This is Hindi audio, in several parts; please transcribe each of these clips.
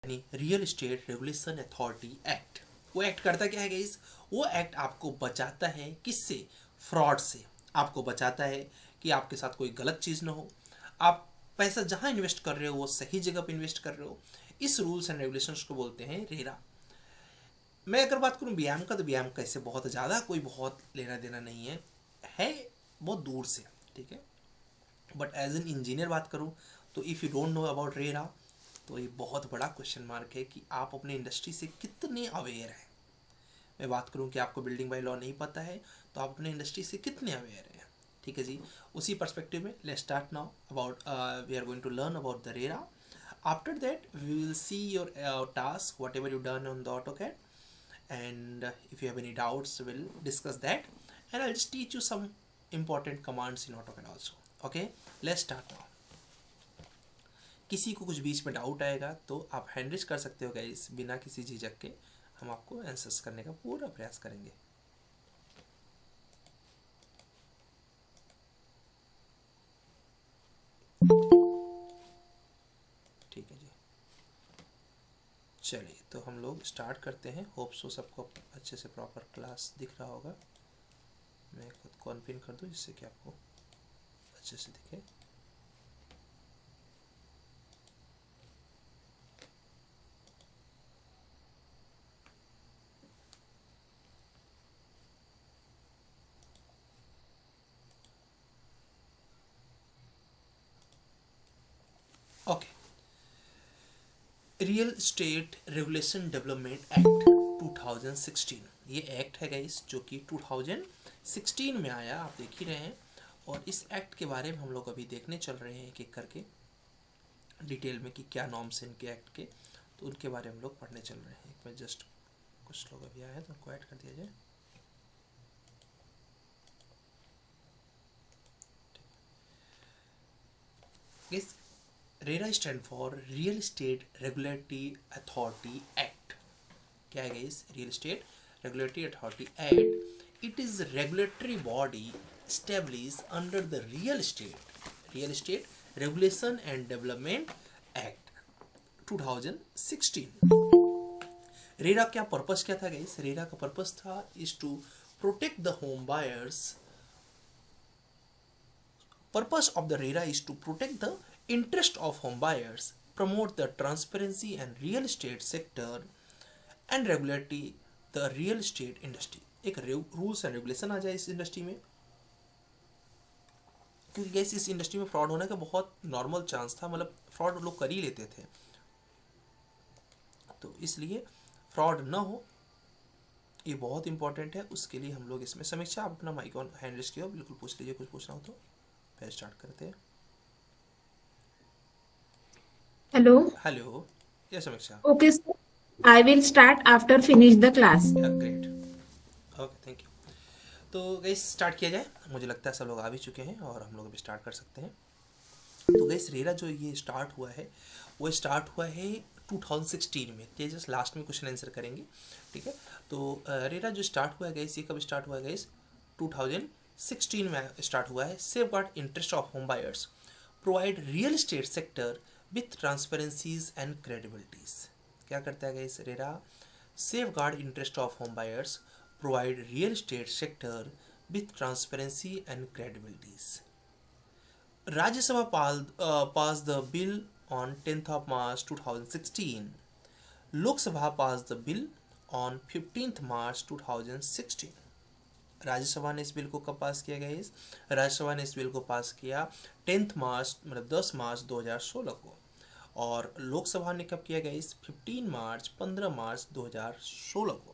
यानी real estate regulation authority act. वो एक्ट करता क्या है गाइस? वो एक्ट आपको बचाता है किससे? फ्रॉड से। आपको बचाता है कि आपके साथ कोई गलत चीज़ ना हो, आप पैसा जहाँ इन्वेस्ट कर रहे हो वो सही जगह पे इन्वेस्ट कर रहे हो। इस रूल्स एंड रेगुलेशंस को बोलते हैं रेरा। मैं अगर बात करूँ व्यायाम का, तो व्यायाम का इससे बहुत ज़्यादा कोई बहुत लेना देना नहीं है बहुत दूर से, ठीक है। बट एज एन इंजीनियर बात करूँ तो if you don't know about RERA, तो ये बहुत बड़ा क्वेश्चन मार्क है कि आप अपने इंडस्ट्री से कितने अवेयर हैं। मैं बात करूँ कि आपको बिल्डिंग बाय लॉ नहीं पता है, तो आप अपने इंडस्ट्री से कितने अवेयर हैं, ठीक है जी। उसी पर्सपेक्टिव में let's start now about we are going to learn about the RERA. After that we will see your task whatever you done on the AutoCAD, and if you have any doubts we'll discuss that, and I'll just teach you some important commands in AutoCAD also. Okay, let's start now. किसी को कुछ बीच में डाउट आएगा तो आप हैंड रेज कर सकते हो गाइस, बिना किसी झिझक के हम आपको आंसर्स करने का पूरा प्रयास करेंगे। ठीक है जी, चलिए तो हम लोग स्टार्ट करते हैं। होप सो सबको अच्छे से प्रॉपर क्लास दिख रहा होगा। मैं खुद को अनपिन कर दूँ जिससे कि आपको अच्छे से दिखे। Okay, real estate regulation development act 2016, ये एक्ट है गाइस जो कि 2016 में आया, आप देख ही रहे हैं। और इस एक्ट के बारे में हम लोग अभी देखने चल रहे हैं एक एक करके डिटेल में कि क्या नॉर्म्स हैं इनके एक्ट के, तो उनके बारे में हम लोग पढ़ने चल रहे हैं। एक बार जस्ट कुछ लोग अभी आए हैं तो उनको ऐड कर दिया जाए। इस RERA stand for real estate regulatory authority act. क्या है guys? Real estate regulatory authority act. It is regulatory body established under the real estate regulation and development act 2016। RERA क्या पर्पस क्या था गाइस? रेरा का पर्पस था is to protect the home buyers. Purpose of the RERA is to protect the interest of home buyers, promote the transparency and real estate sector, and regulate the real estate industry। एक रूल्स एंड रेगुलेशन आ जाए इस इंडस्ट्री में, क्योंकि गैस इस इंडस्ट्री में फ्रॉड होने का बहुत नॉर्मल चांस था, मतलब फ्रॉड लोग कर ही लेते थे, तो इसलिए फ्रॉड ना हो ये बहुत इंपॉर्टेंट है। उसके लिए हम लोग इसमें समीक्षा, आप अपना माइक ऑन हैंड रेस किया, बिल्कुल पूछ लीजिए कुछ पूछना हो तो। फिर स्टार्ट करते हैं। Hello. हेलो, यस समीक्षा। Okay, sir. I will start after finish the class. या ग्रेट, ओके थैंक यू। तो गैस स्टार्ट किया जाए, मुझे लगता है सब लोग आ भी चुके हैं और हम लोग अभी स्टार्ट कर सकते हैं। तो गैस रेरा जो ये स्टार्ट हुआ है वो स्टार्ट हुआ है 2016 में। ये जस्ट लास्ट में क्वेश्चन आंसर करेंगे, ठीक है। तो रेरा जो स्टार्ट हुआ है गैस, ये कब स्टार्ट हुआ है गैस? 2016 में स्टार्ट हुआ है। Safe guard interest of home buyers, provide real estate sector with ट्रांसपेरेंसीज and क्रेडिबिलिटीज। क्या करता है gas RERA? Safe guard interest of home buyers, provide real estate sector with transparency and credibilities। Rajya Sabha passed the bill on 10th of March 2016। Lok Sabha passed the bill on 15th March 2016। Rajya Sabha ने इस बिल को कब पास किया गया? राज्यसभा ने इस बिल को पास किया 10th मार्च, मतलब 10 मार्च 2016 को। और लोकसभा ने कब किया गया? 15 मार्च 2016 को।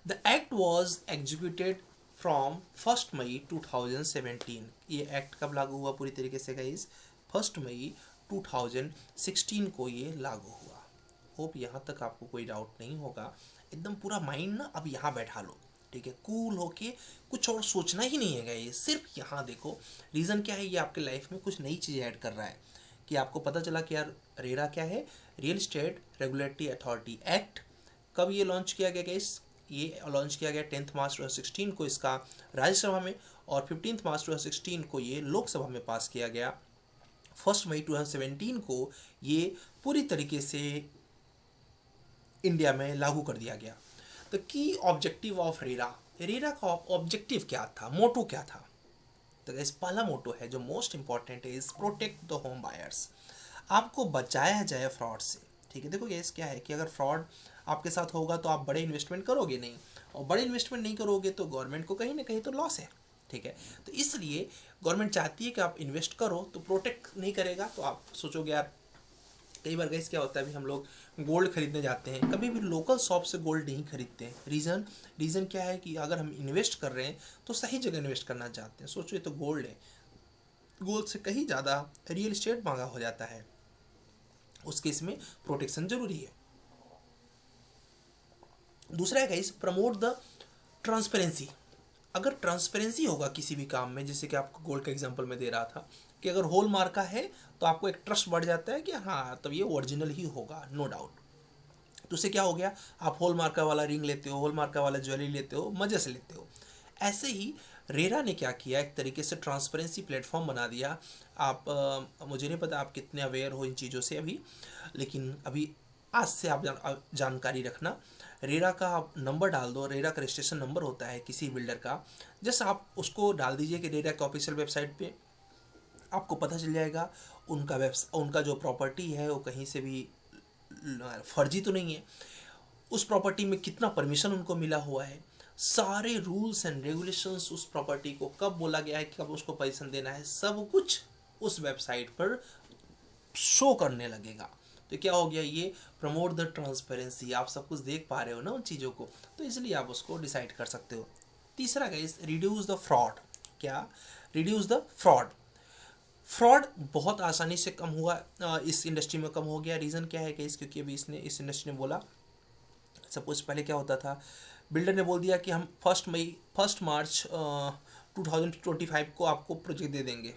The act was executed from 1 मई 2017। ये एक्ट कब लागू हुआ पूरी तरीके से गाइस? 1 मई 2016 को ये लागू हुआ। होप यहाँ तक आपको कोई डाउट नहीं होगा। एकदम पूरा माइंड ना अब यहाँ बैठा लो, ठीक है, कूल होके, कुछ और सोचना ही नहीं है गाइस, सिर्फ यहाँ देखो। रीज़न क्या है? ये आपके लाइफ में कुछ नई चीज़ ऐड कर रहा है कि आपको पता चला कि यार रेरा क्या है? Real estate regulatory authority act. कब ये लॉन्च किया गया गाइस? ये लॉन्च किया गया 10 मार्च 2016 को इसका राज्यसभा में, और 15 मार्च 2016 को ये लोकसभा में पास किया गया। 1 मई 2017 को ये पूरी तरीके से इंडिया में लागू कर दिया गया। तो की ऑब्जेक्टिव ऑफ रेरा, रेरा का ऑब्जेक्टिव क्या था, मोटो क्या था? तो गाइस पहला मोटो है जो मोस्ट इंपॉर्टेंट है, is protect the home buyers. आपको बचाया जाए फ्रॉड से। ठीक है, देखो गाइस क्या है कि अगर फ्रॉड आपके साथ होगा तो आप बड़े इन्वेस्टमेंट करोगे नहीं, और बड़े इन्वेस्टमेंट नहीं करोगे तो गवर्नमेंट को कहीं ना कहीं तो लॉस है। ठीक है, तो इसलिए गवर्नमेंट चाहती है कि आप इन्वेस्ट करो, तो प्रोटेक्ट नहीं करेगा तो आप सोचोगे यार, कई बार गाइस क्या होता है, अभी हम लोग गोल्ड खरीदने जाते हैं, कभी भी लोकल शॉप से गोल्ड नहीं खरीदते हैं। रीज़न क्या है कि अगर हम इन्वेस्ट कर रहे हैं तो सही जगह इन्वेस्ट करना चाहते हैं। सोचो ये तो गोल्ड है, गोल्ड से कहीं ज़्यादा रियल इस्टेट महंगा हो जाता है, उस केस में प्रोटेक्शन जरूरी है। दूसरा है गाइस, प्रमोट द ट्रांसपेरेंसी। अगर ट्रांसपेरेंसी होगा किसी भी काम में, जैसे कि आपको गोल्ड का एग्जांपल मैं दे रहा था कि अगर होल मार्का है तो आपको एक ट्रस्ट बढ़ जाता है कि हाँ तब ये ओरिजिनल ही होगा, नो डाउट। तो उससे क्या हो गया, आप होल मार्का वाला रिंग लेते हो, होल मार्का वाला ज्वेलरी लेते हो, मजे से लेते हो। ऐसे ही रेरा ने क्या किया, एक तरीके से ट्रांसपेरेंसी प्लेटफॉर्म बना दिया। आप मुझे नहीं पता आप कितने अवेयर हो इन चीज़ों से अभी, लेकिन अभी आज से आप जानकारी रखना। रेरा का आप नंबर डाल दो, रेरा का रजिस्ट्रेशन नंबर होता है किसी बिल्डर का, जस्ट आप उसको डाल दीजिए कि रेरा के ऑफिशियल वेबसाइट पे आपको पता चल जाएगा उनका जो प्रॉपर्टी है वो कहीं से भी फर्जी तो नहीं है, उस प्रॉपर्टी में कितना परमिशन उनको मिला हुआ है, सारे रूल्स एंड रेगुलेशंस, उस प्रॉपर्टी को कब बोला गया है कि कब उसको परमिशन देना है, सब कुछ उस वेबसाइट पर शो करने लगेगा। तो क्या हो गया, ये प्रमोट द ट्रांसपेरेंसी, आप सब कुछ देख पा रहे हो ना उन चीज़ों को, तो इसलिए आप उसको डिसाइड कर सकते हो। तीसरा गाइस, रिड्यूस द फ्रॉड। क्या? Reduce the fraud. फ्रॉड बहुत आसानी से कम हुआ, इस इंडस्ट्री में कम हो गया। रीज़न क्या है कि क्योंकि अभी इस इंडस्ट्री ने बोला, सपोज पहले क्या होता था, बिल्डर ने बोल दिया कि हम 1 मार्च 2025 को आपको प्रोजेक्ट दे देंगे,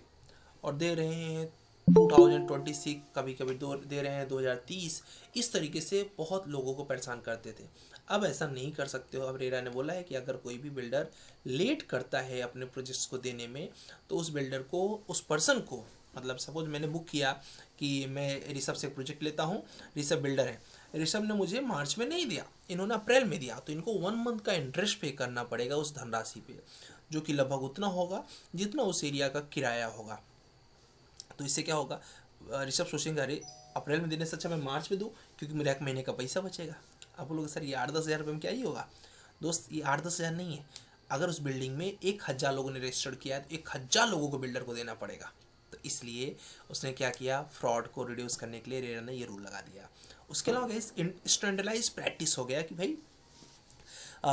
और दे रहे हैं 2026, कभी कभी दे रहे हैं 2030। इस तरीके से बहुत लोगों को परेशान करते थे। अब ऐसा नहीं कर सकते हो। अब रेरा ने बोला है कि अगर कोई भी बिल्डर लेट करता है अपने प्रोजेक्ट्स को देने में, तो उस बिल्डर को, उस पर्सन को, मतलब सपोज मैंने बुक किया कि मैं ऋषभ से प्रोजेक्ट लेता हूँ, ऋषभ बिल्डर है, ऋषभ ने मुझे मार्च में नहीं दिया, इन्होंने अप्रैल में दिया, तो इनको 1 मंथ का इंटरेस्ट पे करना पड़ेगा उस धनराशि पे, जो कि लगभग उतना होगा जितना उस एरिया का किराया होगा। तो इससे क्या होगा, ऋषभ सोचेंगे अरे अप्रैल में देने से अच्छा मैं मार्च में दूँ, क्योंकि मेरा 1 महीने का पैसा बचेगा। आप बोलोगे सर ये 8-10 हज़ार रुपये में क्या ही होगा? दोस्त ये 8-10 हज़ार नहीं है, अगर उस बिल्डिंग में 1,000 लोगों ने रजिस्टर्ड किया है तो 1,000 लोगों को बिल्डर को देना पड़ेगा। तो इसलिए उसने क्या किया, फ्रॉड को रिड्यूस करने के लिए रेरा ने ये रूल लगा दिया। उसके अलावा इस स्टैंडर्डाइज प्रैक्टिस हो गया कि भाई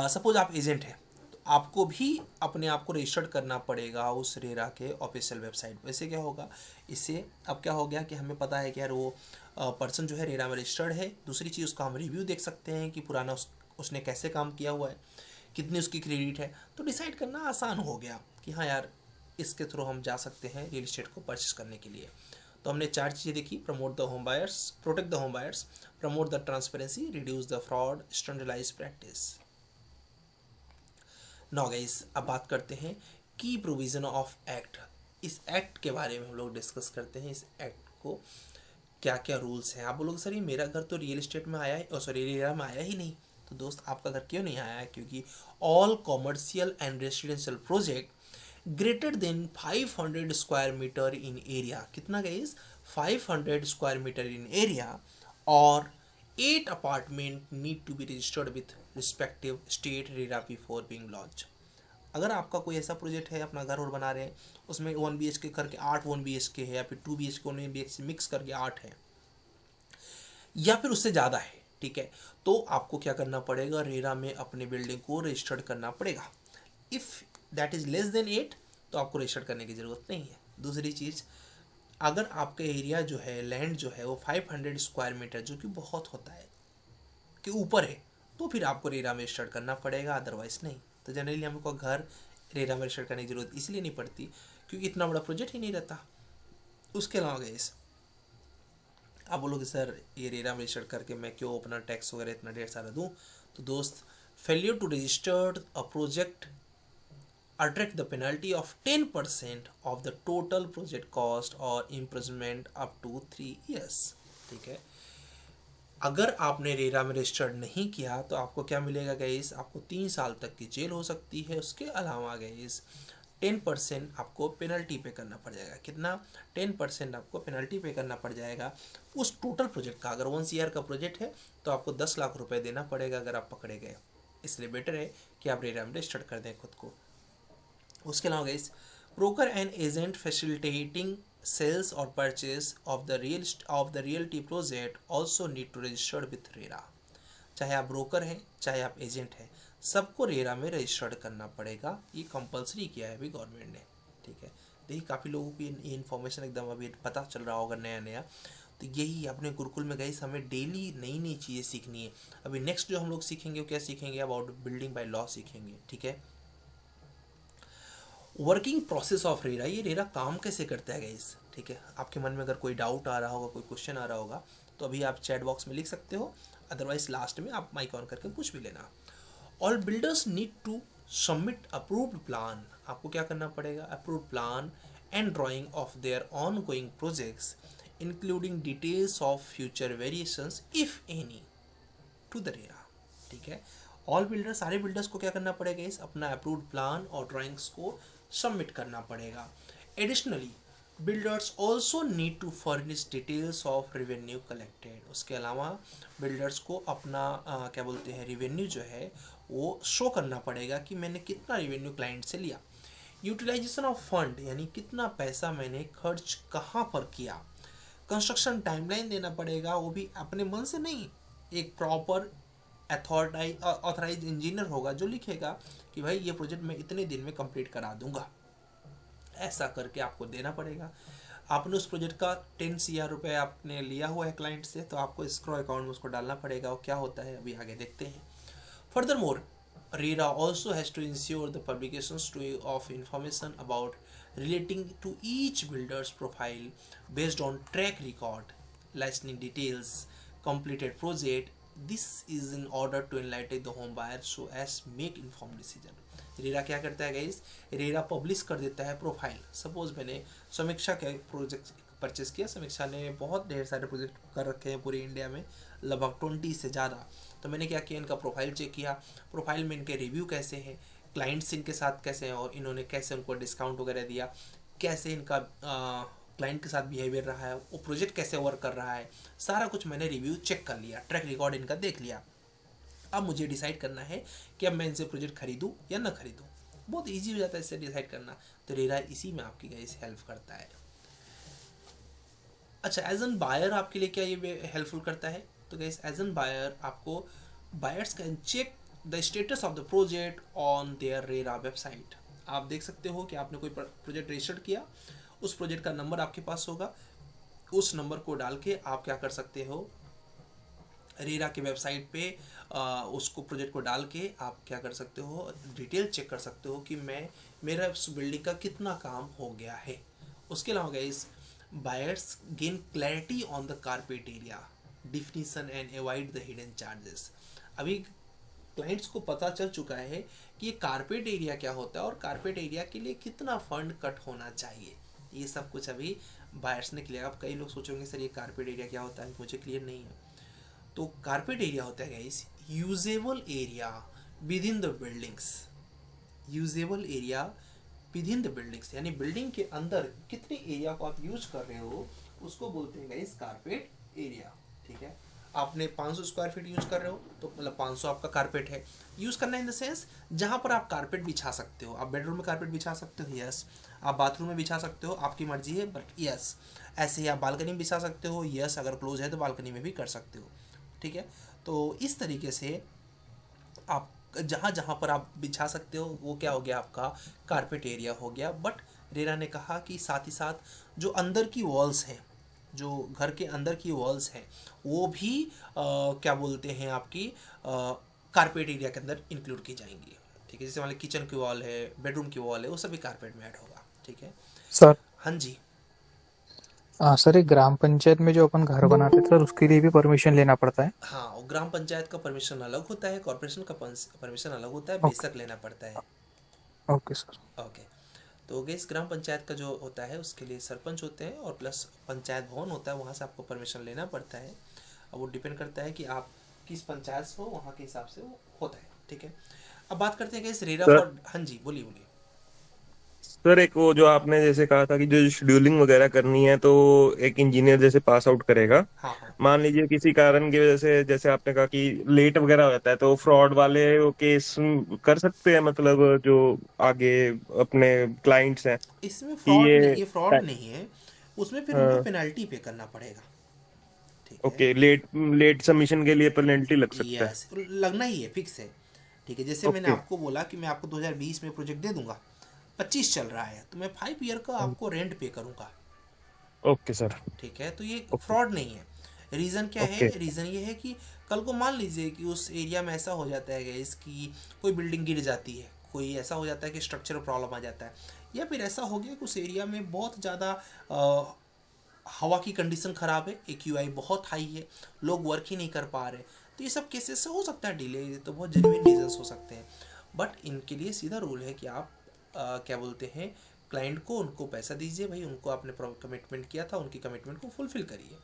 सपोज आप एजेंट हैं, तो आपको भी अपने आप को रजिस्टर्ड करना पड़ेगा उस रेरा के ऑफिशियल वेबसाइट पर। इससे क्या होगा, इससे अब क्या हो गया कि हमें पता है कि यार वो पर्सन जो है रेरा में रजिस्टर्ड है। दूसरी चीज़, उसका हम रिव्यू देख सकते हैं कि पुराना उसने कैसे काम किया हुआ है, कितनी उसकी क्रेडिट है, तो डिसाइड करना आसान हो गया कि हाँ यार इसके थ्रू हम जा सकते हैं रियल इस्टेट को परचेस करने के लिए। तो हमने 4 चीज़ें देखी, promote the home buyers, protect the home buyers, promote the transparency, reduce the fraud, standardise practice. Now guys, अब बात करते हैं की प्रोविज़न ऑफ एक्ट। इस एक्ट के बारे में हम लोग डिस्कस करते हैं। इस एक्ट को क्या क्या रूल्स हैं। आप बोलोगे सर ये मेरा घर तो रियल इस्टेट में आया है, सॉरी रेरा में आया ही नहीं। तो दोस्त आपका घर क्यों नहीं आया है, क्योंकि all commercial and residential project greater than 500 square metre in area, कितना guys, 500 square metre in area, और 8 apartment need to be registered with respective state RERA before being launch. अगर आपका कोई ऐसा प्रोजेक्ट है, अपना घर और बना रहे हैं, उसमें 1 BHK करके 8 1 BHK है, या फिर 2 BHK 1 BHK मिक्स करके 8 है, या फिर उससे ज़्यादा है, ठीक है, तो आपको क्या करना पड़ेगा, रेरा में अपने बिल्डिंग को रजिस्टर्ड करना पड़ेगा। If that is less than 8 तो आपको रजिस्टर्ड करने की ज़रूरत नहीं है। दूसरी चीज़, अगर आपका एरिया जो है, लैंड जो है वो 500 स्क्वायर मीटर, जो कि बहुत होता है, के ऊपर है, तो फिर आपको रेरा में रजिस्टर्ड करना पड़ेगा, अदरवाइज नहीं। तो जनरली हमको घर रेरा में रजिस्टर्ड करने की ज़रूरत इसलिए नहीं पड़ती क्योंकि इतना बड़ा प्रोजेक्ट ही नहीं रहता। उसके अलावा गाइस, आप बोलोगे सर ये रेरा में रजिस्टर्ड करके मैं क्यों अपना टैक्स वगैरह इतना ढेर सारा दूँ। तो दोस्त, failure to registered a project attract the penalty of 10% of the total project cost or imprisonment up to 3 years। ठीक है, अगर आपने रेरा में रजिस्टर्ड नहीं किया तो आपको क्या मिलेगा गाइस, आपको 3 साल तक की जेल हो सकती है। उसके अलावा गाइस 10% आपको पेनल्टी पे करना पड़ जाएगा। कितना? 10% आपको पेनल्टी पे करना पड़ जाएगा उस टोटल प्रोजेक्ट का। अगर 1 ईयर का प्रोजेक्ट है तो आपको 10 लाख रुपए देना पड़ेगा अगर आप पकड़े गए। इसलिए बेटर है कि आप रेरा में रजिस्टर्ड कर दें खुद को। उसके अलावा guys broker and agent facilitating sales or purchase of the realty project also need to register with RERA. चाहे आप ब्रोकर हैं चाहे आप एजेंट हैं, सबको रेरा में रजिस्टर्ड करना पड़ेगा। ये कंपलसरी किया है अभी गवर्नमेंट ने। ठीक है, देखिए काफ़ी लोगों को ये इन्फॉर्मेशन एकदम अभी पता चल रहा होगा नया नया। तो यही अपने गुरुकुल में गई हमें डेली नई नई चीज़ें सीखनी है। अभी नेक्स्ट जो हम लोग सीखेंगे वो क्या सीखेंगे, अबाउट बिल्डिंग बाय लॉ सीखेंगे। ठीक है, वर्किंग प्रोसेस ऑफ रेरा, ये रेरा काम कैसे करता है गाइस। ठीक है, आपके मन में अगर कोई डाउट आ रहा होगा, कोई क्वेश्चन आ रहा होगा तो अभी आप चैट बॉक्स में लिख सकते हो, अदरवाइज लास्ट में आप माइक ऑन करके पूछ भी लेना। All builders need to submit approved plan, आपको क्या करना पड़ेगा, approved plan and drawing of their ongoing projects including details of future variations if any to the RERA. ठीक है, ऑल बिल्डर्स, सारे बिल्डर्स को क्या करना पड़ेगा इस अपना अप्रूव्ड प्लान और ड्राइंग्स को सबमिट करना पड़ेगा। Additionally builders also need to furnish details of revenue collected, उसके अलावा बिल्डर्स को अपना क्या बोलते हैं रेवेन्यू जो है वो शो करना पड़ेगा कि मैंने कितना रेवेन्यू क्लाइंट से लिया। यूटिलाइजेशन ऑफ फंड, यानी कितना पैसा मैंने खर्च कहाँ पर किया। कंस्ट्रक्शन टाइमलाइन देना पड़ेगा, वो भी अपने मन से नहीं, एक प्रॉपर ऑथराइज इंजीनियर होगा जो लिखेगा कि भाई ये प्रोजेक्ट मैं इतने दिन में कंप्लीट करा दूंगा। ऐसा करके आपको देना पड़ेगा। आपने उस प्रोजेक्ट का 10 CR रुपए आपने लिया हुआ है क्लाइंट से, तो आपको एस्क्रो अकाउंट में उसको डालना पड़ेगा। और क्या होता है अभी आगे देखते हैं। Furthermore RERA also has to ensure the publications to of information about relating to each builders profile based on track record, licensing details, completed project. This is in order to enlighten the home buyer so as make informed decision। RERA क्या करता है गाइस, रेरा पब्लिश कर देता है प्रोफाइल। सपोज मैंने समीक्षा का प्रोजेक्ट परचेस किया, समीक्षा ने बहुत ढेर सारे प्रोजेक्ट कर रखे हैं पूरे इंडिया में, लगभग 20 से ज़्यादा। तो मैंने क्या किया, इनका प्रोफाइल चेक किया, प्रोफाइल में इनके रिव्यू कैसे हैं, क्लाइंट्स इनके साथ कैसे हैं और इन्होंने कैसे उनको डिस्काउंट वगैरह दिया, कैसे इनका क्लाइंट के साथ बिहेवियर रहा है, वो प्रोजेक्ट कैसे वर्क कर रहा है, सारा कुछ मैंने रिव्यू चेक कर लिया, ट्रैक रिकॉर्ड इनका देख लिया। अब मुझे डिसाइड करना है कि अब मैं इनसे प्रोजेक्ट खरीदूं या ना खरीदूं। बहुत इजी हो जाता है इससे डिसाइड करना। तो रेरा इसी में आपकी गाइस हेल्प करता है। अच्छा, एज एन बायर आपके लिए क्या ये हेल्पफुल करता है, तो गाइस एज एन बायर आपको buyers can check the status of the project on their RERA website. आप देख सकते हो कि आपने कोई प्रोजेक्ट रजिस्टर किया, उस प्रोजेक्ट का नंबर आपके पास होगा, उस नंबर को डाल के आप क्या कर सकते हो, रेरा के वेबसाइट पे उसको प्रोजेक्ट को डाल के आप क्या कर सकते हो, डिटेल चेक कर सकते हो कि मेरा उस बिल्डिंग का कितना काम हो गया है। उसके अलावा guys buyers gain clarity on the carpet area definition and avoid the hidden charges. अभी क्लाइंट्स को पता चल चुका है कि ये कारपेट एरिया क्या होता है और कारपेट एरिया के लिए कितना फंड कट होना चाहिए। ये सब कुछ अभी बायर्स ने क्लियर। अब कई लोग सोचेंगे सर ये कारपेट एरिया क्या होता है, मुझे क्लियर नहीं है। तो कारपेट एरिया होता है guys usable area with in the buildings, usable area with in the buildings, यानी बिल्डिंग के अंदर कितने एरिया को आप यूज कर रहे हो उसको बोलते हैं गाइस कारपेट एरिया। ठीक है, आपने 500 स्क्वायर फीट यूज कर रहे हो तो मतलब 500 आपका कारपेट है। यूज करना इन द सेंस जहां पर आप कारपेट बिछा सकते हो। आप बेडरूम में कारपेट बिछा सकते हो, यस। आप बाथरूम में बिछा सकते हो, आपकी मर्जी है, बट यस। ऐसे ही आप बालकनी में बिछा सकते हो, यस। अगर क्लोज है तो बालकनी में भी कर सकते हो। ठीक है, तो इस तरीके से आप जहाँ जहाँ पर आप बिछा सकते हो वो क्या हो गया, आपका कारपेट एरिया हो गया। बट रेरा ने कहा कि साथ ही साथ जो अंदर की वॉल्स हैं, जो घर के अंदर की वॉल्स हैं, वो भी क्या बोलते हैं आपकी कारपेट एरिया के अंदर इंक्लूड की जाएंगी। ठीक है, जैसे मान लीजिए किचन की वॉल है, बेडरूम की वॉल है, वो सभी कारपेट में ऐड होगा। ठीक है सर। हाँ जी। सर, एक ग्राम पंचायत में जो अपन घर बनाते थे सर, उसके लिए भी परमिशन लेना पड़ता है? हाँ, वो ग्राम पंचायत का परमिशन अलग होता है, कॉर्पोरेशन का परमिशन अलग होता है, ओके। बेशक लेना पड़ता है। Okay sir. ओके। तो गैस ग्राम पंचायत का जो होता है उसके लिए सरपंच होते हैं और प्लस पंचायत भवन होता है, वहाँ से आपको परमिशन लेना पड़ता है। अब वो डिपेंड करता है कि आप किस पंचायत से हो, वहाँ के हिसाब से वो होता है। ठीक है, अब बात करते हैं गैस रेरा सर फॉर। हाँ जी, बोलिए बोलिए। सर एक वो जो आपने जैसे कहा था कि जो शेड्यूलिंग वगैरह करनी है तो एक इंजीनियर जैसे पास आउट करेगा। हाँ हाँ। मान लीजिए किसी कारण की वजह से जैसे आपने कहा कि लेट वगैरह हो जाता है तो फ्रॉड वाले वो केस कर सकते हैं, मतलब जो आगे अपने क्लाइंट्स हैं इसमें कि फ्रॉड नहीं, ये। ये फ्रॉड नहीं है, उसमें फिर उनको हाँ। पेनल्टी पे करना पड़ेगा। ठीक है। ओके, लेट लेट सबमिशन के लिए पेनल्टी लग सकता है। यस, लगना ही है, फिक्स है। ठीक है, जैसे मैंने ओके। आपको बोला कि मैं आपको 2020 में प्रोजेक्ट दे दूंगा, 25 चल रहा है, तो मैं 5 ईयर का आपको रेंट पे करूंगा। Okay sir. ठीक है, तो ये ओके। फ्रॉड नहीं है। रीज़न क्या ओके। है? रीज़न ये है कि कल को मान लीजिए कि उस एरिया में ऐसा हो जाता है गैस कि कोई बिल्डिंग गिर जाती है, कोई ऐसा हो जाता है कि स्ट्रक्चरल प्रॉब्लम आ जाता है, या फिर ऐसा हो गया कि उस एरिया में बहुत ज़्यादा हवा की कंडीशन ख़राब है, AQI बहुत हाई है, लोग वर्क ही नहीं कर पा रहे, तो ये सब केसेस से हो सकता है डिले, तो बहुत जेन्युइन रीजंस हो सकते हैं। बट इनके लिए सीधा रूल है कि आप क्या बोलते हैं, क्लाइंट को उनको पैसा दीजिए भाई, उनको आपने कमिटमेंट किया था, उनकी कमिटमेंट को फुलफिल करिए,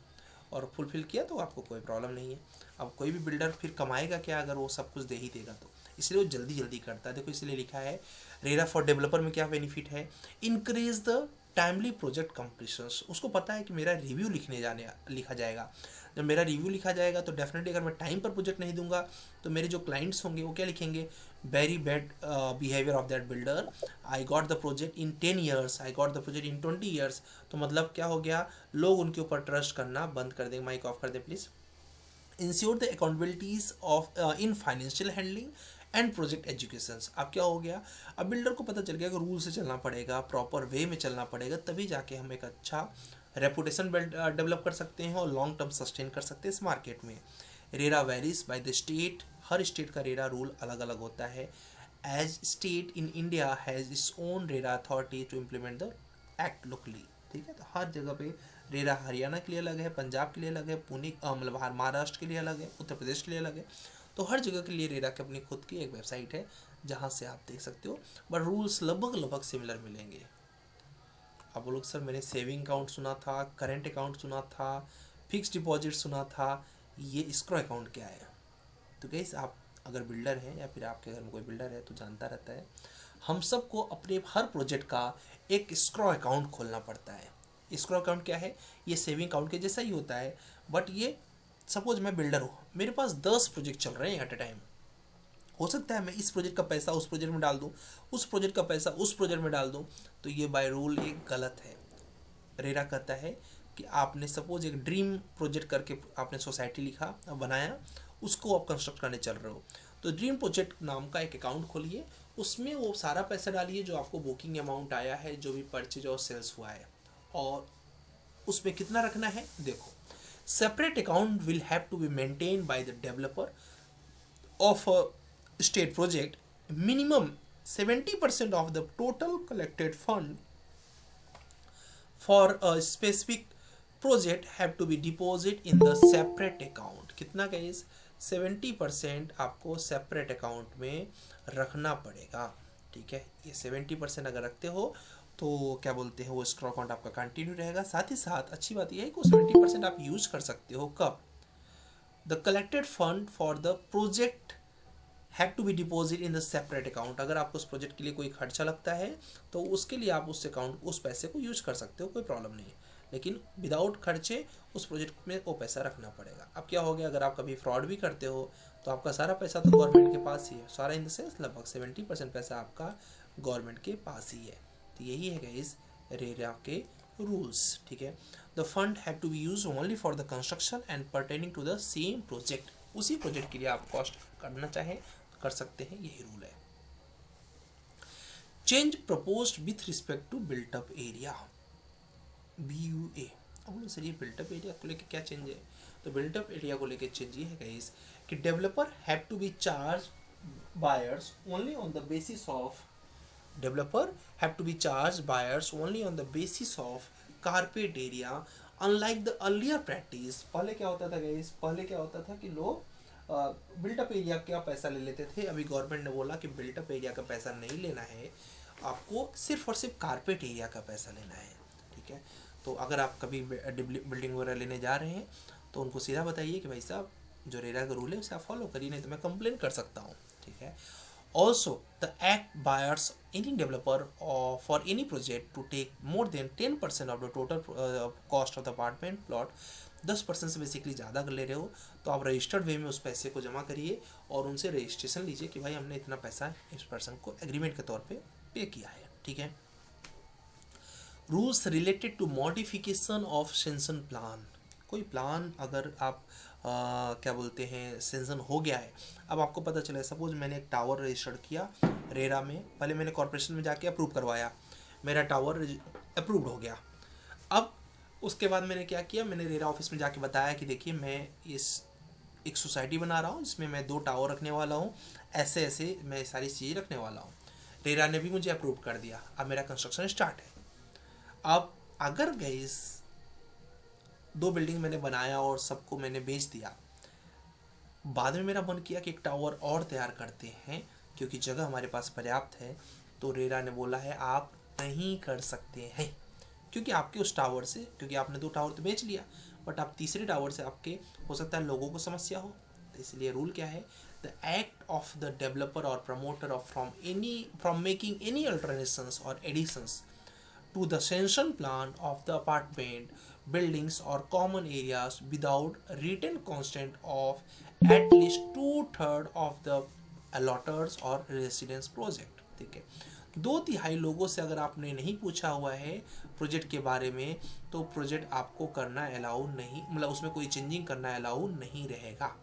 और फुलफिल किया तो आपको कोई प्रॉब्लम नहीं है। अब कोई भी बिल्डर फिर कमाएगा क्या अगर वो सब कुछ दे ही देगा तो, इसलिए वो जल्दी जल्दी करता है। देखो इसलिए लिखा है रेरा फॉर डेवलपर में क्या बेनिफिट है, इंक्रीज द टाइमली प्रोजेक्ट कंप्लीशंस। उसको पता है कि मेरा रिव्यू लिखा जाएगा, जब मेरा रिव्यू लिखा जाएगा तो डेफिनेटली अगर मैं टाइम पर प्रोजेक्ट नहीं दूंगा तो मेरे जो क्लाइंट्स होंगे वो क्या लिखेंगे, very bad behaviour of that builder, I got the project in 10 years, I got the project in 20 years. तो मतलब क्या हो गया, लोग उनके ऊपर ट्रस्ट करना बंद कर देंगे। माइक ऑफ कर दे please. Ensure the accountabilities of in financial handling and project education. अब क्या हो गया, अब बिल्डर को पता चल गया कि रूल से चलना पड़ेगा, प्रॉपर वे में चलना पड़ेगा, तभी जाके हम एक अच्छा रेपुटेशन डेवलप कर सकते हैं और लॉन्ग टर्म सस्टेन कर सकते हैं इस मार्केट में। RERA varies by the state, हर स्टेट का रेरा रूल अलग अलग होता है। As state in India has its own RERA authority to implement the act locally. ठीक है, तो हर जगह पे रेरा हरियाणा के लिए अलग है, पंजाब के लिए अलग है, पुणे मतलब महाराष्ट्र के लिए अलग है, उत्तर प्रदेश के लिए अलग है। तो हर जगह के लिए रेरा की अपनी खुद की एक वेबसाइट है जहाँ से आप देख सकते हो, बट रूल्स लगभग लगभग सिमिलर मिलेंगे। आप बोलोगे सर मैंने सेविंग अकाउंट सुना था, करेंट अकाउंट सुना था, फिक्स डिपॉजिट सुना था, ये escrow अकाउंट क्या है? तो गाइस आप अगर बिल्डर हैं या फिर आपके घर में कोई बिल्डर है तो जानता रहता है, हम सबको अपने हर प्रोजेक्ट का एक escrow अकाउंट खोलना पड़ता है। escrow अकाउंट क्या है? ये सेविंग अकाउंट के जैसा ही होता है, बट ये सपोज मैं बिल्डर हूँ, मेरे पास 10 प्रोजेक्ट चल रहे हैं एट ए टाइम। हो सकता है मैं इस प्रोजेक्ट का पैसा उस प्रोजेक्ट में डाल दूँ, उस प्रोजेक्ट का पैसा उस प्रोजेक्ट में डाल दूँ, तो ये बाय रूल ये गलत है। रेरा कहता है कि आपने सपोज एक ड्रीम प्रोजेक्ट करके आपने सोसाइटी लिखा बनाया, उसको आप कंस्ट्रक्ट करने चल रहे हो, तो ड्रीम प्रोजेक्ट नाम का एक अकाउंट खोलिए, उसमें वो सारा पैसा डालिए जो आपको बुकिंग अमाउंट आया है, जो भी परचेज और सेल्स हुआ है, और उसमें कितना रखना है देखो। Separate account will have to be maintain by the developer of a state project. Minimum 70% of the total collected fund for a specific project have to be deposit in the separate account. कितना गाइस? 70% आपको सेपरेट अकाउंट में रखना पड़ेगा। ठीक है, ये 70% अगर रखते हो तो क्या बोलते हैं, वो escrow अकाउंट आपका कंटिन्यू रहेगा। साथ ही साथ अच्छी बात यह है कि 70% आप यूज कर सकते हो कब, the collected fund for the project have to be deposit in the separate account. अगर आपको उस प्रोजेक्ट के लिए कोई खर्चा लगता है तो उसके लिए आप उस अकाउंट उस पैसे को यूज कर सकते हो, कोई प्रॉब्लम नहीं है, लेकिन विदाउट खर्चे उस प्रोजेक्ट में वो पैसा रखना पड़ेगा। अब क्या हो गया, अगर आप कभी फ्रॉड भी करते हो तो आपका सारा पैसा तो गवर्नमेंट के पास ही है, सारा इन द सेंस लगभग 70% पैसा आपका गवर्नमेंट के पास ही है। तो यही है गाइस रेरा के रूल्स। ठीक है, the fund have to be use only for the construction and pertaining to the same project. उसी प्रोजेक्ट के लिए आप कॉस्ट करना चाहें कर सकते हैं, यही रूल है। Change proposed with respect to built up area, BUA। अब सर ये बिल्ट अप एरिया को लेके क्या चेंज है? तो बिल्ट अप एरिया को लेके चेंज ये है गाइस कि developer have to be charge buyers only on the basis of carpet area, unlike the earlier practice. पहले क्या होता था गाइस, पहले क्या होता था कि लोग बिल्टअप एरिया का पैसा ले लेते थे। अभी गवर्नमेंट ने बोला कि बिल्टअप एरिया का पैसा नहीं लेना है, आपको सिर्फ और सिर्फ कारपेट एरिया का पैसा लेना है। ठीक है, तो अगर आप कभी बिल्डिंग वगैरह लेने जा रहे हैं तो उनको सीधा बताइए कि भाई साहब जो रेरा का रूल है उसे आप फॉलो करिए, नहीं तो मैं कंप्लेन कर सकता हूँ। ठीक है, also the act buyers any developer for any project to take more than 10% of the total cost of the apartment plot, 10% से बेसिकली ज़्यादा ले रहे हो तो आप रजिस्टर्ड वे में उस पैसे को जमा करिए और उनसे रजिस्ट्रेशन लीजिए कि भाई हमने इतना पैसा इस पर्सन को एग्रीमेंट के तौर पे पे किया है। ठीक है, rules related to modification of sanction plan. कोई प्लान अगर आप क्या बोलते हैं सेंशन हो गया है, अब आपको पता चला, सपोज मैंने एक टावर रजिस्टर्ड किया रेरा में, पहले मैंने कॉर्पोरेशन में जाके अप्रूव करवाया, मेरा टावर अप्रूव्ड हो गया। अब उसके बाद मैंने क्या किया, मैंने रेरा ऑफिस में जाके बताया कि देखिए मैं एक सोसाइटी बना रहा हूँ जिसमें मैं 2 टावर रखने वाला हूँ, ऐसे ऐसे मैं सारी चीज़ें रखने वाला हूँ। रेरा ने भी मुझे अप्रूव कर दिया, अब मेरा कंस्ट्रक्शन स्टार्ट है। अब अगर गाइस 2 बिल्डिंग मैंने बनाया और सबको मैंने बेच दिया, बाद में मेरा मन किया कि एक टावर और तैयार करते हैं क्योंकि जगह हमारे पास पर्याप्त है, तो रेरा ने बोला है आप नहीं कर सकते हैं क्योंकि आपके उस टावर से, क्योंकि आपने 2 टावर तो बेच लिया, बट आप तीसरे टावर से आपके हो सकता है लोगों को समस्या हो। तो इसलिए रूल क्या है, the act of the developer और promoter of from making any alternations और additions to the sanction plan of the apartment buildings or common areas without written consent of at least 2/3 of the allotters or residence project। ठीक है, 2/3 लोगों से अगर आपने नहीं पूछा हुआ है प्रोजेक्ट के बारे में तो प्रोजेक्ट आपको करना अलाउ नहीं, मतलब उसमें कोई चेंजिंग करना अलाउ नहीं रहेगा।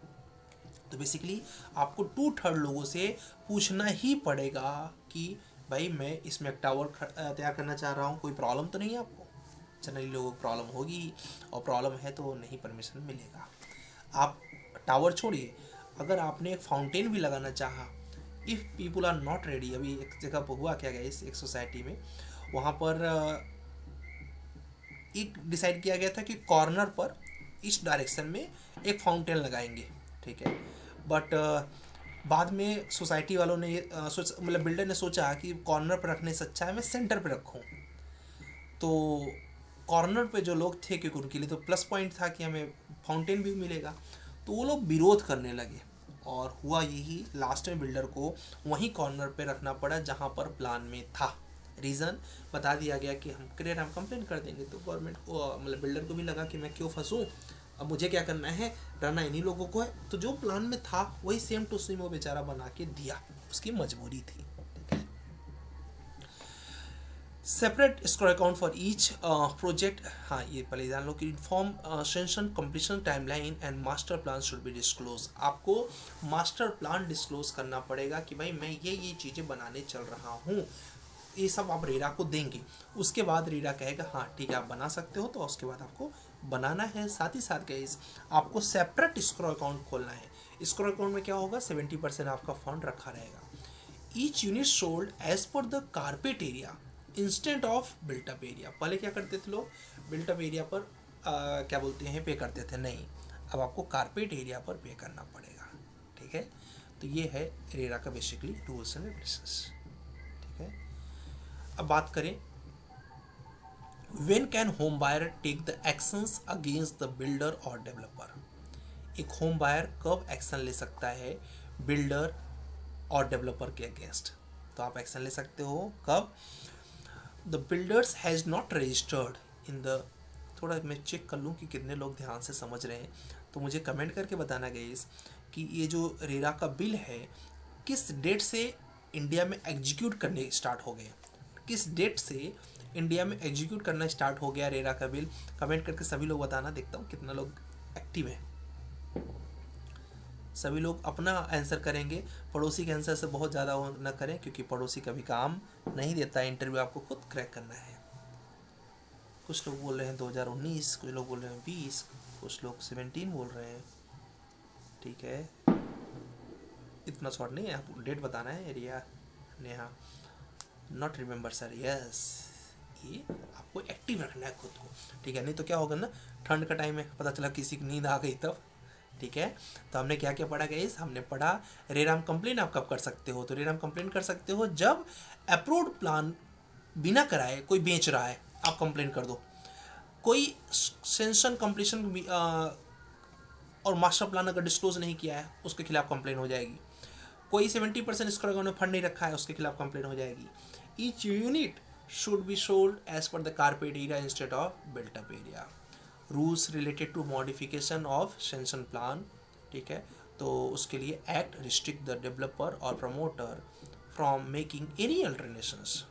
तो बेसिकली आपको 2/3 लोगों से पूछना ही पड़ेगा कि भाई मैं इसमें एक टावर तैयार करना चाह रहा हूँ, कोई प्रॉब्लम तो नहीं है आपको। जनरली लोगों को प्रॉब्लम होगी और प्रॉब्लम है तो नहीं परमिशन मिलेगा। आप टावर छोड़िए, अगर आपने एक फाउंटेन भी लगाना चाहा, if people are not ready, अभी एक जगह पर हुआ क्या गया इस एक सोसाइटी में, वहाँ पर एक डिसाइड किया गया था कि कॉर्नर पर इस डायरेक्शन में एक फाउंटेन लगाएंगे। ठीक है, बट बाद में सोसाइटी वालों ने मतलब बिल्डर ने सोचा कि कॉर्नर पर रखने से अच्छा है मैं सेंटर पर रखूं। तो कॉर्नर पे जो लोग थे क्योंकि उनके लिए तो प्लस पॉइंट था कि हमें फाउंटेन भी मिलेगा, तो वो लोग विरोध करने लगे और हुआ यही, लास्ट में बिल्डर को वहीं कॉर्नर पे रखना पड़ा जहां पर प्लान में था। रीज़न बता दिया गया कि हम कंप्लेन कर देंगे। तो गवर्नमेंट को मतलब बिल्डर को भी लगा कि मैं क्यों फंसूँ, अब मुझे क्या करना है, रहना इन्हीं लोगों को है। तो जो प्लान में था वही सेम टू सेम वो बेचारा बना के दिया, उसकी मजबूरी थी। ठीक है, separate square account for each project. हाँ, ये पहले जान लो कि inform sanction completion timeline and master plan should be disclose. आपको मास्टर प्लान डिस्क्लोज करना पड़ेगा कि भाई मैं ये चीज़ें बनाने चल रहा हूँ, ये सब आप रेरा को देंगे। उसके बाद रेरा कहेगा हाँ ठीक है आप बना सकते हो, तो उसके बाद आपको बनाना है। साथ ही साथ गाइस आपको सेपरेट स्क्रो अकाउंट खोलना है। स्क्रो अकाउंट में क्या होगा, 70% आपका फंड रखा रहेगा। Each unit sold as per the carpet area instead of built up area. पहले क्या करते थे लोग, बिल्टअप एरिया पर क्या बोलते हैं पे करते थे, नहीं, अब आपको कारपेट एरिया पर पे करना पड़ेगा। ठीक है, तो ये है रेरा का बेसिकली रूल्स एंड रेगुलेशंस। ठीक है, अब बात करें When can home buyer take the actions against the builder or developer? एक होम बायर कब एक्शन ले सकता है बिल्डर और डेवलपर के अगेंस्ट? तो आप एक्शन ले सकते हो कब, the builders has not registered in the, थोड़ा मैं चेक कर लूँ कि कितने लोग ध्यान से समझ रहे हैं, तो मुझे कमेंट करके बताना गाइस कि ये जो रेरा का बिल है किस डेट से इंडिया में एग्जीक्यूट करने स्टार्ट हो गए, किस डेट से इंडिया में एग्जीक्यूट करना स्टार्ट हो गया रेरा का बिल। कमेंट करके सभी लोग बताना, देखता हूँ कितना लोग एक्टिव हैं। सभी लोग अपना आंसर करेंगे, पड़ोसी के आंसर से बहुत ज़्यादा न करें क्योंकि पड़ोसी कभी काम नहीं देता है, इंटरव्यू आपको खुद क्रैक करना है। कुछ लोग बोल रहे हैं 2019, कुछ लोग बोल रहे हैं 20, कुछ लोग 17 बोल रहे हैं। ठीक है, इतना शॉर्ट नहीं है, आपको डेट बताना है। Riya Neha not remember sir, yes, ये आपको एक्टिव रखना है खुद को। ठीक है, नहीं तो क्या होगा ना, ठंड का टाइम है, पता चला किसी की नींद आ गई तब ठीक है। तो हमने क्या क्या पढ़ा गाइस, हमने पढ़ा रेराम कंप्लेन आप कब कर सकते हो। तो रेराम कंप्लेन कर सकते हो जब अप्रूव्ड प्लान बिना कराए कोई बेच रहा है, आप कंप्लेन कर दो। कोई सेंशन कंप्लीशन और मास्टर प्लान अगर डिस्क्लोज नहीं किया है उसके खिलाफ कंप्लेन हो जाएगी। कोई 70% स्क्वायर उन्होंने फंड नहीं रखा है उसके खिलाफ कंप्लेन हो जाएगी। Each unit should be sold as per the carpet area instead of built up area. Rules related to modification of sanction plan, ठीक है। तो उसके लिए एक्ट रिस्ट्रिक्ट द डेवलपर और promoter from making any alternations,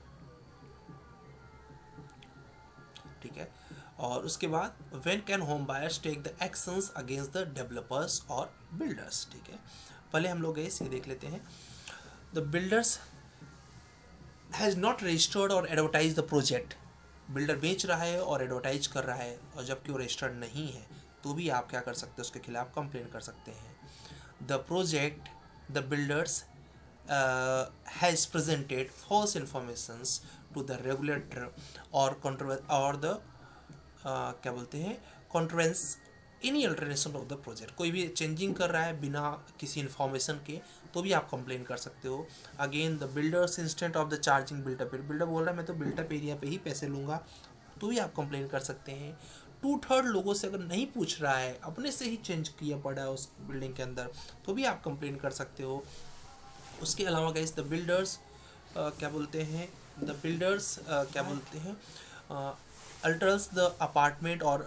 ठीक है। और उसके बाद when can home buyers take the actions against the developers और बिल्डर्स, ठीक है। पहले हम लोग ये देख लेते हैं। The builders has not registered और एडवर्टाइज द प्रोजेक्ट। बिल्डर बेच रहा है और एडवर्टाइज कर रहा है और जबकि वो रजिस्टर्ड नहीं है तो भी आप क्या कर सकते हैं, उसके खिलाफ कंप्लेन कर सकते हैं। The project the builders has presented false informations to the regulator और द क्या बोलते हैं contravenes any alternation of the project. कोई भी चेंजिंग कर रहा है बिना किसी इन्फॉर्मेशन के तो भी आप कंप्लेन कर सकते हो। Again the builders instant of the charging built up area, builder बोल रहा है मैं तो बिल्टअप एरिया पे ही पैसे लूँगा तो भी आप कंप्लेन कर सकते हैं। 2/3 लोगों से अगर नहीं पूछ रहा है, अपने से ही चेंज किया पड़ा है उस बिल्डिंग के अंदर तो भी आप कंप्लेन कर सकते हो। उसके अलावा गाइस द बिल्डर्स क्या बोलते हैं, द बिल्डर्स क्या बोलते हैं alters the apartment or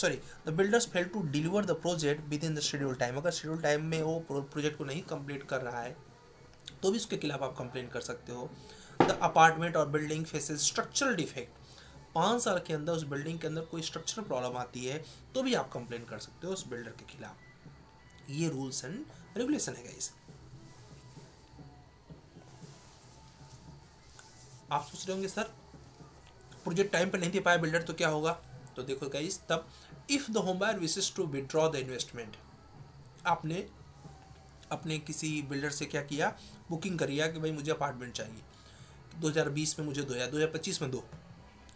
sorry the builders fail to deliver the project within the scheduled time। अगर शेड्यूल टाइम में वो प्रोजेक्ट को नहीं कंप्लीट कर रहा है तो भी उसके खिलाफ आप कंप्लेन कर सकते हो। द अपार्टमेंट और बिल्डिंग फेसेस स्ट्रक्चरल डिफेक्ट, 5 साल के अंदर उस बिल्डिंग के अंदर कोई स्ट्रक्चरल प्रॉब्लम आती है तो भी आप कंप्लेन कर सकते हो उस बिल्डर के खिलाफ। ये रूल्स एंड रेगुलेशन है गाइस। आप सोच रहे होंगे सर प्रोजेक्ट टाइम पे नहीं दे पाया बिल्डर तो क्या होगा, तो देखो गाइस तब if the home buyer wishes to withdraw the investment, आपने अपने किसी बिल्डर से क्या किया, बुकिंग करिए कि भाई मुझे अपार्टमेंट चाहिए 2020 में मुझे दो या 2025 में दो,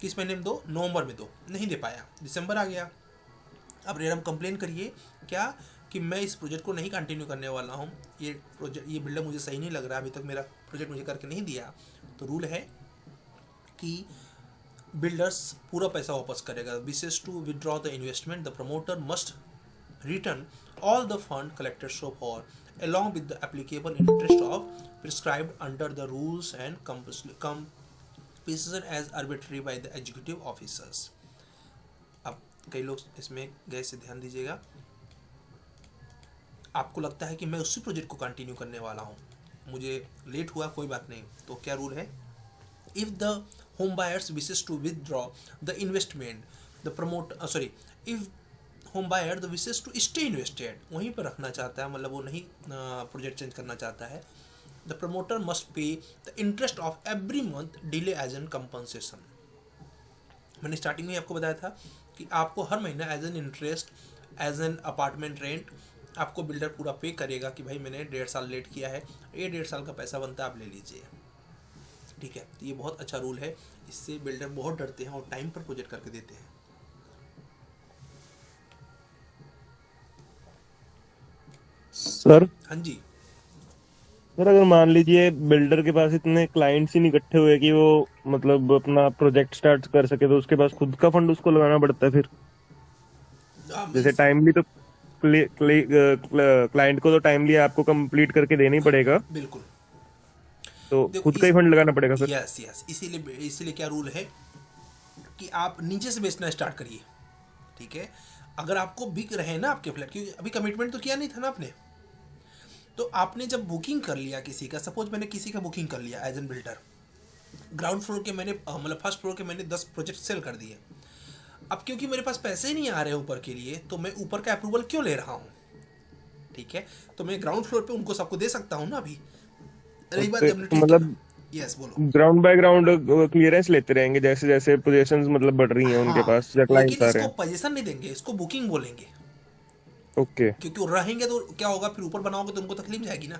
किस महीने में दो, नवंबर में दो, नहीं दे पाया, दिसंबर आ गया। अब रेरम कंप्लेन करिए क्या कि मैं इस प्रोजेक्ट को नहीं कंटिन्यू करने वाला हूँ, ये बिल्डर मुझे सही नहीं लग रहा, अभी तक मेरा प्रोजेक्ट मुझे करके नहीं दिया। तो रूल है कि बिल्डर्स पूरा पैसा वापस करेगा। Wishes to withdraw the investment the promoter must return all the fund collected so for along with the applicable interest of prescribed under the rules and compensation as arbitrary by the executive officers। अब कई लोग इसमें गए से ध्यान दीजिएगा, आपको लगता है कि मैं उसी प्रोजेक्ट को कंटिन्यू करने वाला हूँ, मुझे लेट हुआ कोई बात नहीं, तो क्या रूल है, if the home buyers wishes to withdraw the investment the promoter if home buyer the wishes to stay invested, वहीं पर रखना चाहता है, मतलब वो नहीं प्रोजेक्ट चेंज करना चाहता है, the promoter must pay the interest of every month delay as an compensation। मैंने स्टार्टिंग में आपको बताया था कि आपको हर महीना as an interest as an apartment rent आपको बिल्डर पूरा पे करेगा कि भाई मैंने 1.5 साल लेट किया है, ये 1.5 साल का पैसा बनता है आप ले लीजिए, ठीक है। तो ये बहुत अच्छा रूल है, इससे बिल्डर बहुत डरते हैं और टाइम पर प्रोजेक्ट करके देते हैं। सर हाँ जी सर अगर मान लीजिए बिल्डर के पास इतने क्लाइंट्स ही नहीं इकट्ठे हुए कि वो मतलब अपना प्रोजेक्ट स्टार्ट कर सके, तो उसके पास खुद का फंड उसको लगाना पड़ता है फिर, जैसे टाइमली तो क्लाइंट को तो टाइमली आपको कंप्लीट करके देना ही पड़ेगा, बिल्कुल, तो देखो खुद का ही फंड लगाना पड़ेगा फिर। यस इसीलिए क्या रूल है कि आप नीचे से बेचना स्टार्ट करिए, ठीक है। अगर आपको बिक रहे हैं ना आपके फ्लैट, क्योंकि अभी कमिटमेंट तो किया नहीं था ना आपने, तो आपने जब बुकिंग कर लिया किसी का, सपोज मैंने किसी का बुकिंग कर लिया as an builder, ground floor के मैंने मतलब फर्स्ट फ्लोर के मैंने 10 प्रोजेक्ट सेल कर दिए, अब क्योंकि मेरे पास पैसे ही नहीं आ रहे ऊपर के लिए तो मैं ऊपर का अप्रूवल क्यों ले रहा हूँ, ठीक है। तो मैं ग्राउंड फ्लोर पे उनको सबको दे सकता हूँ ना। अभी रही बात मतलब यस बोलो, ग्राउंड बाय ग्राउंड क्लियरेंस लेते रहेंगे जैसे जैसे पोजीशंस मतलब बढ़ रही हैं उनके हाँ, पास या लेकिन क्लाइंट्स आ रहे इसको हैं। पोजीशन नहीं देंगे, इसको बुकिंग बोलेंगे, ओके, क्योंकि वो रहेंगे तो क्या होगा, फिर ऊपर बनाओगे तो उनको तकलीफ जाएगी ना,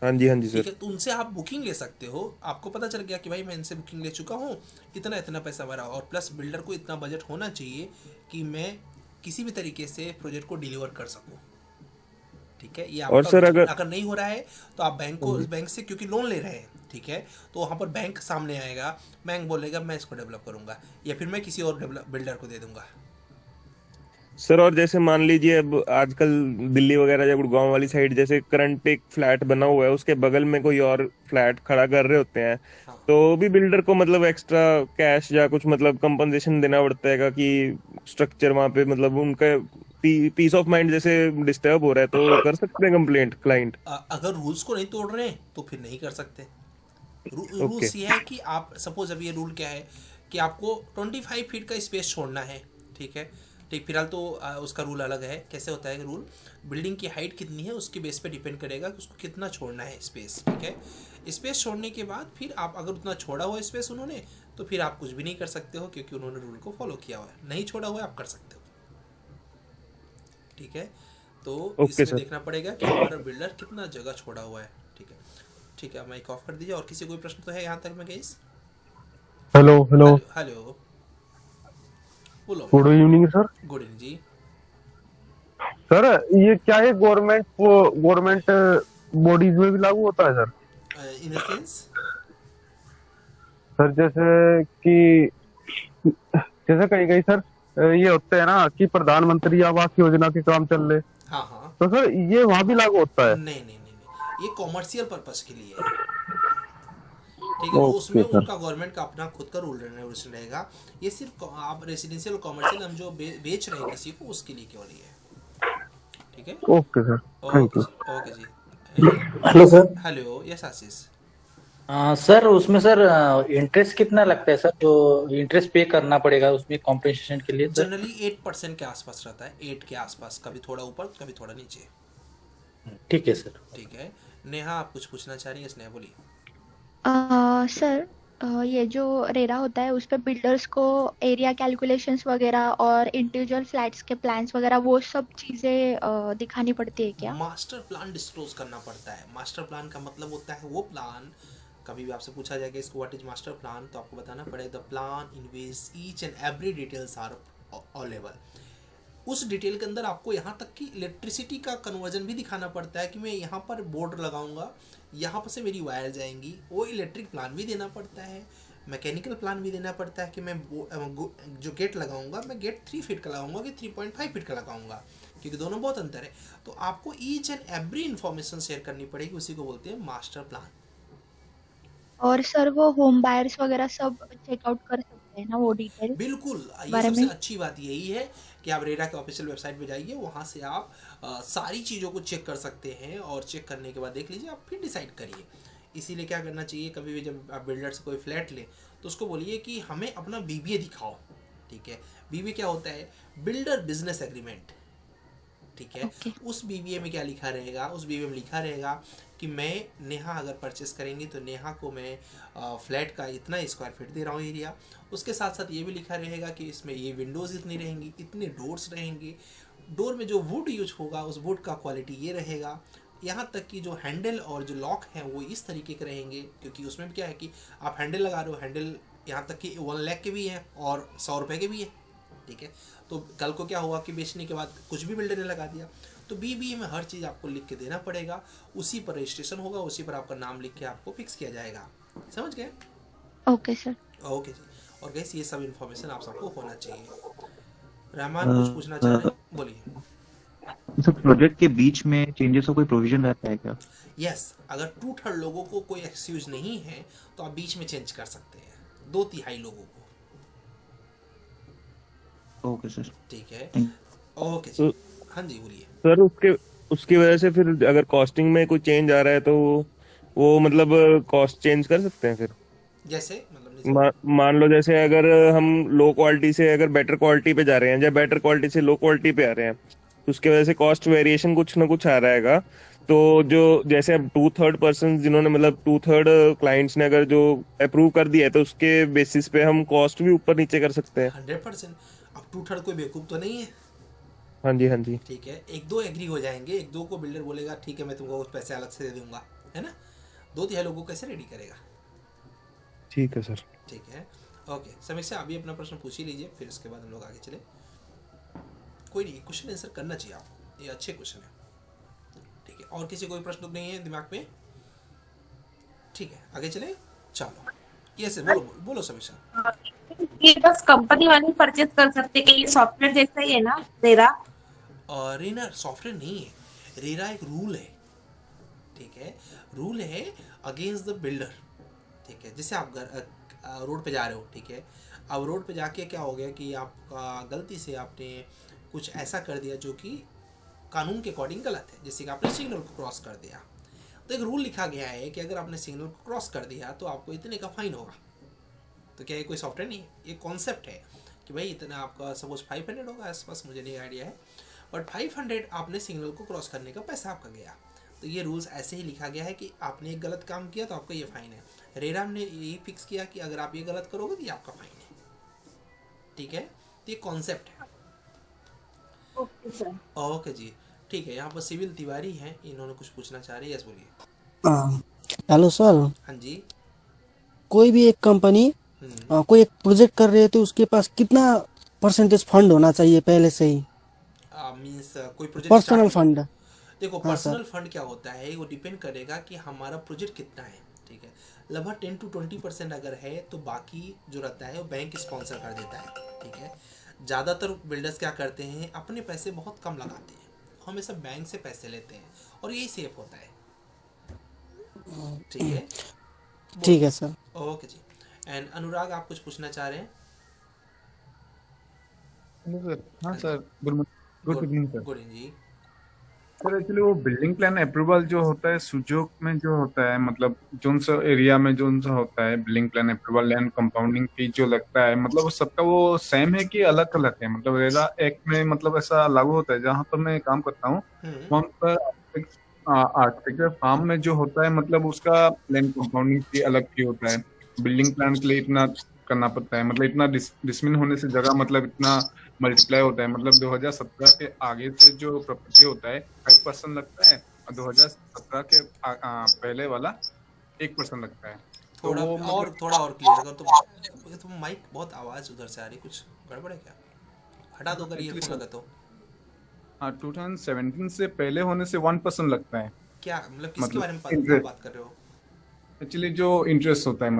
हाँ जी ठीक सर। है। तो उनसे आप बुकिंग ले सकते हो, आपको पता चल गया कि भाई मैं इनसे बुकिंग ले चुका हूँ, इतना इतना पैसा भरा, और प्लस बिल्डर को इतना बजट होना चाहिए कि मैं किसी भी तरीके से प्रोजेक्ट को डिलीवर कर सको। ठीक है, ये और आपका सर original- अगर अगर नहीं हो रहा है तो आप बैंक से क्योंकि लोन ले रहे हैं, ठीक है, तो वहाँ पर बैंक सामने आएगा, बैंक बोलेगा मैं इसको डेवलप करूंगा या फिर मैं किसी और बिल्डर को दे दूंगा। सर और जैसे मान लीजिए अब आजकल दिल्ली वगैरह या गुड़गांव वाली साइड जैसे करंट एक फ्लैट बना हुआ है, उसके बगल में कोई और फ्लैट खड़ा कर रहे होते हैं, हाँ तो भी बिल्डर को मतलब एक्स्ट्रा कैश या कुछ मतलब कंपनसेशन देना पड़ता है कि स्ट्रक्चर वहां पे मतलब उनका पीस ऑफ माइंड जैसे डिस्टर्ब हो रहा है तो कर सकते हैं कंप्लेंट क्लाइंट? अगर रूल्स को नहीं तोड़ रहे हैं तो फिर नहीं कर सकते। ओके। रूल्स ये है कि आप सपोज अभी ये रूल क्या है कि आपको 25 फीट का स्पेस छोड़ना है। ठीक है, ठीक, फिलहाल तो उसका रूल अलग है। कैसे होता है रूल, बिल्डिंग की हाइट कितनी है उसके बेस पे डिपेंड करेगा कि उसको कितना छोड़ना है स्पेस। ठीक है, स्पेस छोड़ने के बाद फिर आप अगर उतना छोड़ा हुआ स्पेस उन्होंने, तो फिर आप कुछ भी नहीं कर सकते हो क्योंकि उन्होंने रूल को फॉलो किया हुआ है। नहीं छोड़ा हुआ है आप कर सकते हो। ठीक है, तो ओके इसमें सर। देखना पड़ेगा कि हमारा बिल्डर कितना जगह छोड़ा हुआ है। ठीक है, ठीक है, माइक ऑफ कर दीजिए। और किसी कोई प्रश्न तो है यहाँ तक में guys? Hello hello. Hello hello, बोलो। Good evening sir. Good evening ji. Sir ये क्या है, गवर्नमेंट बॉडीज में भी लागू होता है sir? In the sense, sir जैसे कहीं कहीं सर ये होते हैं ना कि प्रधानमंत्री आवास योजना के काम चल रहे, हाँ हाँ, तो सर ये वहां भी लागू होता है? नहीं नहीं नहीं नहीं, ये कॉमर्शियल पर्पस के लिए है। ठीक है, वो उसमें ओके सर। उनका गवर्नमेंट का अपना खुद का रूल रेगुलेशन रहेगा। ये सिर्फ आप रेसिडेंशियल और कॉमर्शियल हम जो बेच रहे हैं किसी को उसके लिए केवल ये है। ठीक है, okay sir, thank okay you. जी, ओके जी। Hello sir. Hello, yes Ashish. Sir उसमें सर इंटरेस्ट कितना लगता है सर, जो इंटरेस्ट पे करना पड़ेगा उसमें कॉम्पेंसेशन के लिए सर? जनरली 8% के आसपास रहता है, 8 के आसपास, कभी थोड़ा ऊपर कभी थोड़ा नीचे। ठीक है सर। ठीक है, नेहा आप कुछ पूछना चाह रही है? स्नेहा बोलिए। सर ये जो रेरा होता है उस पे बिल्डर्स को एरिया कैलकुलेशंस वगैरह और इंडिविजुअल फ्लैट्स के प्लान्स वगैरह वो सब चीज़ें दिखानी पड़ती है क्या? मास्टर प्लान डिस्क्लोज करना पड़ता है। मास्टर प्लान का मतलब होता है वो प्लान, कभी भी आपसे पूछा जाएगा इसको व्हाट इज मास्टर प्लान, तो आपको बताना पड़ेगा the plan in which each and every details are available. उस डिटेल के अंदर आपको यहाँ तक कि इलेक्ट्रिसिटी का कन्वर्जन भी दिखाना पड़ता है कि मैं यहाँ पर बोर्ड लगाऊंगा, यहाँ पर से मेरी वायर जाएंगी, वो इलेक्ट्रिक प्लान भी देना पड़ता है। मैकेनिकल प्लान भी देना पड़ता है कि मैं जो गेट लगाऊंगा मैं गेट 3 फीट का लगाऊंगा कि 3.5 फीट का लगाऊंगा, क्योंकि दोनों बहुत अंतर है। तो आपको each and every information share करनी पड़ेगी, उसी को बोलते हैं मास्टर प्लान। और सर वो होम बायर्स वगैरह सब चेकआउट कर सकते हैं ना वो डिटेल बिल्कुल, ये बारे सबसे में? अच्छी बात यही है कि आप रेरा के ऑफिशियल वेबसाइट पे जाइए, वहाँ से आप सारी चीज़ों को चेक कर सकते हैं और चेक करने के बाद देख लीजिए, आप फिर डिसाइड करिए। इसीलिए क्या करना चाहिए, कभी भी जब आप बिल्डर से कोई फ्लैट ले तो उसको बोलिए कि हमें अपना बीबीए दिखाओ। ठीक है, बीबीए क्या होता है, बिल्डर बिजनेस एग्रीमेंट। ठीक है, ओके। उस बीबीए में क्या लिखा रहेगा, उस बीबीए में लिखा रहेगा कि मैं नेहा अगर परचेस करेंगी तो नेहा को मैं फ्लैट का इतना स्क्वायर फीट दे रहा हूँ एरिया। उसके साथ साथ ये भी लिखा रहेगा कि इसमें ये विंडोज़ इतनी रहेंगी, इतने डोर्स रहेंगे, डोर में जो वुड यूज होगा उस वुड का क्वालिटी ये रहेगा, यहाँ तक कि जो हैंडल और जो लॉक हैं वो इस तरीके के रहेंगे, क्योंकि उसमें भी क्या है कि आप हैंडल लगा रहे हो, हैंडल यहाँ तक कि 1 लाख के भी हैं और 100 रुपये के भी हैं। ठीक है, तो कल को क्या हुआ कि बेचने के बाद कुछ भी बिल्डर ने लगा दिया, तो बीबीए में हर चीज़ आपको लिख के देना पड़ेगा, उसी पर रजिस्ट्रेशन होगा, उसी पर आपका नाम लिख के आपको फिक्स किया जाएगा। समझ गए? Okay sir. ओके जी। और गैस ये सब इन्फॉर्मेशन आप सबको होना चाहिए। रहमान कुछ पूछना चाह रहे हैं, बोलिए। सर प्रोजेक्ट के बीच में चेंजेस का कोई प्रोविजन रहता है क्या? यस, अगर 2/3 लोगों को कोई एक्सक्यूज नहीं है तो आप बीच में चेंज कर सकते हैं, 2/3 लोगों को। Okay sir. ठीक है, थैंक ओके जी। हाँ जी बोलिए। सर उसके उसकी वजह से फिर अगर कॉस्टिंग में कोई चेंज आ रहा है तो वो मतलब कॉस्ट चेंज कर सकते हैं फिर? जैसे मतलब नहीं समझ- मान लो जैसे अगर हम लो क्वालिटी से अगर बेटर क्वालिटी पे जा रहे हैं या बेटर क्वालिटी से लो क्वालिटी पे आ रहे हैं तो उसके वजह से कॉस्ट वेरिएशन कुछ ना कुछ आ रहेगा। तो जो जैसे अब 2/3 पर्सन जिन्होंने मतलब 2/3 क्लाइंट्स ने अगर जो अप्रूव कर दिया है तो उसके बेसिस पे हम कॉस्ट भी ऊपर नीचे कर सकते हैं? 100%। अब 2/3 कोई बेवकूफ़ तो नहीं है। हाँ जी, हाँ जी। ठीक है, 1-2 एग्री हो जाएंगे, 1-2 को बिल्डर बोलेगा ठीक है मैं तुमको कुछ पैसे अलग से दे दूंगा, है ना। 2/3 लोगों को कैसे रेडी करेगा? ठीक है सर। ठीक है, ओके। समीक्षा अभी अपना प्रश्न पूछ ही लीजिए, फिर उसके बाद हम लोग आगे चले। कोई नहीं, क्वेश्चन आंसर करना चाहिए आपको, ये अच्छे क्वेश्चन है। ठीक है, और किसी कोई प्रश्न तो नहीं है दिमाग में? ठीक है, आगे चले। चलो ये से बोलो बोलो समीक्षा। ये बस कंपनी वाले परचेज कर सकते कि ये सॉफ्टवेयर जैसा ही है ना रेरा? रेरा सॉफ्टवेयर नहीं है, रेरा एक रूल है। ठीक है, रूल है अगेंस्ट द बिल्डर। ठीक है, जैसे आप रोड पे जा रहे हो, ठीक है, अब रोड पे जाके क्या हो गया कि आपका गलती से आपने कुछ ऐसा कर दिया जो कि कानून के अकॉर्डिंग गलत है, जैसे कि आपने सिग्नल को क्रॉस कर दिया। तो एक रूल लिखा गया है कि अगर आपने सिग्नल को क्रॉस कर दिया तो आपको इतने का फाइन होगा। तो क्या ये कोई सॉफ्टवेयर नहीं है, ये कॉन्सेप्ट है कि भाई इतना आपका सपोज 500 होगा आसपास, मुझे नहीं आइडिया है, बट 500 आपने सिग्नल को क्रॉस करने का पैसा आपका गया। तो ये रूल्स ऐसे ही लिखा गया है कि आपने एक गलत काम किया तो आपका ये फाइन है। रेरा ने यही फिक्स किया कि अगर आप ये गलत करोगे तो ये आपका फाइन है। ठीक है, तो ये कॉन्सेप्ट है। Okay sir. ओके जी, ठीक है। यहाँ पर सिविल तिवारी हैं, इन्होंने कुछ पूछना चाह रहे हैं। यस बोलिए। हेलो सर, हाँ जी। कोई भी एक कंपनी कोई एक प्रोजेक्ट कर रही है तो उसके पास कितना परसेंटेज फंड होना चाहिए पहले से ही? मींस कोई प्रोजेक्ट पर्सनल फंड। देखो हाँ पर्सनल फंड क्या होता है, वो डिपेंड करेगा कि हमारा प्रोजेक्ट कितना है। ठीक है, लगभग 10 to 20% अगर है तो बाकी जो रहता है वो बैंक स्पॉन्सर कर देता है। ठीक है, ज़्यादातर बिल्डर्स क्या करते हैं, अपने पैसे बहुत कम लगाते हैं, हमेशा बैंक से पैसे लेते हैं और यही सेफ होता है। ठीक है, ठीक है sir. Okay ji. And Anurag, आप कुछ पूछना चाह रहे हैं? Hello sir. हाँ sir, good evening sir. Good evening ji. Sir actually वो बिल्डिंग प्लान अप्रूवल जो होता है सुजोग में जो होता है, मतलब जोन सा एरिया में जोन सा होता है building plan approval and compounding fee जो लगता है, मतलब वो सबका वो सेम है कि अलग अलग है? मतलब रेरा एक्ट में मतलब ऐसा लागू होता है? जहाँ पर मैं काम करता हूँ वहाँ पर आर्किटेक्चर फार्म में जो होता है मतलब उसका लैंड कंपाउंडिंग फी अलग फी होता है। बिल्डिंग प्लान के लिए इतना करना पड़ता है, मतलब इतना डिसमिल होने से जगह मतलब इतना मल्टीप्लाई होता है। मतलब 2017 के आगे से जो प्रॉपर्टी होता है 5% लगता है और 2017 के पहले वाला 1% लगता है। थोड़ा तो वो और मतलब थोड़ा और क्लियर करो तो माइक बहुत आवाज उधर से आ रही, कुछ गड़बड़ है क्या? हटा दो अगर ईयरफोन लगा तो। हाँ, 2017 से पहले होने से 1% लगता है। क्या मतलब किसके मतलब बारे में इंटरेस्ट, बात कर रहे हो? एक्चुअली जो इंटरेस्ट होता है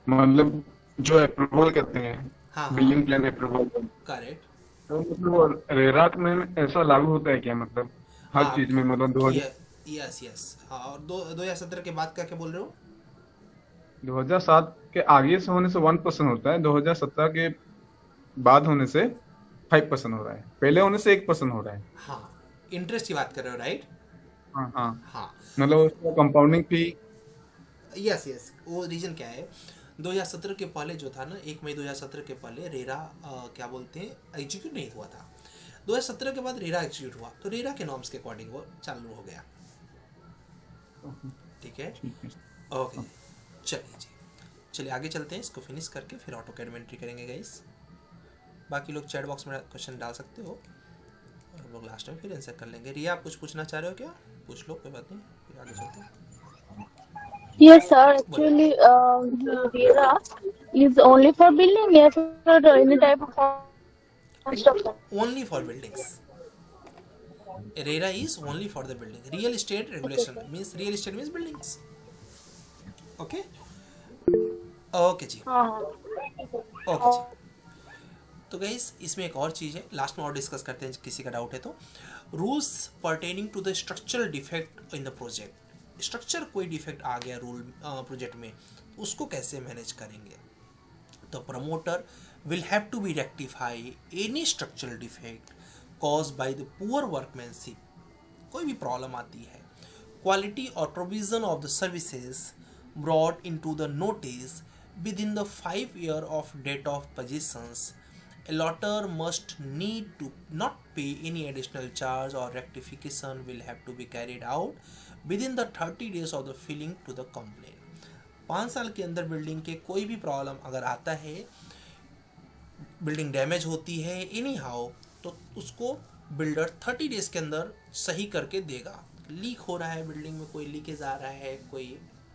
मतलब जो अप्रूवल कहते हैं, हाँ बिल्डिंग प्लान अप्रूवल। करेक्ट। तो मतलब रेरा में ऐसा लागू होता है क्या, मतलब हर हाँ चीज में? मतलब यस यस। हाँ, और 2017 के बाद क्या क्या बोल रहे हो? 2007 के आगे से होने से 1% होता है, 2017 के बाद होने से 5% हो रहा है, पहले होने से 1% हो रहा है। हाँ, इंटरेस्ट की बात कर रहे हो, राइट? हाँ हाँ हाँ, मतलब उसका कंपाउंडिंग फी। Yes yes. वो रीजन क्या है, 2017 के पहले जो था ना, 1 मई 2017 के पहले रेरा क्या बोलते हैं एग्जीक्यूट नहीं हुआ था। 2017 के बाद रेरा एग्जीक्यूट हुआ तो रेरा के नॉर्म्स के अकॉर्डिंग वो चालू हो गया। ठीक है, ओके। चलिए जी, चलिए आगे चलते हैं, इसको फिनिश करके फिर ऑटोकैड में एंट्री करेंगे गाइस। बाकी लोग चैट बॉक्स में क्वेश्चन डाल सकते हो और हम लोग लास्ट में फिर आंसर कर लेंगे। रिया, आप कुछ पूछना चाह रहे हो क्या? पूछ लो, कोई बात नहीं, फिर आगे चलते हैं। Yes, sir. Actually, RERA is only for building, yes, or any type of construction. Only for buildings. RERA is only for the building. Real estate regulation means real estate means buildings. Okay? Okay ji. Okay जी। तो गाइस इसमें एक और चीज़ है, लास्ट में और डिस्कस करते हैं किसी का डाउट है तो। Rules pertaining to the structural defect in the project. Structure कोई डिफेक्ट आ गया रूल प्रोजेक्ट में, उसको कैसे मैनेज करेंगे? तो promoter will have to be rectify any structural defect cause by the poor workmanship. कोई भी प्रॉब्लम आती है, क्वालिटी और provision of the services brought into the notice within the 5 years of date of possessions, allottor must need to not pay any additional charge or rectification will have to be carried out within the 30 days of the filing to the complaint। 5 साल के अंदर बिल्डिंग के कोई भी प्रॉब्लम अगर आता है, बिल्डिंग डैमेज होती है एनी हाउ, तो उसको बिल्डर 30 डेज के अंदर सही करके देगा। लीक हो रहा है बिल्डिंग में, कोई लीकेज आ रहा है, कोई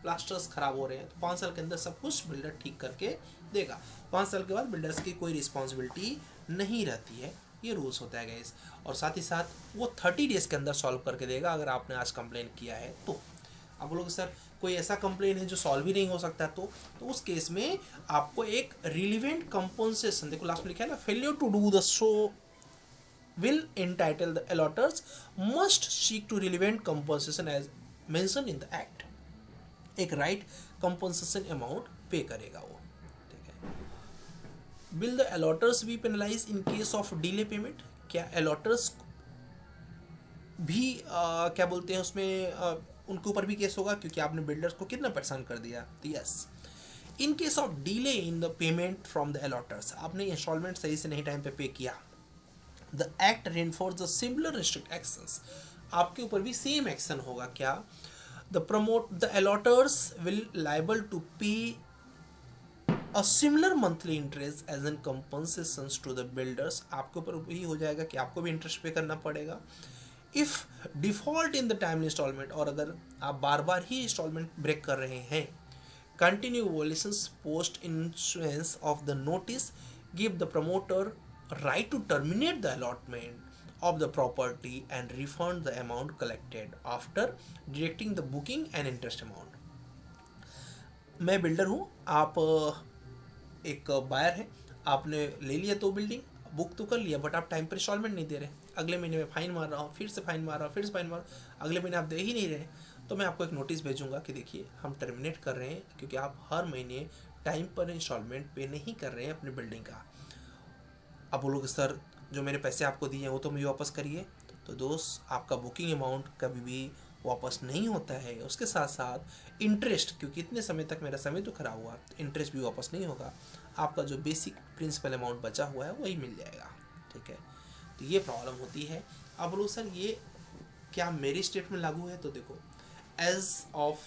प्लास्टर्स खराब हो रहे हैं, तो 5 साल के अंदर सब कुछ बिल्डर ठीक करके देगा। 5 साल के बाद बिल्डर्स की कोई रिस्पॉन्सिबिलिटी नहीं रहती है ये रूल्स होता है गाइस। और साथ ही साथ वो 30 डेज के अंदर सॉल्व करके देगा अगर आपने आज कंप्लेन किया है तो। आप बोलोगे सर कोई ऐसा कंप्लेन है जो सॉल्व ही नहीं हो सकता, तो उस केस में आपको एक रिलीवेंट कंपनसेशन, देखो लास्ट में लिखा है ना, failure to do the show will entitle the alloters must seek to relevant compensation as mentioned in the act। एक राइट कंपनसेशन अमाउंट पे करेगा वो, ठीक है। Will the allotters be penalise in case of delay payment, क्या अलॉटर्स भी क्या बोलते हैं उसमें उनके ऊपर भी केस होगा क्योंकि आपने बिल्डर्स को कितना परेशान कर दिया, तो yes. In case of delay in the payment from the allotters, आपने इंस्टॉलमेंट सही से नहीं टाइम पे किया, the act reinforce the similar restrict actions, आपके ऊपर भी सेम एक्शन होगा। क्या? The allotters will liable to pay a similar monthly interest as an compensation to the builders, आपके ऊपर भी हो जाएगा कि आपको भी इंटरेस्ट पे करना पड़ेगा। If default in the timely instalment, और अगर आप बार बार ही इंस्टॉलमेंट ब्रेक कर रहे हैं, continue violations post insurance of the notice give the promoter right to terminate the allotment of the property and refund the amount collected after deducting the booking and interest amount। मैं बिल्डर हूँ, आप एक बायर हैं, आपने ले लिया तो बिल्डिंग बुक तो कर लिया, बट आप टाइम पर इंस्टॉलमेंट नहीं दे रहे, अगले महीने में फाइन मार रहा हूँ, फिर से फाइन मार रहा हूँ, फिर से फाइन मार रहा हूँ, अगले महीने आप दे ही नहीं रहे, तो मैं आपको एक नोटिस भेजूंगा कि देखिए हम टर्मिनेट कर रहे हैं क्योंकि आप हर महीने टाइम पर इंस्टॉलमेंट पे नहीं कर रहे हैं अपनी बिल्डिंग का। अब बोलोगे सर जो मैंने पैसे आपको दिए हैं वो तो मुझे वापस करिए, तो दोस्त आपका बुकिंग अमाउंट कभी भी वापस नहीं होता है, उसके साथ साथ इंटरेस्ट, क्योंकि इतने समय तक मेरा समय तो खराब हुआ, इंटरेस्ट भी वापस नहीं होगा, आपका जो बेसिक प्रिंसिपल अमाउंट बचा हुआ है वही मिल जाएगा, ठीक है। तो ये प्रॉब्लम होती है। अब बोलो सर ये क्या मेरी स्टेट में लागू है, तो देखो एज ऑफ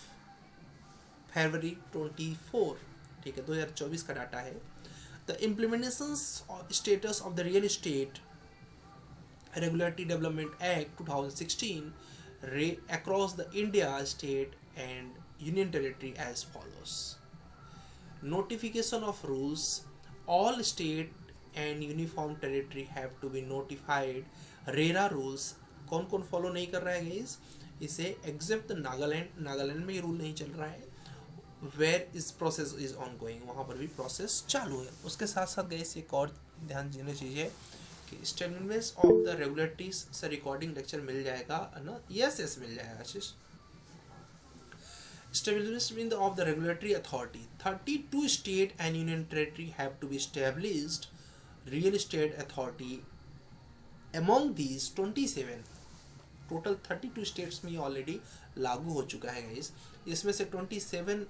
फरवरी 24, ठीक है, 2024 का डाटा है। The implementation status of the Real Estate Regulatory Development Act 2016 across the India state and union territory as follows। Notification of rules, all state and uniform territory have to be notified। RERA rules कौन कौन फॉलो नहीं कर रहा है गाइस, इसे एक्सेप्ट नागालैंड में ये रूल नहीं चल रहा है, where is process is ongoing, वहाँ पर भी प्रोसेस चालू है। उसके साथ साथ गैस एक और ध्यान देने चीज़ है कि स्टेटमेंट्स ऑफ द रेगुलेटरीज से रिकॉर्डिंग लेक्चर मिल जाएगा ना, यस मिल जाएगा आशीष। Establishment of the regulatory authority, 32 state and union territory have to be established real estate authority। among these 27, total 32 states में ये ऑलरेडी लागू हो चुका है गाइस, इसमें से 27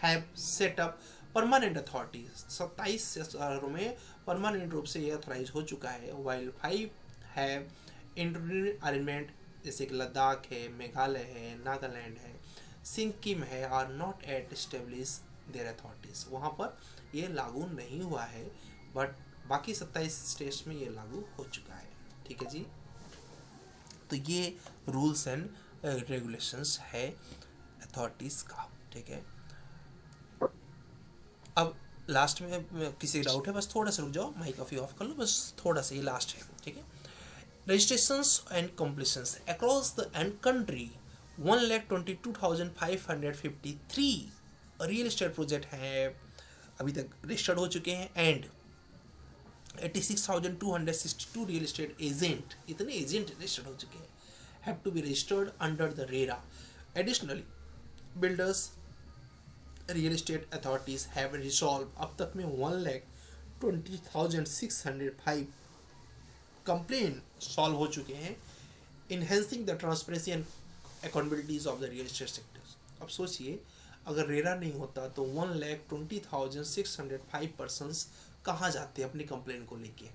have set up permanent authority, 27 शहरों में परमानेंट रूप से ये अथोराइज हो चुका है, वाइल 5 हैव इंटरनेट अरेंजमेंट, जैसे कि लद्दाख है, मेघालय है, नागालैंड है, सिक्किम है, are not at establish their authorities, वहाँ पर ये लागू नहीं हुआ है, बट बाकी 27 स्टेट्स में ये लागू हो चुका है, ठीक है जी। तो ये रूल्स एंड रेगुलेशंस है अथॉरिटीज का, ठीक है। अब लास्ट में किसी डाउट है, बस थोड़ा सा रुक जाओ, माइक ऑफ ऑफ कर लो, बस थोड़ा सा, ये लास्ट है, ठीक है। Registrations and completions across the and country 1,22,553 real estate project हैं अभी तक रजिस्टर्ड हो चुके हैं, एंड 86,262 रियल एस्टेट एजेंट, इतने एजेंट रजिस्टर्ड हो चुके हैं, have to be registered under the RERA. Additionally builders real estate authorities have resolve अब तक में 1,20,605 कंप्लेन सॉल्व हो चुके हैं, enhancing the transparency and accountabilities of the real estate sectors. अब सोचिए अगर रेरा नहीं होता तो 1,20,605 पर्सनस कहाँ जाते अपनी कंप्लेन को लेके,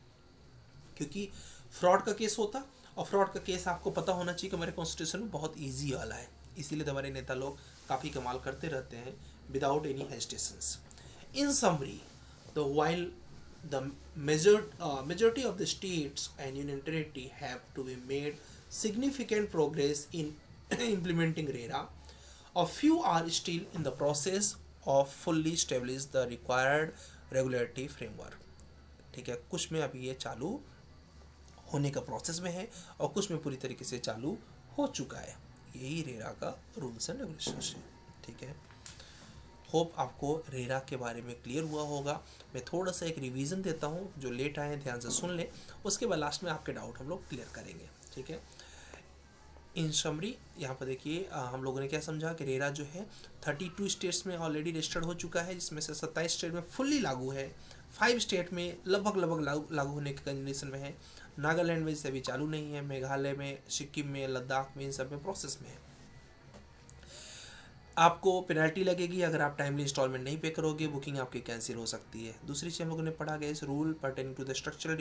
क्योंकि फ्रॉड का केस होता, और फ्रॉड का केस आपको पता होना चाहिए कि हमारे कॉन्स्टिट्यूशन में बहुत इजी वाला है, इसीलिए तो हमारे नेता लोग काफ़ी कमाल करते रहते हैं without any hesitations. In summary, the while the majority of the states and union territory have to be made significant progress in implementing RERA, a few are still in the process of fully establish the required regulatory framework। ठीक है, कुछ में अभी ये चालू होने का प्रोसेस में है और कुछ में पूरी तरीके से चालू हो चुका है। यही रेरा का रूल्स एंड रेगुलेशंस है। ठीक है, होप आपको रेरा के बारे में क्लियर हुआ होगा। मैं थोड़ा सा एक रिवीजन देता हूँ, जो लेट आए हैं ध्यान से सुन लें, उसके बाद लास्ट में आपके डाउट हम लोग क्लियर करेंगे। ठीक है, इन समरी यहाँ पर देखिए हम लोगों ने क्या समझा कि रेरा जो है 32 स्टेट्स में ऑलरेडी रजिस्टर्ड हो चुका है, जिसमें से 27 स्टेट में फुल्ली लागू है, 5 स्टेट में लगभग लागू होने की कंडीशन में है, नागालैंड में जैसे अभी चालू नहीं है, मेघालय में, सिक्किम में, लद्दाख में, इन सब में प्रोसेस में है। आपको पेनल्टी लगेगी अगर आप टाइमली इंस्टॉलमेंट नहीं पे करोगे, बुकिंग आपकी कैंसिल हो सकती है। दूसरी चीज़ हम लोगों ने पढ़ा गया इस rule pertaining to the structural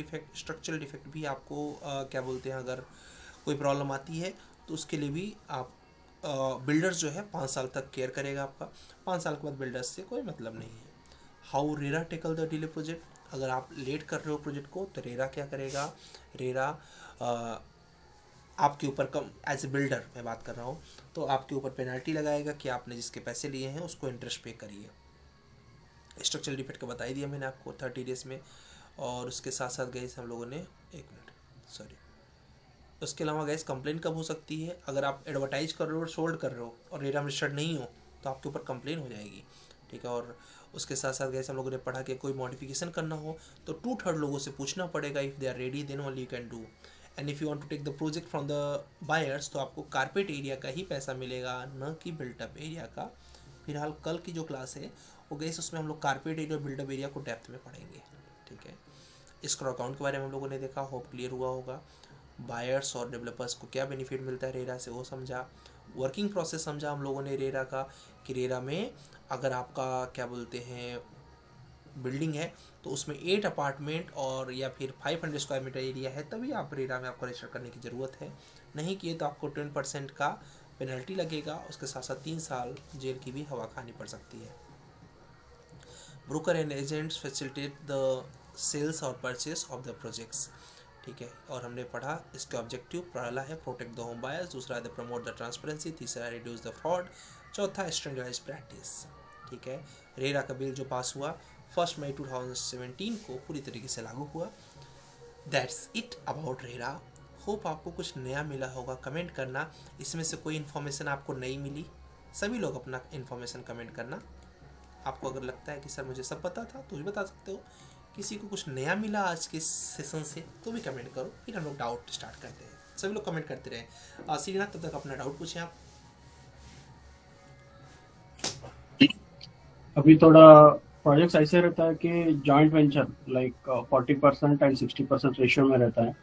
defect भी आपको क्या बोलते हैं, अगर कोई प्रॉब्लम आती है तो उसके लिए भी आप बिल्डर्स जो है 5 साल तक केयर करेगा आपका, 5 साल के बाद बिल्डर्स से कोई मतलब नहीं है। How RERA tackle the delay project, अगर आप लेट कर रहे हो प्रोजेक्ट को तो रेरा क्या करेगा, रेरा आपके ऊपर कम एज ए बिल्डर मैं बात कर रहा हूँ, तो आपके ऊपर पेनल्टी लगाएगा कि आपने जिसके पैसे लिए हैं उसको इंटरेस्ट पे करिए। स्ट्रक्चरल डिफेक्ट का बता ही दिया मैंने आपको 30 डेज में। और उसके साथ साथ गए हम लोगों ने उसके अलावा गैस कंप्लेन कब हो सकती है, अगर आप एडवर्टाइज कर रहे हो, सोल्ड कर रहे हो और रेरा में रजिस्टर्ड नहीं हो तो आपके ऊपर कंप्लेन हो जाएगी। ठीक है, और उसके साथ साथ गैस हम लोगों ने पढ़ा कि कोई मॉडिफिकेशन करना हो तो 2/3 लोगों से पूछना पड़ेगा, if they are ready then only you can do, and if you want to take the project from the buyers तो आपको कारपेट एरिया का ही पैसा मिलेगा, न कि बिल्टअप एरिया का। फिलहाल कल की जो क्लास है वो गैस उसमें हम लोग कारपेट एरिया और बिल्डअप एरिया को डेप्थ में पढ़ेंगे। ठीक है, स्क्रॉल अकाउंट के बारे में हम लोगों ने देखा, होप क्लियर हुआ होगा। बायर्स और डेवलपर्स को क्या बेनिफिट मिलता है रेरा से वो समझा। वर्किंग प्रोसेस समझा हम लोगों ने रेरा का, कि रेरा में अगर आपका क्या बोलते हैं बिल्डिंग है तो उसमें 8 अपार्टमेंट और या फिर 500 स्क्वायर मीटर एरिया है तभी आप रेरा में आपको रजिस्टर करने की ज़रूरत है, नहीं किए तो आपको 10% का पेनल्टी लगेगा। उसके साथ साथ 3 साल जेल की भी हवा खानी पड़ सकती है। Broker and agents facilitate the sales और परचेस ऑफ द प्रोजेक्ट्स। ठीक है, और हमने पढ़ा इसका ऑब्जेक्टिव पहला है प्रोटेक्ट द होम बायर्स, दूसरा है प्रमोट द ट्रांसपेरेंसी, तीसरा रिड्यूस द फ्रॉड, चौथा स्टैंडर्डाइज्ड प्रैक्टिस। ठीक है, रेरा का बिल जो पास हुआ 1 मई 2017 को पूरी तरीके से लागू हुआ। That's it about RERA. Hope आपको कुछ नया मिला होगा, कमेंट करना। इसमें से कोई इन्फॉर्मेशन आपको नहीं मिली, सभी लोग अपना इन्फॉर्मेशन कमेंट करना। आपको अगर लगता है कि सर मुझे सब पता था तो भी बता सकते हो, किसी को कुछ नया मिला आज के सेशन से तो भी कमेंट करो, फिर हम लोग डाउट स्टार्ट करते हैं। सभी लोग कमेंट करते रहे। श्रीनाथ तब तक अपना डाउट पूछें आप। अभी थोड़ा प्रोजेक्ट्स ऐसे रहता है कि joint venture like 40% and 60% ratio में रहता है,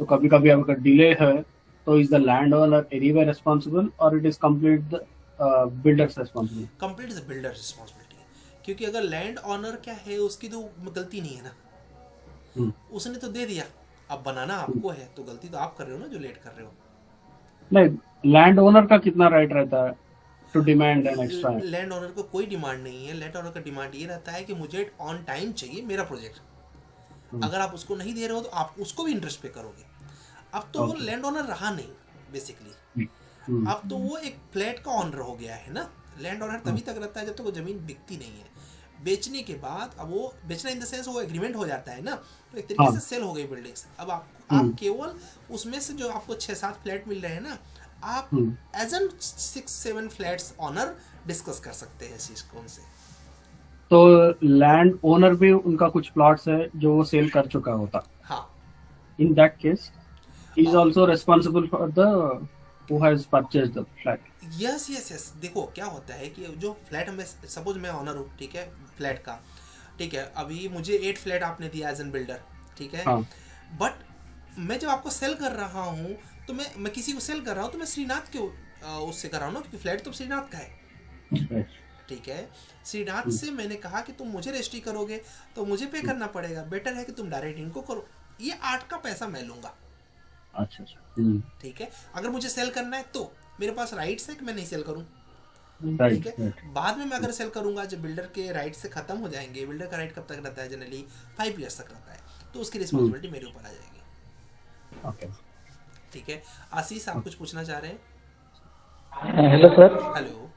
तो कभी कभी अगर डिले है तो is the land owner anyway responsible और it is complete the builders responsible? Complete the builder responsibility, क्योंकि अगर लैंड ओनर क्या है उसकी तो गलती नहीं है ना, उसने तो दे दिया, अब बनाना आपको है, तो गलती तो आप कर रहे हो ना जो लेट कर रहे हो। नहीं, लैंड ओनर का कितना राइट रहता है to demand an extra? Land owner को कोई डिमांड नहीं है। लैंड ओनर का डिमांड ये रहता है कि मुझे ऑन टाइम चाहिए मेरा प्रोजेक्ट। अगर आप उसको नहीं दे रहे हो तो आप उसको भी इंटरेस्ट पे करोगे। अब तो वो लैंड ओनर रहा नहीं बेसिकली, अब तो वो एक फ्लैट का ऑनर हो गया है ना। लैंड ओनर तभी तक रहता है जब तक वो जमीन बिकती नहीं है। बेचने के बाद अब वो बेचना इन द सेंस वो एग्रीमेंट हो जाता है ना, तो एक तरीके से सेल हो गई बिल्डिंग्स। अब आप केवल उसमें से जो आपको 6-7 फ्लैट मिल रहे हैं ना, आप as an 6-7 flats owner discuss कर सकते हैं इस चीज को उनसे। तो लैंड ओनर भी उनका कुछ प्लॉट्स है जो वो सेल कर चुका होता। हाँ, in that case he is also responsible for the who has purchased the flat. Yes. देखो क्या होता है कि जो फ्लैट में सपोज मैं ऑनर हूँ, ठीक है, फ्लैट का, ठीक है, अभी मुझे 8 फ्लैट आपने दिया एज एन बिल्डर, ठीक है, बट मैं जब आपको सेल कर रहा हूँ तो मैं किसी को सेल कर रहा हूँ तो मैं श्रीनाथ के उससे कर रहा हूँ ना, क्योंकि फ्लैट तो श्रीनाथ का है। ठीक है, श्रीनाथ से मैंने कहा कि तुम मुझे रजिस्ट्री करोगे तो मुझे पे करना पड़ेगा, बेटर है कि तुम डायरेक्ट इनको करो, ये 8 का पैसा मैं लूंगा। अच्छा, ठीक है, अगर मुझे सेल करना है तो मेरे पास राइट्स है कि मैं नहीं सेल करूं। ठीक है, बाद में मैं अगर सेल करूंगा जब बिल्डर के राइट से खत्म हो जाएंगे, बिल्डर का राइट कब तक रहता है, जनरली 5 ईयर्स तक रहता है, तो उसकी रिस्पॉन्सिबिलिटी मेरे ऊपर आ जाएगी। ओके, ठीक है। आशीष, आप कुछ पूछना चाह रहे हैं? Hello sir. हेलो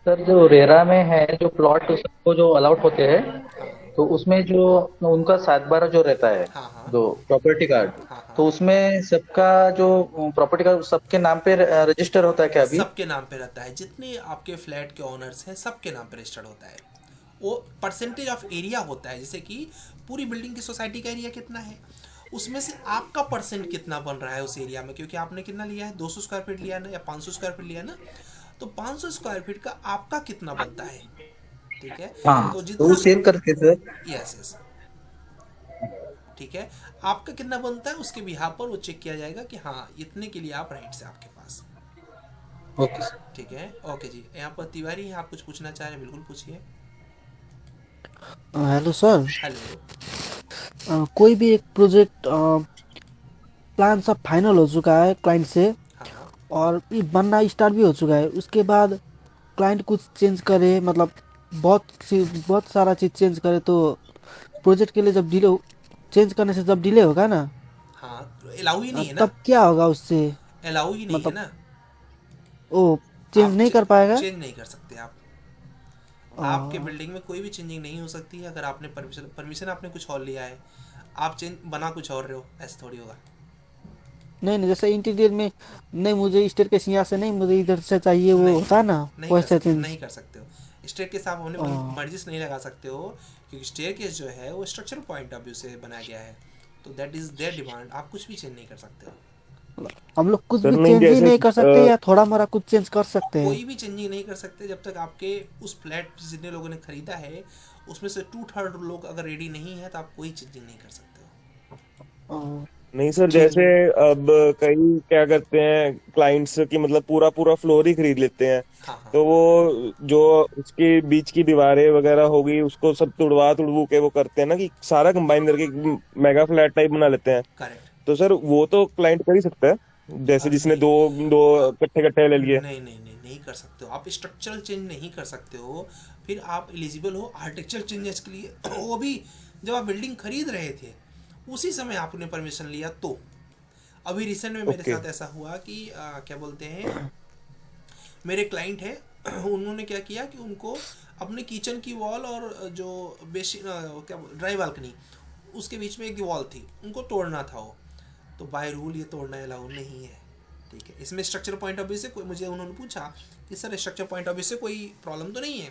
सर, जो रेरा में है जो प्लॉट उसको जो अलाउड होते हैं तो उसमें जो उनका 7/12 जो रहता है, हाँ जो प्रॉपर्टी कार्ड, तो उसमें सबका जो प्रॉपर्टी कार्ड सबके नाम पे रजिस्टर होता है क्या अभी? सबके नाम पे रहता है, जितने आपके फ्लैट के ओनर्स हैं सबके नाम पे रजिस्टर्ड होता है। वो परसेंटेज ऑफ एरिया होता है, जैसे कि पूरी बिल्डिंग की सोसाइटी का एरिया कितना है, उसमें से आपका परसेंट कितना बन रहा है उस एरिया में, क्योंकि आपने कितना लिया है, 200 स्क्वायर फीट लिया ना या 500 स्क्वायर फीट लिया ना, तो 500 स्क्वायर फीट का आपका कितना बनता है, ठीक है। हाँ, तो तो जितना वो सेल करके सर। यस ठीक है, आपका कितना बनता है उसके बिहाफ पर वो चेक किया जाएगा कि हाँ इतने के लिए आप राइट्स है आपके पास। Okay sir. ठीक है, ओके जी। यहाँ पर तिवारी हैं, आप कुछ पूछना चाह रहे हैं, बिल्कुल पूछिए। Hello sir. हेलो। कोई भी एक प्रोजेक्ट प्लान सब फाइनल हो चुका है क्लाइंट से, और ये बनना स्टार्ट भी हो चुका है, उसके बाद क्लाइंट कुछ चेंज करे, मतलब बहुत सारा चीज चेंज करे, तो प्रोजेक्ट के लिए जब डिले चेंज करने से जब डिले होगा ना, हाँ अलाउ ही नहीं है ना, तब क्या होगा उससे? अलाउ ही नहीं मतलब, है ना, ओ चेंज नहीं कर पाएगा? चेंज नहीं कर सकते आप। आपके बिल्डिंग में कोई भी चेंजिंग नहीं हो सकती है अगर आपने परमिशन आपने कुछ और लिया है, आप चेंज बना कुछ और रहे हो, ऐसा थोड़ी होगा। नहीं, जैसे इंटीरियर में नहीं, मुझे स्टेयर के यहाँ से नहीं, मुझे इधर से चाहिए, वो होता है ना वैसे चेंज नहीं कर सकते हो। स्टेयर केस आप अपने मर्जी से नहीं लगा सकते हो, क्योंकि स्टेयर केस जो है वो स्ट्रक्चरल पॉइंट ऑफ व्यू से बनाया गया है, तो दैट इज देयर डिमांड, आप कुछ भी चेंज नहीं कर सकते हो। हम लोग कुछ भी चेंज ही नहीं कर सकते, या थोड़ा मोड़ा कुछ चेंज कर सकते हैं? कोई भी चेंजिंग नहीं कर सकते जब तक आपके उस फ्लैट जितने लोगों ने खरीदा है उसमें से 2/3 लोग अगर रेडी नहीं है तो आप कोई चेंजिंग नहीं कर सकते हो। नहीं सर, जैसे अब कई क्या करते हैं क्लाइंट्स की, मतलब पूरा फ्लोर ही खरीद लेते हैं, तो वो जो उसके बीच की दीवारें वगैरह होगी उसको सब तुड़वू के वो करते हैं ना, कि सारा कंबाइन करके मेगा फ्लैट टाइप बना लेते हैं। करेक्ट। तो सर वो तो क्लाइंट कर ही सकता है, जैसे जिसने दो इकट्ठे ले लिए। नहीं कर सकते हो आप, स्ट्रक्चरल चेंज नहीं कर सकते हो, फिर आप एलिजिबल हो आर्किटेक्चरल चेंजेस के लिए, वो भी जब आप बिल्डिंग खरीद रहे थे उसी समय आपने परमिशन लिया। तो अभी रिसेंट में मेरे साथ ऐसा हुआ कि क्या बोलते हैं, मेरे क्लाइंट है, उन्होंने क्या किया कि उनको अपने किचन की वॉल और जो क्या ड्राई बालकनी उसके बीच में एक वॉल थी, उनको तोड़ना था वो, तो बाय रूल ये तोड़ना अलाउ नहीं है, ठीक है। इसमें स्ट्रक्चर पॉइंट ऑफ व्यू से कोई, मुझे उन्होंने पूछा कि sir structure point of view से कोई प्रॉब्लम तो नहीं है,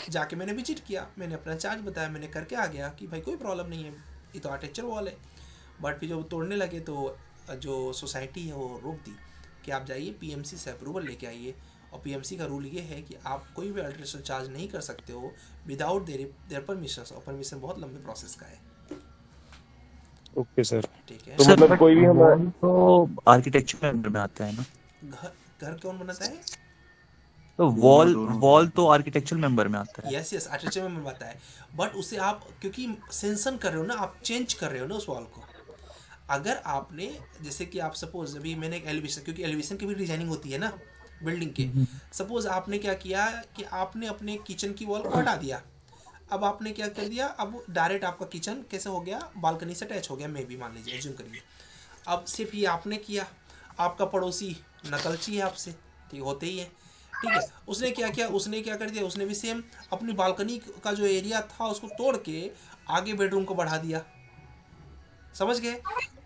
जाके मैंने विजिट किया, मैंने अपना चार्ज बताया, मैंने करके आ गया कि भाई कोई प्रॉब्लम नहीं है, ये तो आर्किटेक्चर वॉल है। बट फिर जब तोड़ने लगे तो जो सोसाइटी है वो रोक दी कि आप जाइए पीएमसी से अप्रूवल लेके आइए, और पीएमसी का रूल ये है कि आप कोई भी अल्ट्रेशन चार्ज नहीं कर सकते हो विदाउट देयर परमिशन, और परमिशन बहुत लंबे प्रोसेस का है। ओके सर, ठीक है। तो मतलब कोई भी हम तो आर्किटेक्चर में अंदर में आता है ना, घर कौन बनाता है? तो वॉल तो आर्किटेक्चर मेंबर में आता है। यस आर्किटेक्चर में आता है, बट उसे आप क्योंकि सेंसन कर रहे हो ना, आप चेंज कर रहे हो ना उस वॉल को। अगर आपने जैसे कि आप सपोज अभी मैंने एक एलिवेशन, क्योंकि एलिवेशन की भी डिजाइनिंग होती है ना बिल्डिंग के, सपोज आपने क्या किया कि आपने अपने किचन की वॉल को हटा दिया, अब आपने क्या कर दिया, अब डायरेक्ट आपका किचन कैसे हो गया, बालकनी से अटैच हो गया, मे भी मान लीजिए, एज्यूम करिए। अब सिर्फ ये आपने किया, आपका पड़ोसी नकलची है आपसे, ठीक होते ही है, ठीक है। उसने क्या किया, उसने क्या कर दिया, उसने भी सेम अपनी बालकनी का जो एरिया था उसको तोड़ के आगे बेडरूम को बढ़ा दिया, समझ गए।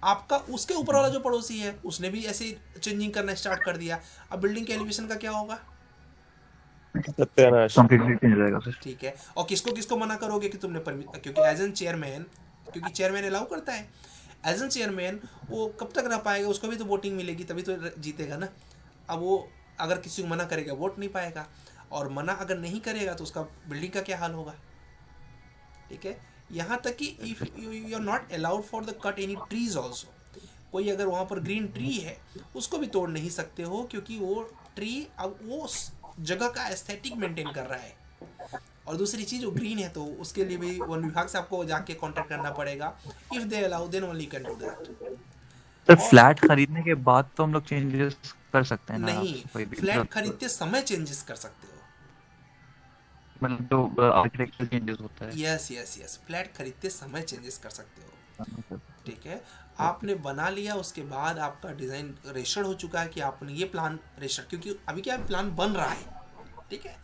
आपका उसके ऊपर वाला जो पड़ोसी है उसने भी ऐसे चेंजिंग करना स्टार्ट कर दिया, अब बिल्डिंग के एलिवेशन का क्या होगा, ठीक है। और किसको किसको मना करोगे कि तुमने क्योंकि एज एन चेयरमैन, क्योंकि चेयरमैन अलाउ करता है, एज एन चेयरमैन वो कब तक रह पाएगा, उसको भी तो वोटिंग मिलेगी तभी तो जीतेगा ना। अब वो अगर किसी को मना करेगा वोट नहीं पाएगा, और मना अगर नहीं करेगा तो उसका बिल्डिंग का क्या हाल होगा, ठीक है। यहाँ तक कि if you are not allowed for the cut any trees also, कोई अगर वहाँ पर ग्रीन ट्री है उसको भी तोड़ नहीं सकते हो, क्योंकि वो ट्री अब वो जगह का एस्थेटिक मेंटेन कर रहा है। और दूसरी चीज़ वो ग्रीन है तो उसके लिए भी वन विभाग से आपको जाके कांटेक्ट करना पड़ेगा, if they allow then only can do that. Sir flat खरीदने के बाद तो हम लोग चेंजेस कर सकते हैं ना? नहीं, फ्लैट खरीदते समय चेंजेस कर सकते हो, मतलब जो आर्किटेक्चरल चेंजेस होता है। यस फ्लैट खरीदते समय चेंजेस कर सकते हो, ठीक है। आपने बना लिया, उसके बाद आपका डिजाइन रजिस्टर्ड हो चुका है कि आपने ये प्लान रजिस्टर्ड, क्योंकि अभी क्या प्लान बन रहा है, ठीक है,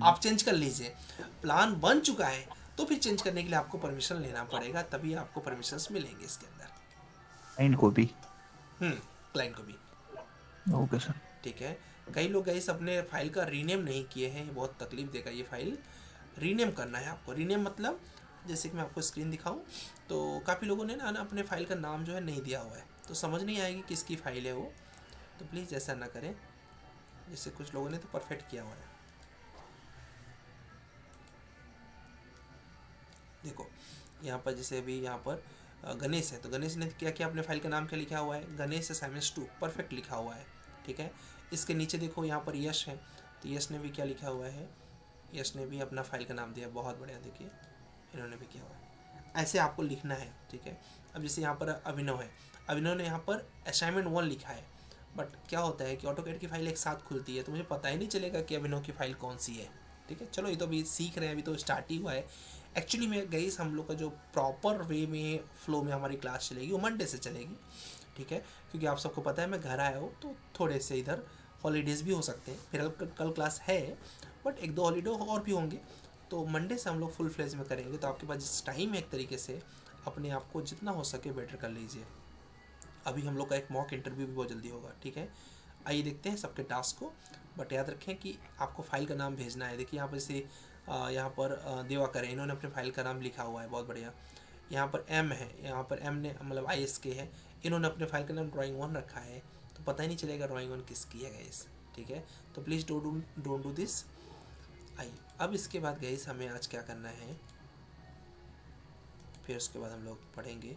आप चेंज कर लीजिए, प्लान बन चुका है, तो फिर चेंज करने के लिए आपको परमिशन लेना पड़ेगा, तभी आपको परमिशंस मिलेंगे इसके अंदर। क्लाइंट को भी? क्लाइंट को भी। Okay sir. ठीक है। कई लोग गाइस अपने फाइल का रीनेम नहीं किए हैं, ये बहुत तकलीफ देगा। ये फाइल रीनेम करना है आपको। रीनेम मतलब जैसे कि मैं आपको स्क्रीन दिखाऊं तो काफ़ी लोगों ने ना अपने फाइल का नाम जो है नहीं दिया हुआ है, तो समझ नहीं आएगी किसकी फाइल है वो। तो प्लीज़ ऐसा ना करें, जैसे कुछ लोगों ने तो परफेक्ट किया हुआ है। देखो यहाँ पर जैसे अभी यहाँ पर गणेश है, तो गणेश ने क्या किया, अपने फाइल का नाम क्या लिखा हुआ है, गणेश असाइनमेंट्स 2 परफेक्ट लिखा हुआ है। ठीक है। इसके नीचे देखो यहाँ पर यश है, तो यश ने भी क्या लिखा हुआ है, यश ने भी अपना फाइल का नाम दिया, बहुत बढ़िया। देखिए इन्होंने भी किया हुआ है, ऐसे आपको लिखना है। ठीक है। अब जैसे यहाँ पर अभिनव है, अभिनव ने यहाँ पर असाइनमेंट 1 लिखा है, बट क्या होता है कि ऑटोकैड की फाइल एक साथ खुलती है, तो मुझे पता ही नहीं चलेगा कि अभिनव की फाइल कौन सी है। ठीक है। चलो ये तो अभी सीख रहे हैं, अभी तो स्टार्ट ही हुआ है। एक्चुअली में गाइस हम लोग का जो प्रॉपर वे में फ्लो में हमारी क्लास चलेगी वो मंडे से चलेगी। ठीक है। क्योंकि आप सबको पता है मैं घर आया हूँ, तो थोड़े से इधर हॉलीडेज़ भी हो सकते हैं। फिलहाल कल क्लास है, बट 1-2 हॉलीडे और भी होंगे, तो मंडे से हम लोग फुल फ्लेज में करेंगे। तो आपके पास जिस टाइम है एक तरीके से अपने आप को जितना हो सके बेटर कर लीजिए। अभी हम लोग का एक मॉक इंटरव्यू भी बहुत जल्दी होगा। ठीक है। आइए देखते हैं सबके टास्क को, बट याद रखें कि आपको फाइल का नाम भेजना है। देखिए यहाँ पर जैसे यहाँ पर दिवाकर है, इन्होंने अपने फाइल का नाम लिखा हुआ है, बहुत बढ़िया। यहाँ पर एम है, यहाँ पर एम ने मतलब ISK है, इन्होंने अपने फाइल का नाम ड्राइंग 1 रखा है, तो पता ही नहीं चलेगा ड्राइंग 1 किसकी है गाइस। ठीक है। तो प्लीज़ डोंट डू दिस। आइए अब इसके बाद गाइस हमें आज क्या करना है, फिर उसके बाद हम लोग पढ़ेंगे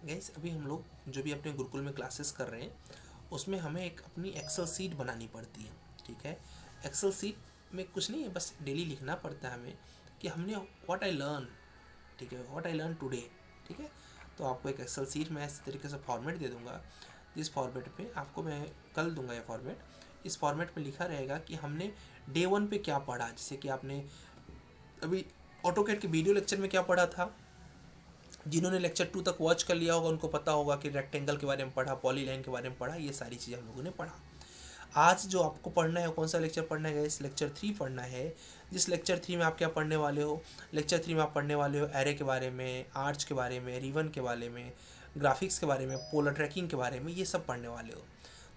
गाइस। अभी हम लोग जो भी अपने गुरुकुल में क्लासेस कर रहे हैं उसमें हमें एक अपनी एक्सेल सीट बनानी पड़ती है। ठीक है। एक्सेल सीट में कुछ नहीं है, बस डेली लिखना पड़ता है हमें कि हमने व्हाट आई लर्न। ठीक है। What I learn today. ठीक है। तो आपको एक एक्सेल सीट मैं इस तरीके से फॉर्मेट दे दूंगा, जिस फॉर्मेट पे आपको मैं कल दूंगा ये फॉर्मेट। इस फॉर्मेट में लिखा रहेगा कि हमने डे 1 पे क्या पढ़ा। जैसे कि आपने अभी ऑटोकैड के वीडियो लेक्चर में क्या पढ़ा था, जिन्होंने लेक्चर 2 तक वॉच कर लिया होगा उनको पता होगा कि रेक्टेंगल के बारे में पढ़ा, पॉलीलाइन के बारे में पढ़ा, ये सारी चीज़ें हम लोगों ने पढ़ा। आज जो आपको पढ़ना है कौन सा लेक्चर पढ़ना है, इस लेक्चर 3 पढ़ना है। जिस लेक्चर 3 में आप क्या पढ़ने वाले हो, लेक्चर 3 में आप पढ़ने वाले हो एरे के बारे में, आर्च के बारे में, रिवन के बारे में, ग्राफिक्स के बारे में, पोलर ट्रैकिंग के बारे में, ये सब पढ़ने वाले हो।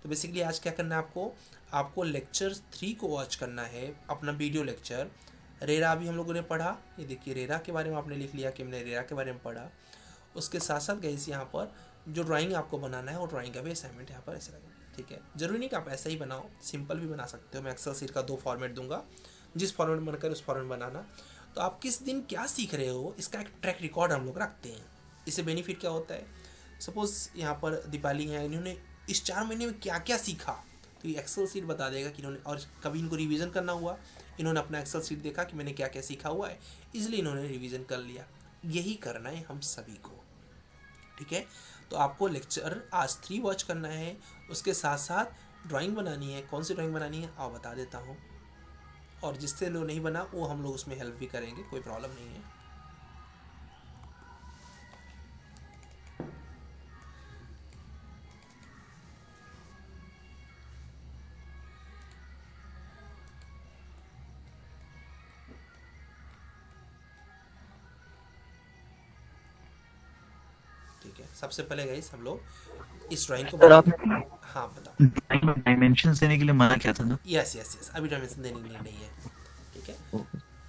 तो बेसिकली आज क्या करना है आपको लेक्चर 3 को वॉच करना है, अपना वीडियो लेक्चर। रेरा अभी हम लोगों ने पढ़ा, ये देखिए रेरा के बारे में आपने लिख लिया कि हमने रेरा के बारे में पढ़ा। उसके साथ साथ गाइस यहाँ पर जो ड्राइंग आपको बनाना है वो ड्राइंग का भी असाइनमेंट यहाँ पर ऐसे लगा। ठीक है। जरूरी नहीं कि आप ऐसा ही बनाओ, सिंपल भी बना सकते हो। मैं एक्सेल सीट का 2 फॉर्मेट दूंगा, जिस फॉर्मेट बनकर उस फॉर्मेट बनाना। तो आप किस दिन क्या सीख रहे हो इसका एक ट्रैक रिकॉर्ड हम लोग रखते हैं। इससे बेनिफिट क्या होता है, सपोज यहाँ पर दीपाली हैं, इन्होंने इस 4 महीने में क्या क्या सीखा, तो ये एक्सेल सीट बता देगा कि इन्होंने, और कभी इनको रिवीजन करना हुआ, इन्होंने अपना एक्सेल सीट देखा कि मैंने क्या क्या सीखा हुआ है, इसलिए इन्होंने रिवीजन कर लिया। यही करना है हम सभी को। ठीक है। तो आपको लेक्चर आज 3 वॉच करना है, उसके साथ साथ ड्राइंग बनानी है। कौन सी ड्राइंग बनानी है आप बता देता हूँ, और जिससे लोग नहीं बना वो हम लोग उसमें हेल्प भी करेंगे, कोई प्रॉब्लम नहीं है। ठीक है। सबसे पहले गाइस हम लोग इस ड्राइंग को हाँ बताओ। डायमेंशंस देने के लिए मना किया था ना? यस अभी डायमेंशन देने नहीं है। ठीक है।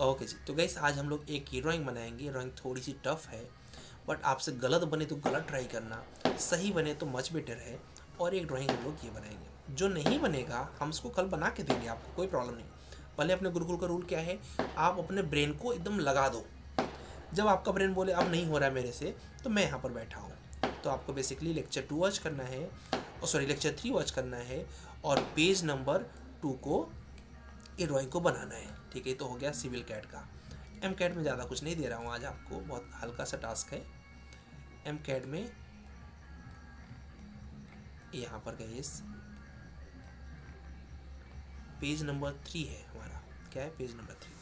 ओके जी। तो गाइस आज हम लोग एक ही ड्राइंग बनाएंगे। ड्राइंग थोड़ी सी टफ है, बट आपसे गलत बने तो गलत ट्राई करना, सही बने तो मच बेटर है। और एक ड्राइंग हम लोग ये बनाएंगे, जो नहीं बनेगा हम उसको कल बना के देंगे आपको, कोई प्रॉब्लम नहीं। पहले अपने गुरुकुल का रूल क्या है, आप अपने ब्रेन को एकदम लगा दो। जब आपका ब्रेन बोले अब नहीं हो रहा है मेरे से, तो मैं यहाँ पर बैठा हूँ। तो आपको बेसिकली लेक्चर 2 वॉच करना है, लेक्चर 3 वॉच करना है, और पेज नंबर 2 को ये ड्राइंग को बनाना है। ठीक है। तो हो गया सिविल कैट का। एम कैट में ज़्यादा कुछ नहीं दे रहा हूँ आज आपको, बहुत हल्का सा टास्क है। एम कैट में यहाँ पर गाइस पेज नंबर 3 है हमारा, क्या है पेज नंबर 3।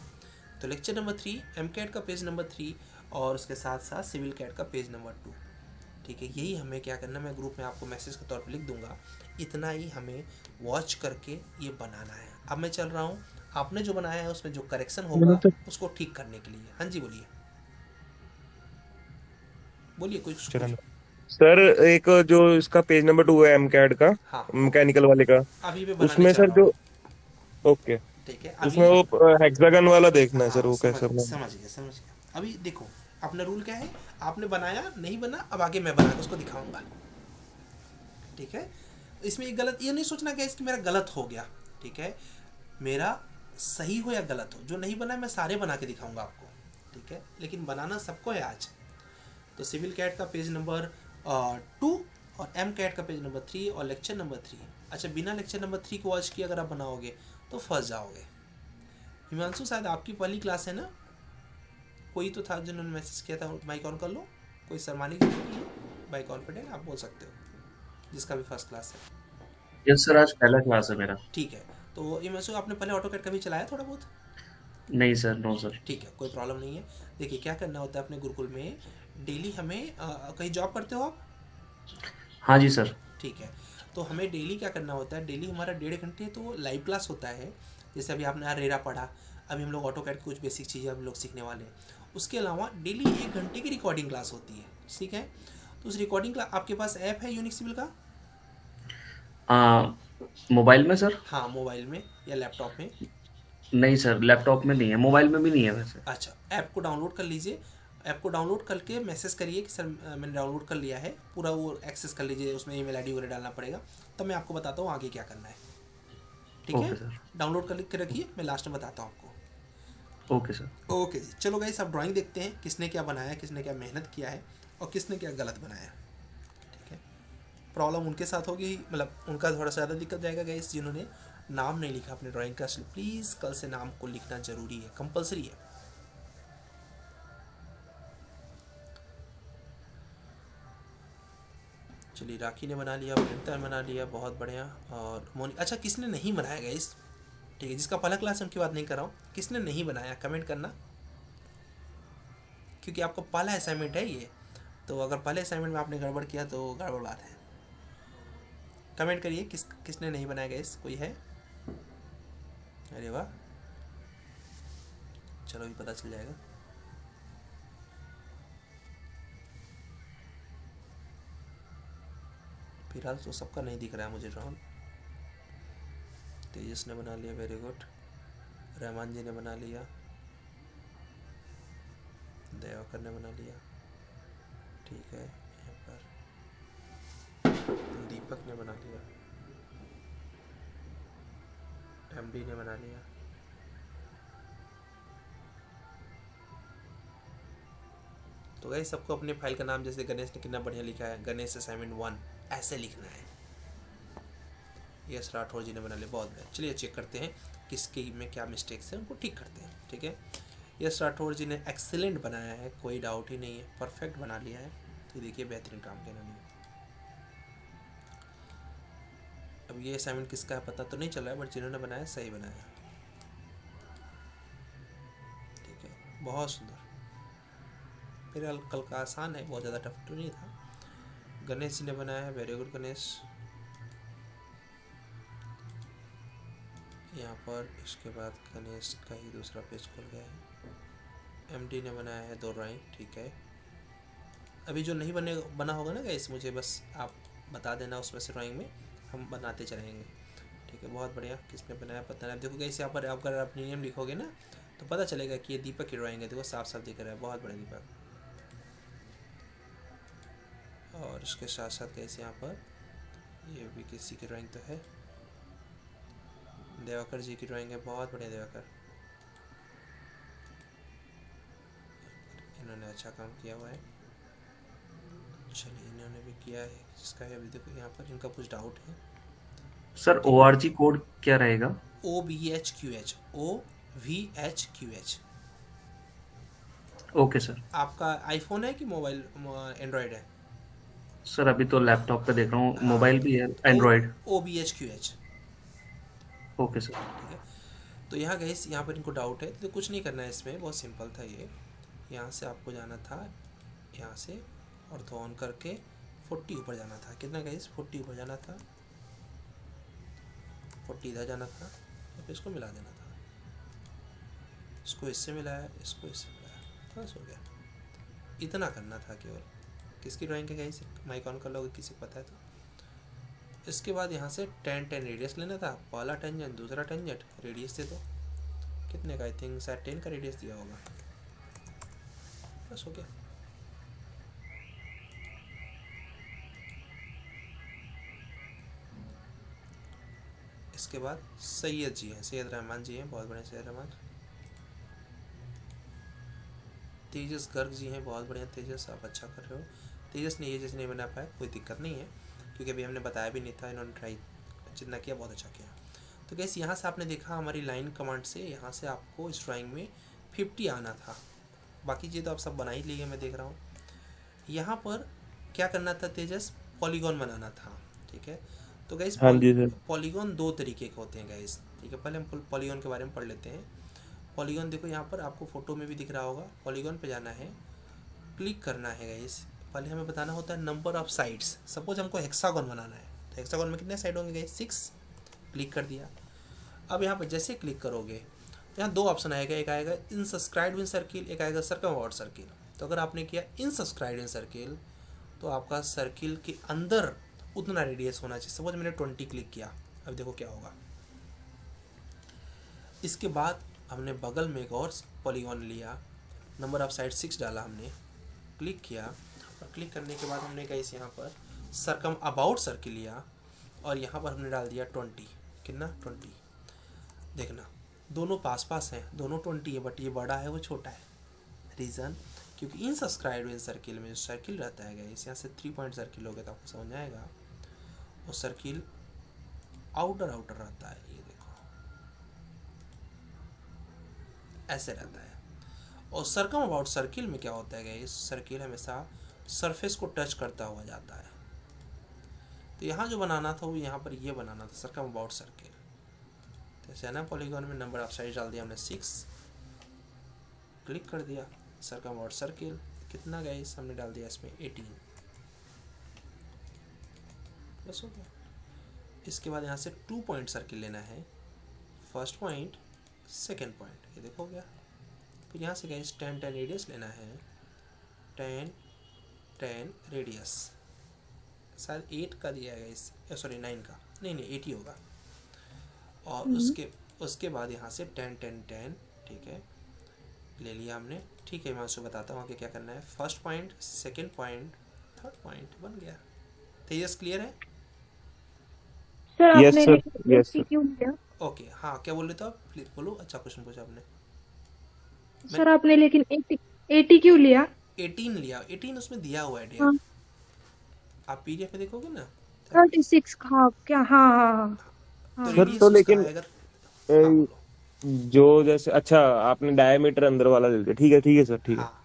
तो लेक्चर नंबर 3 एम कैट का पेज नंबर 3, और उसके साथ साथ सिविल कैट का पेज नंबर 2। ठीक है। यही हमें क्या करना, मैं ग्रुप में आपको मैसेज के तौर पर लिख दूंगा, इतना ही हमें वॉच करके ये बनाना है। अब मैं चल रहा हूँ आपने जो बनाया है उसमें जो करेक्शन होगा उसको ठीक करने के लिए। हाँ जी बोलिए, बोलिए कुछ। सर एक जो इसका पेज नंबर 2 है एमकैड का, हाँ मैकेनिकल वाले का, अभी मैं बनाने उसमें जा सर रहा जो हूँ। ओके ठीक है उसमें अभी, वो हेक्सागन वाला देखना है सर, हाँ वो कैसे बनाना। समझ गया समझ गया। अभी देखो अपना रूल क्या है, आपने बनाया नहीं बना, अब आगे मैं बना के उसको दिखाऊंगा। ठीक है, इसमें एक गलत ये नहीं सोचना कि इसकी मेरा गलत हो गया। ठीक है, मेरा सही हो या गलत हो, जो नहीं बना मैं सारे बना के दिखाऊंगा आपको। ठीक है, लेकिन बनाना सबको है आज। तो सिविल कैट का पेज नंबर 2 और एम कैट का पेज नंबर 3 और लेक्चर नंबर 3। अच्छा, बिना लेक्चर नंबर 3 को वॉच किए अगर आप बनाओगे तो फंस जाओगे। हिमांशु शायद आपकी पहली क्लास है ना, कोई तो था जिन्होंने मैसेज किया था, माइक ऑन कर लो। कोई शर्माने की जरूरत नहीं है, बाई कॉन्फिडेंट आप बोल सकते हो, जिसका भी फर्स्ट क्लास है। यस सर, आज पहला क्लास है मेरा। ठीक है, तो हिमांशु आपने पहले ऑटोकैड कभी चलाया थोड़ा बहुत? नहीं सर, नो सर। ठीक है, कोई प्रॉब्लम नहीं है। देखिए क्या करना होता है अपने गुरुकुल में, डेली हमें कहीं जॉब करते हो आप? हाँ जी सर। ठीक है, तो हमें डेली क्या करना होता है, डेली हमारा 1.5 घंटे तो लाइव क्लास होता है। जैसे अभी आपने रेरा पढ़ा, अभी हम लोग ऑटोकैड की कुछ बेसिक चीज़ें हम लोग सीखने वाले हैं। उसके अलावा डेली 1 घंटे की रिकॉर्डिंग क्लास होती है। ठीक है, तो उस रिकॉर्डिंग क्लास, आपके पास ऐप है यूनिक सिविल का? मोबाइल में सर? हाँ मोबाइल में या लैपटॉप में? नहीं सर, लैपटॉप में नहीं है, मोबाइल में भी नहीं है वैसे। अच्छा, ऐप को डाउनलोड कर लीजिए। ऐप को डाउनलोड करके मैसेज करिए कि सर मैंने डाउनलोड कर लिया है, पूरा वो एक्सेस कर लीजिए, उसमें ईमेल आईडी वगैरह डालना पड़ेगा। तब मैं आपको बताता हूँ आगे क्या करना है। ठीक है, डाउनलोड कर के रखिए, मैं लास्ट में बताता हूँ आपको। Okay sir. ओके जी, चलो गाइस अब ड्राइंग देखते हैं, किसने क्या बनाया, किसने क्या मेहनत किया है और किसने क्या गलत बनाया। ठीक है, प्रॉब्लम उनके साथ होगी, मतलब उनका थोड़ा सा ज़्यादा दिक्कत जाएगा गाइस, जिन्होंने नाम नहीं लिखा अपने ड्राइंग का। प्लीज़ कल से नाम को लिखना ज़रूरी है, कंपलसरी है। चलिए, राखी ने बना लिया, प्रियंका ने बना लिया, बहुत बढ़िया। और मोनी, अच्छा किसने नहीं बनाया गाइस? ठीक है, जिसका पहला क्लास उनकी बात नहीं कर रहा हूँ, किसने नहीं बनाया कमेंट करना, क्योंकि आपका पहला असाइनमेंट है ये। तो अगर पहले असाइनमेंट में आपने गड़बड़ किया तो गड़बड़ बात है। कमेंट करिए किसने नहीं बनाया गाइस, कोई है? अरे वाह, चलो भी पता चल जाएगा। फिलहाल तो सबका नहीं दिख रहा है मुझे। राहुल, तेजस ने बना लिया, वेरी गुड। रहमान जी ने बना लिया, दयाकर ने बना लिया, ठीक है। यहाँ पर दीपक ने बना लिया, एमडी ने बना लिया। तो गाइस सबको अपने फाइल का नाम, जैसे गणेश ने कितना बढ़िया लिखा है, गणेश असाइनमेंट 1 ऐसे लिखना है। यस, राठौर जी ने बना लिया, बहुत बढ़िया। चलिए चेक करते हैं किसकी में क्या मिस्टेक्स है, उनको ठीक करते हैं। ठीक है, यस राठौर जी ने एक्सीलेंट बनाया है, कोई डाउट ही नहीं है, परफेक्ट बना लिया है। तो देखिए बेहतरीन काम किया इन्होंने। अब ये असाइनमेंट किसका है पता तो नहीं चल रहा है, बट जिन्होंने बनाया सही बनाया। ठीक है, बहुत सुंदर। फिलहाल कल का आसान है, बहुत ज़्यादा टफ तो नहीं था। गणेश जी ने बनाया है, वेरी गुड गणेश। यहाँ पर इसके बाद गणेश का ही दूसरा पेज खुल गया है। एमडी ने बनाया है 2 ड्राइंग, ठीक है। अभी जो नहीं बना होगा ना गाइस, मुझे बस आप बता देना, उसमें से ड्राइंग में हम बनाते चलेंगे। ठीक है, बहुत बढ़िया। किसने बनाया पता नहीं। देखो गाइस यहाँ पर आप अगर आप नेम लिखोगे ना तो पता चलेगा कि ये दीपक की ड्राइंग है। देखो साफ साफ दिख रहा है, बहुत बड़ा दीपक। और इसके साथ साथ कैसे यहाँ पर ये भी किसी की ड्राइंग तो है, देवाकर जी की ड्राइंग है, बहुत बढ़िया देवाकर। इन्होंने अच्छा काम किया हुआ है। चलिए, इन्होंने भी किया है, जिसका है अभी देखो यहाँ पर इनका कुछ डाउट है। सर ORG कोड क्या रहेगा? OVHQH, OVHQH। Okay sir. आपका आईफोन है कि मोबाइल एंड्रॉयड है? सर अभी तो लैपटॉप पे देख रहा हूँ, मोबाइल भी है, एंड्रॉयड। OVHQH। Okay sir. ठीक है, तो यहाँ गए, यहाँ पर इनको डाउट है तो कुछ नहीं करना है इसमें, बहुत सिंपल था ये। यहाँ से आपको जाना था, यहाँ से और तो ऑन करके 40 ऊपर जाना था। कितना गाइस? 40 ऊपर जाना था, 40 इधर जाना था, फिर इसको मिला देना था। इसको इससे मिलाया, इसको इससे मिलाया, बस हो गया। इतना करना था केवल। किसकी ड्राइंग है गाइस, माइक ऑन कर लोगे किसी को पता है तो। इसके बाद यहाँ से 10 रेडियस लेना था, पहला टेंजेंट दूसरा टेंजेंट, रेडियस दे दो। कितने का, आई थिंक शायद 10 का रेडियस दिया होगा, बस हो गया। इसके बाद सैयद जी हैं, सैयद रहमान जी हैं, बहुत बड़े सैयद रहमान। तेजस गर्ग जी हैं, बहुत बढ़िया तेजस, आप अच्छा कर रहे हो। तेजस ने ये जैसे नहीं बना पाया, कोई दिक्कत नहीं है, क्योंकि अभी हमने बताया भी नहीं था, इन्होंने ट्राई जितना किया बहुत अच्छा किया। तो गैस यहाँ से आपने देखा हमारी लाइन कमांड से, यहाँ से आपको इस ड्राइंग में 50 आना था। बाकी चीज़ तो आप सब बना ही लिए, मैं देख रहा हूँ। यहाँ पर क्या करना था तेजस, पॉलीगॉन बनाना था, ठीक है। तो गाइस हाँ जी सर। पॉलीगॉन दो तरीके के होते हैं गाइस, ठीक है। पहले हम पॉलीगॉन के बारे में पढ़ लेते हैं। पॉलीगॉन देखो यहाँ पर आपको फोटो में भी दिख रहा होगा, पॉलीगॉन पे जाना है, क्लिक करना है गाइस। पहले हमें बताना होता है नंबर ऑफ साइड्स। सपोज हमको हेक्सागोन बनाना है, तो हेक्सागोन में कितने साइड होंगे गाइस, 6। क्लिक कर दिया। अब यहाँ पर जैसे क्लिक करोगे तो यहाँ 2 ऑप्शन आएगा, एक आएगा इनसब्सक्राइब्ड इन सर्किल, एक आएगा सर्कमअबाउट सर्किल। तो अगर आपने किया इनसब्सक्राइब्ड इन सर्किल तो आपका सर्किल के अंदर उतना रेडियस होना चाहिए। सपोज मैंने 20 क्लिक किया, अब देखो क्या होगा। इसके बाद हमने बगल में एक और पॉलीगॉन लिया, नंबर ऑफ साइड 6 डाला हमने, क्लिक किया, और क्लिक करने के बाद हमने कहा इस यहाँ पर सर्कम अबाउट सर्किल लिया, और यहाँ पर हमने डाल दिया 20। कितना, 20। देखना दोनों पास पास हैं, दोनों 20 है, बट ये बड़ा है वो छोटा है। रीज़न, क्योंकि इन सब्सक्राइब इन सर्किल में जो सर्किल रहता है गाइस, यहाँ से 3 पॉइंट सर्किल हो गया तो आपको समझ आएगा, वो सर्किल आउटर रहता है। ये देखो ऐसे रहता है। और सर्कम अबाउट सर्किल में क्या होता है गाइस, सर्किल हमेशा सरफेस को टच करता हुआ जाता है। तो यहाँ जो बनाना था वो यहाँ पर ये बनाना था, सर्कम अबाउट सर्किल। तो ऐसे ना पॉलीगॉन में नंबर ऑफ साइड डाल दिया हमने 6, क्लिक कर दिया, सर्कम अबाउट सर्किल कितना गाइस, हमने डाल दिया इसमें 18, बस हो गया। इसके बाद यहाँ से 2 पॉइंट सर्किल लेना है, फर्स्ट पॉइंट सेकेंड पॉइंट, ये देखो गया। फिर यहाँ से गाइस 10 रेडियस लेना है, 10 रेडियस, शायद 8 का दिया है गाइस, सॉरी 9 का, नहीं 8 ही होगा। और उसके बाद यहाँ से 10 ठीक है, ले लिया हमने। ठीक है, मैं उसको बताता हूँ आगे क्या करना है। First point, second point, third point, बन गया। तेजस क्लियर है? सर Yes, आपने sir. लेकिन Yes, 80 sir. क्यों लिया? ओके, हाँ क्या बोल रहे थे आप, प्लीज बोलो। अच्छा क्वेश्चन पूछा आपने। सर आपने लेकिन 80 क्यों लिया? 18 लिया, 18 उसमें दिया हुआ है हाँ। डेट, आप पीडीएफ में देखोगे ना। 36 हाँ क्या, हाँ हाँ तो हाँ। रेडियस तो उसका लेकिन अगर जो जैसे, अच्छा आपने डायमीटर अंदर वाला ले लिया, ठीक है सर, ठीक है। हाँ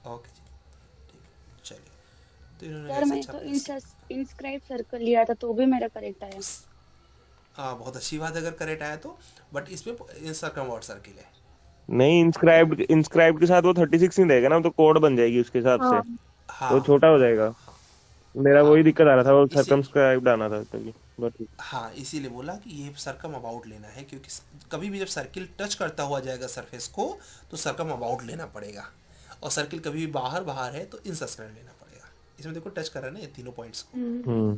ओके जी, ठीक है, चलिए। तो इन्होंने सर कैसे मैं अच्छा तो प्लेस किया। इंस्क्राइब सर्कल लिया था तो भी मेरा करेक्ट आया। हाँ बहुत अच्छी बात है अगर करेक्ट आया तो, बट इसमें सर्कमअबाउट सर्किल है। नहीं, इंस्क्राइब्ड के साथ वो 36 नहीं रहेगा ना, तो कोड बन जाएगी उसके हिसाब से, हाँ तो छोटा हो जाएगा। मेरा वही दिक्कत आ रहा था, वो इसी- सर्कमस्क्राइब्ड आना था तभी, बट हाँ इसीलिए बोला कि ये सर्कम अबाउट लेना है, क्योंकि कभी भी जब सर्किल टच करता हुआ जाएगा सरफेस को तो सर्कम अबाउट लेना पड़ेगा, और सर्किल कभी भी बाहर है तो इनसब्सक्राइब लेना पड़ेगा। इसमें देखो टच कर रहा है ना ये तीनों पॉइंट्स को,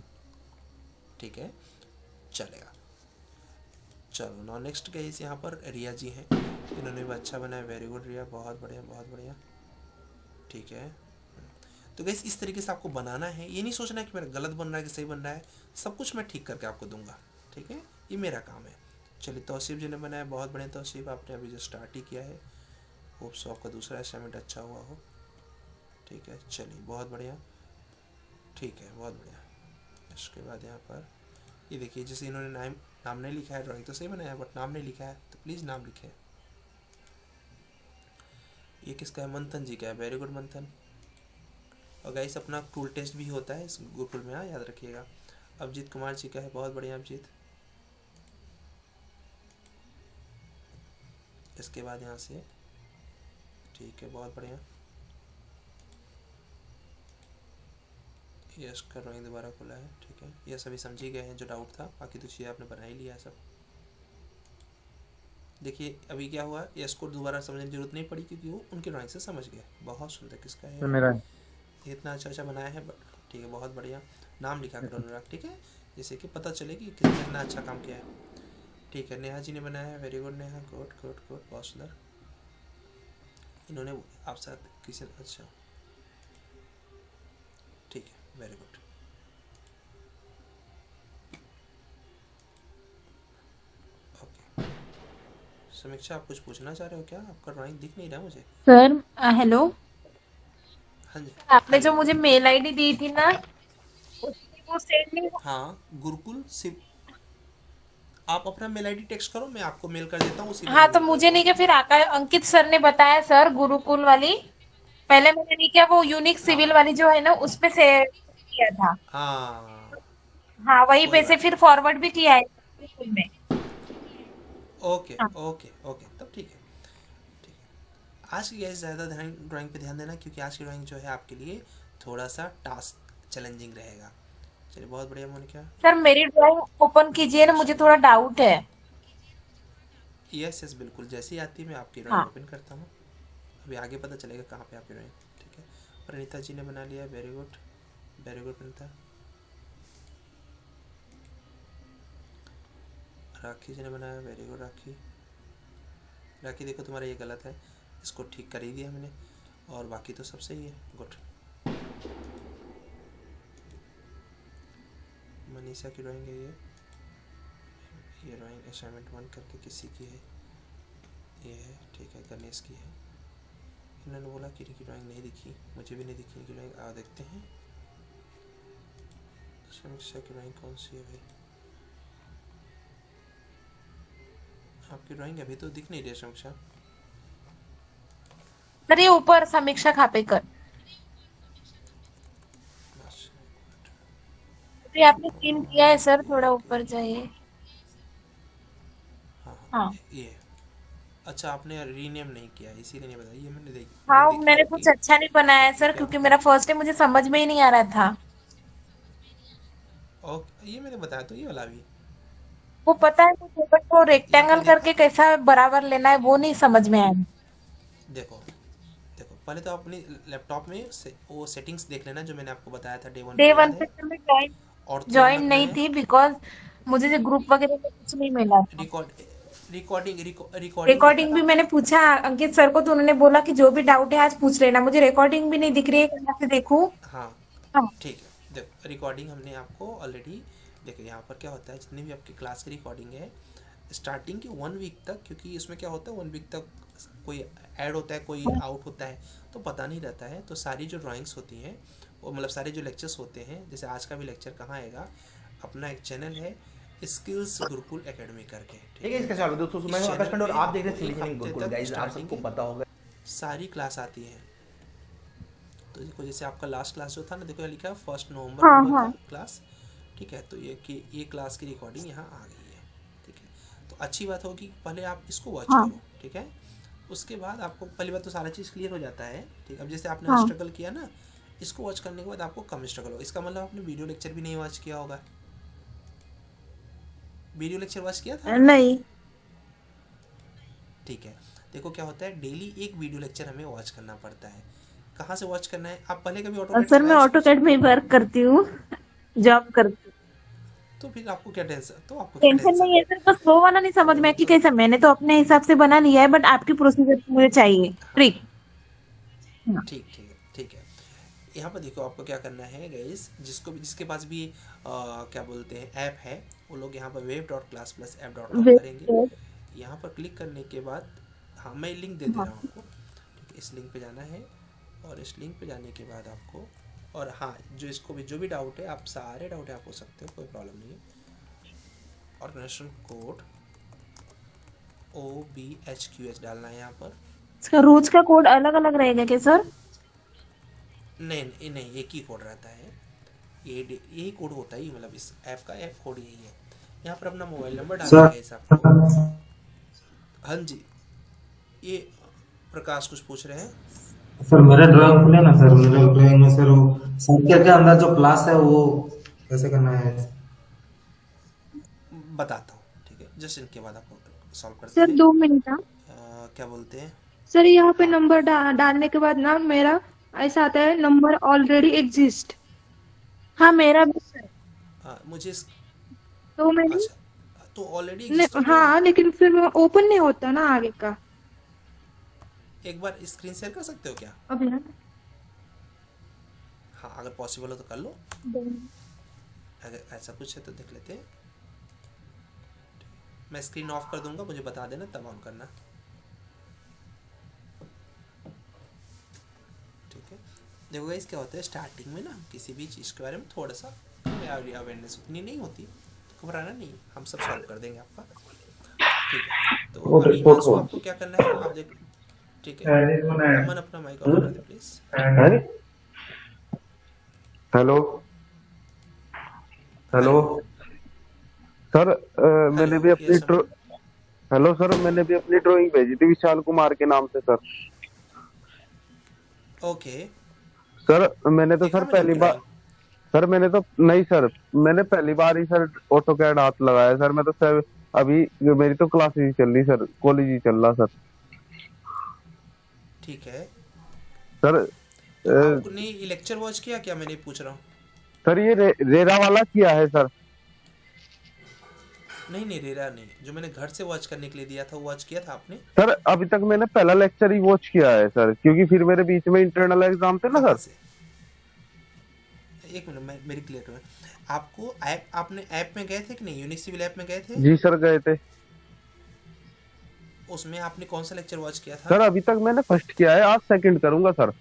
ठीक है, चलेगा। चलो नाउ नेक्स्ट गाइस, यहाँ पर रिया जी हैं, इन्होंने भी अच्छा बनाया, वेरी गुड रिया, बहुत बढ़िया बहुत बढ़िया, ठीक है। तो गाइस इस तरीके से आपको बनाना है, ये नहीं सोचना है कि मेरा गलत बन रहा है कि सही बन रहा है, सब कुछ मैं ठीक करके आपको दूंगा, ठीक है, ये मेरा काम है। चलिए तौसीफ जी ने बनाया, बहुत बढ़िया तौसीफ, आपने अभी जो स्टार्ट ही किया है, होप सो आपका दूसरा असाइनमेंट अच्छा हुआ हो, ठीक है। चलिए बहुत बढ़िया, ठीक है, बहुत बढ़िया। इसके बाद यहाँ पर ये देखिए, जैसे इन्होंने नाम नहीं लिखा है, ड्राइंग तो सही बनाया बट नाम नहीं लिखा है, तो प्लीज़ नाम लिखे। ये किसका है, मंथन जी का है, वेरी गुड मंथन। और गाइस अपना टूल टेस्ट भी होता है इस गुरुकुल में, हाँ याद रखिएगा। अभिजीत कुमार जी का है, बहुत बढ़िया अभिजीत। इसके बाद यहाँ से, ठीक है, बहुत बढ़िया। ये इसका ड्राइंग दोबारा खुला है, ठीक है। ये सभी समझी गए हैं जो डाउट था, बाकी तो चीज़ें आपने बना ही लिया है सब। देखिए अभी क्या हुआ, ये इसको दोबारा समझने की जरूरत नहीं पड़ी क्योंकि वो उनकी ड्राइंग से समझ गए। बहुत सुंदर, किसका है ये मेरा है। ये इतना अच्छा बनाया है, बट ठीक है, बहुत बढ़िया। नाम लिखा करो अनुराग, ठीक है, जैसे कि पता चले कि किसने इतना अच्छा काम किया है। ठीक है, नेहा जी ने बनाया है, very good Neha, good good good, बहुत सुंदर। इन्होंने आप साथ किसी, अच्छा ठीक है, वेरी गुड। ओके, समीक्षा आप कुछ पूछना चाह रहे हो क्या? आपका ड्राइंग दिख नहीं रहा मुझे। सर हेलो, हाँ जी, आपने जो मुझे मेल आईडी दी थी ना, उसमें वो सेंड नहीं। हाँ गुरुकुल सिर्फ आप अपना मेल आईडी टेक्स्ट करो, मैं आपको मेल कर देता हूँ उसी हाँ तो मुझे नहीं, क्या फिर अंकित सर ने बताया सर गुरुकुल वाली, पहले मैंने नहीं किया, वो यूनिक सिविल वाली जो है ना उसपे से किया था। हाँ हाँ वही पे से फिर फॉरवर्ड भी किया है गुरुकुल में। ओके ओके ओके, तब ठीक है, ठीक है। आज की गैस ज़्यादा ड्राइंग पे ध्यान देना क्योंकि आज की ड्राइंग जो है आपके लिए थोड़ा सा टास्क चैलेंजिंग रहेगा। चलिए बहुत बढ़िया मोनिका। सर मेरी ड्राइंग ओपन कीजिए ना, मुझे थोड़ा डाउट है। यस यस बिल्कुल, जैसे ही आती है मैं आपकी ड्राइंग ओपन करता हूँ। अभी आगे पता चलेगा कहाँ पे आपकी ड्राइंग, ठीक है। प्रणीता जी ने बना लिया, वेरी गुड प्रणीता। राखी जी ने बनाया, वेरी गुड राखी। राखी देखो तुम्हारा ये गलत है, इसको ठीक कर ही दिया मैंने, और बाकी तो सब सही है, गुड। मनीषा की ड्राइंग है ये ड्राइंग असाइनमेंट 1 करके किसी की है, ये है, ठीक है, गणेश की है। इन्होंने बोला कि इनकी ड्राइंग नहीं दिखी, मुझे भी नहीं दिखी इनकी ड्राइंग। आ देखते हैं समीक्षा की ड्राइंग कौन सी है भाई। आपकी ड्राइंग अभी तो दिख नहीं रही है समीक्षा। सर ये ऊपर समीक्षा खापेकर, तो आपने सीन किया है सर, थोड़ा ऊपर जाइए। हाँ ये अच्छा, आपने रीनेम नहीं किया इसीलिए नहीं बताया, ये मैंने देखी। हाँ मैंने कुछ अच्छा नहीं बनाया है सर, क्योंकि मेरा फर्स्ट टाइम मुझे समझ में ही नहीं आ रहा था। ओके, ये मैंने बताया तो, ये वाला भी वो पता है मुझे, बट वो रेक्टेंगल करके कैसा बराबर लेना है वो नहीं समझ में आया। देखो पहले तो अपनी लैपटॉप में वो सेटिंग्स देख लेना जो मैंने आपको बताया था डे वन पे मैं ज्वाइन नहीं थी, बिकॉज मुझे जो ग्रुप वगैरह में कुछ नहीं मिला। रिकॉर्डिंग भी मैंने पूछा अंकित सर को, तो उन्होंने बोला कि जो भी डाउट है आज पूछ लेना। मुझे रिकॉर्डिंग भी नहीं दिख रही है, कहाँ से देखूं? हाँ ठीक है, देखो रिकॉर्डिंग हमने आपको ऑलरेडी, देखो यहाँ पर क्या होता है, जितनी भी आपकी क्लास की रिकॉर्डिंग है स्टार्टिंग की 1 वीक तक, क्योंकि इसमें क्या होता है 1 वीक तक कोई ऐड होता है कोई आउट होता है तो पता नहीं रहता है, तो सारी जो ड्राइंग्स होती हैं वो मतलब सारे जो लेक्चर्स होते हैं, जैसे आज का भी लेक्चर कहाँ आएगा, अपना एक चैनल है स्किल्स गुरुकुल एकेडमी करके, ठीक है। इसके साथ दोस्तों मैं हूं आकाश पांडे और आप देख रहे हैं सिलिकॉन गुरुकुल गाइस, आप सबको पता होगा सारी क्लास आती है। तो देखो जैसे आपका लास्ट क्लास जो था ना, देखो लिखा है 1 नवंबर क्लास, ठीक है, तो ये क्लास की रिकॉर्डिंग यहाँ आ गई है, ठीक है। तो अच्छी बात होगी पहले आप इसको वॉच करो, ठीक है, उसके बाद आपको पहली बात तो सारा चीज़ क्लियर हो जाता है, ठीक। अब जैसे आपने स्ट्रगल किया ना, इसको वॉच करने के बाद आपको कम स्ट्रगल होगा, इसका मतलब आपने वीडियो लेक्चर भी नहीं वॉच किया होगा। वीडियो लेक्चर वॉच किया था? नहीं। ठीक है, देखो क्या होता है, डेली एक वीडियो लेक्चर हमें वॉच करना पड़ता है। कहाँ से वॉच करना है? आप पहले कभी ऑटोकैड? सर मैं ऑटोकैड में वर्क करती हूँ, जॉब करती हूँ। तो फिर आपको क्या टेंशन? तो आपको टेंशन नहीं है सर, बस वो वाला नहीं समझ में कि कैसे, मैंने तो अपने हिसाब से बना लिया है, बट आपकी प्रोसीजर मुझे चाहिए ट्रिक। ठीक है। यहाँ पर देखो आपको क्या करना है गाइस, जिसके पास भी क्या बोलते हैं ऐप है, वो लोग यहाँ पर web.class+app.com करेंगे। यहाँ पर क्लिक करने के बाद, हाँ मैं लिंक दे रहा हूँ आपको, ठीक है, इस लिंक पे जाना है, और इस लिंक पे जाने के बाद आपको, और हाँ जो भी डाउट है, आप सारे डाउट है आप हो सकते हो, कोई प्रॉब्लम नहीं है। ऑर्गेनाइजेशन कोड OBHQH डालना है यहाँ पर। इसका रोज का कोड अलग अलग रहेगा क्या सर? नहीं, एक ही कोड रहता है, यही कोड होता है, मतलब इस ऐप का ऐप कोड यही है। यहाँ पर अपना मोबाइल नंबर डालना है आपको। हाँ जी, ये प्रकाश कुछ पूछ रहे हैं सर। मेरा ड्राइंग खुले ना सर, मेरा ड्राइंग में सर वो सर्कल के अंदर जो क्लास है वो कैसे करना है बताता हूँ, ठीक है, जस्ट इनके बाद आपको सॉल्व करते सर हैं। 2 मिनट। क्या बोलते हैं? सर यहाँ पे नंबर डालने के बाद ना मेरा ऐसा आता है नंबर ऑलरेडी एग्जिस्ट। हाँ मेरा भी सर। मुझे तो मैंने अच्छा तो ऑलरेडी एग्जिस्ट हो हाँ लेकिन फिर वो ओपन नहीं होता ना आगे का। एक बार स्क्रीन शेयर कर सकते हो क्या? अब यार हाँ अगर पॉसिबल हो तो कर लो, अगर ऐसा कुछ है तो देख लेते हैं। मैं स्क्रीन ऑफ कर दूंगा, मुझे बता देना तब ऑन करना। ठीक है, देखो गाइस क्या होता है स्टार्टिंग में ना किसी भी चीज़ के बारे में थोड़ा सा अवेयरनेस उतनी नहीं होती, घबराना नहीं, हम सब सॉल्व कर देंगे आपका। ठीक है, तो अभी आपको क्या करना है आप देख। ठीक है, अमन अपना माइक ऑन कर दे प्लीज। हेलो हेलो सर, मैंने भी अपनी हेलो सर, मैंने भी अपनी ड्राइंग भेजी थी विशाल कुमार के नाम से सर। ओके सर मैंने तो सर पहली बार सर मैंने तो नहीं सर, मैंने पहली बार ही सर ऑटो कैड हाथ लगाया सर। मैं तो सर अभी मेरी तो क्लासेस ही चल रही सर, कॉलेज ही चल रहा सर। ठीक है सर आपने ये लेक्चर वॉच किया क्या? मैंने पूछ रहा हूँ सर। ये रेरा वाला किया है सर? नहीं रेरा नहीं, जो मैंने घर से वॉच करने के लिए दिया था वो वॉच किया था आपने? सर अभी तक मैंने पहला लेक्चर ही वॉच किया है सर, क्योंकि फिर मेरे बीच में इंटरनल एग्जाम थे ना सर। एक मिनट मेरी क्लियर करो। आपको आपने ऐप में गए थे कि नहीं? यूनिक सिविल ऐप में गए थे? जी सर गए थे। उसमें आपने कौन सा लेक्चर वॉच किया था? सर अभी तक मैंने फर्स्ट किया है, आज सेकंड करूंगा सर।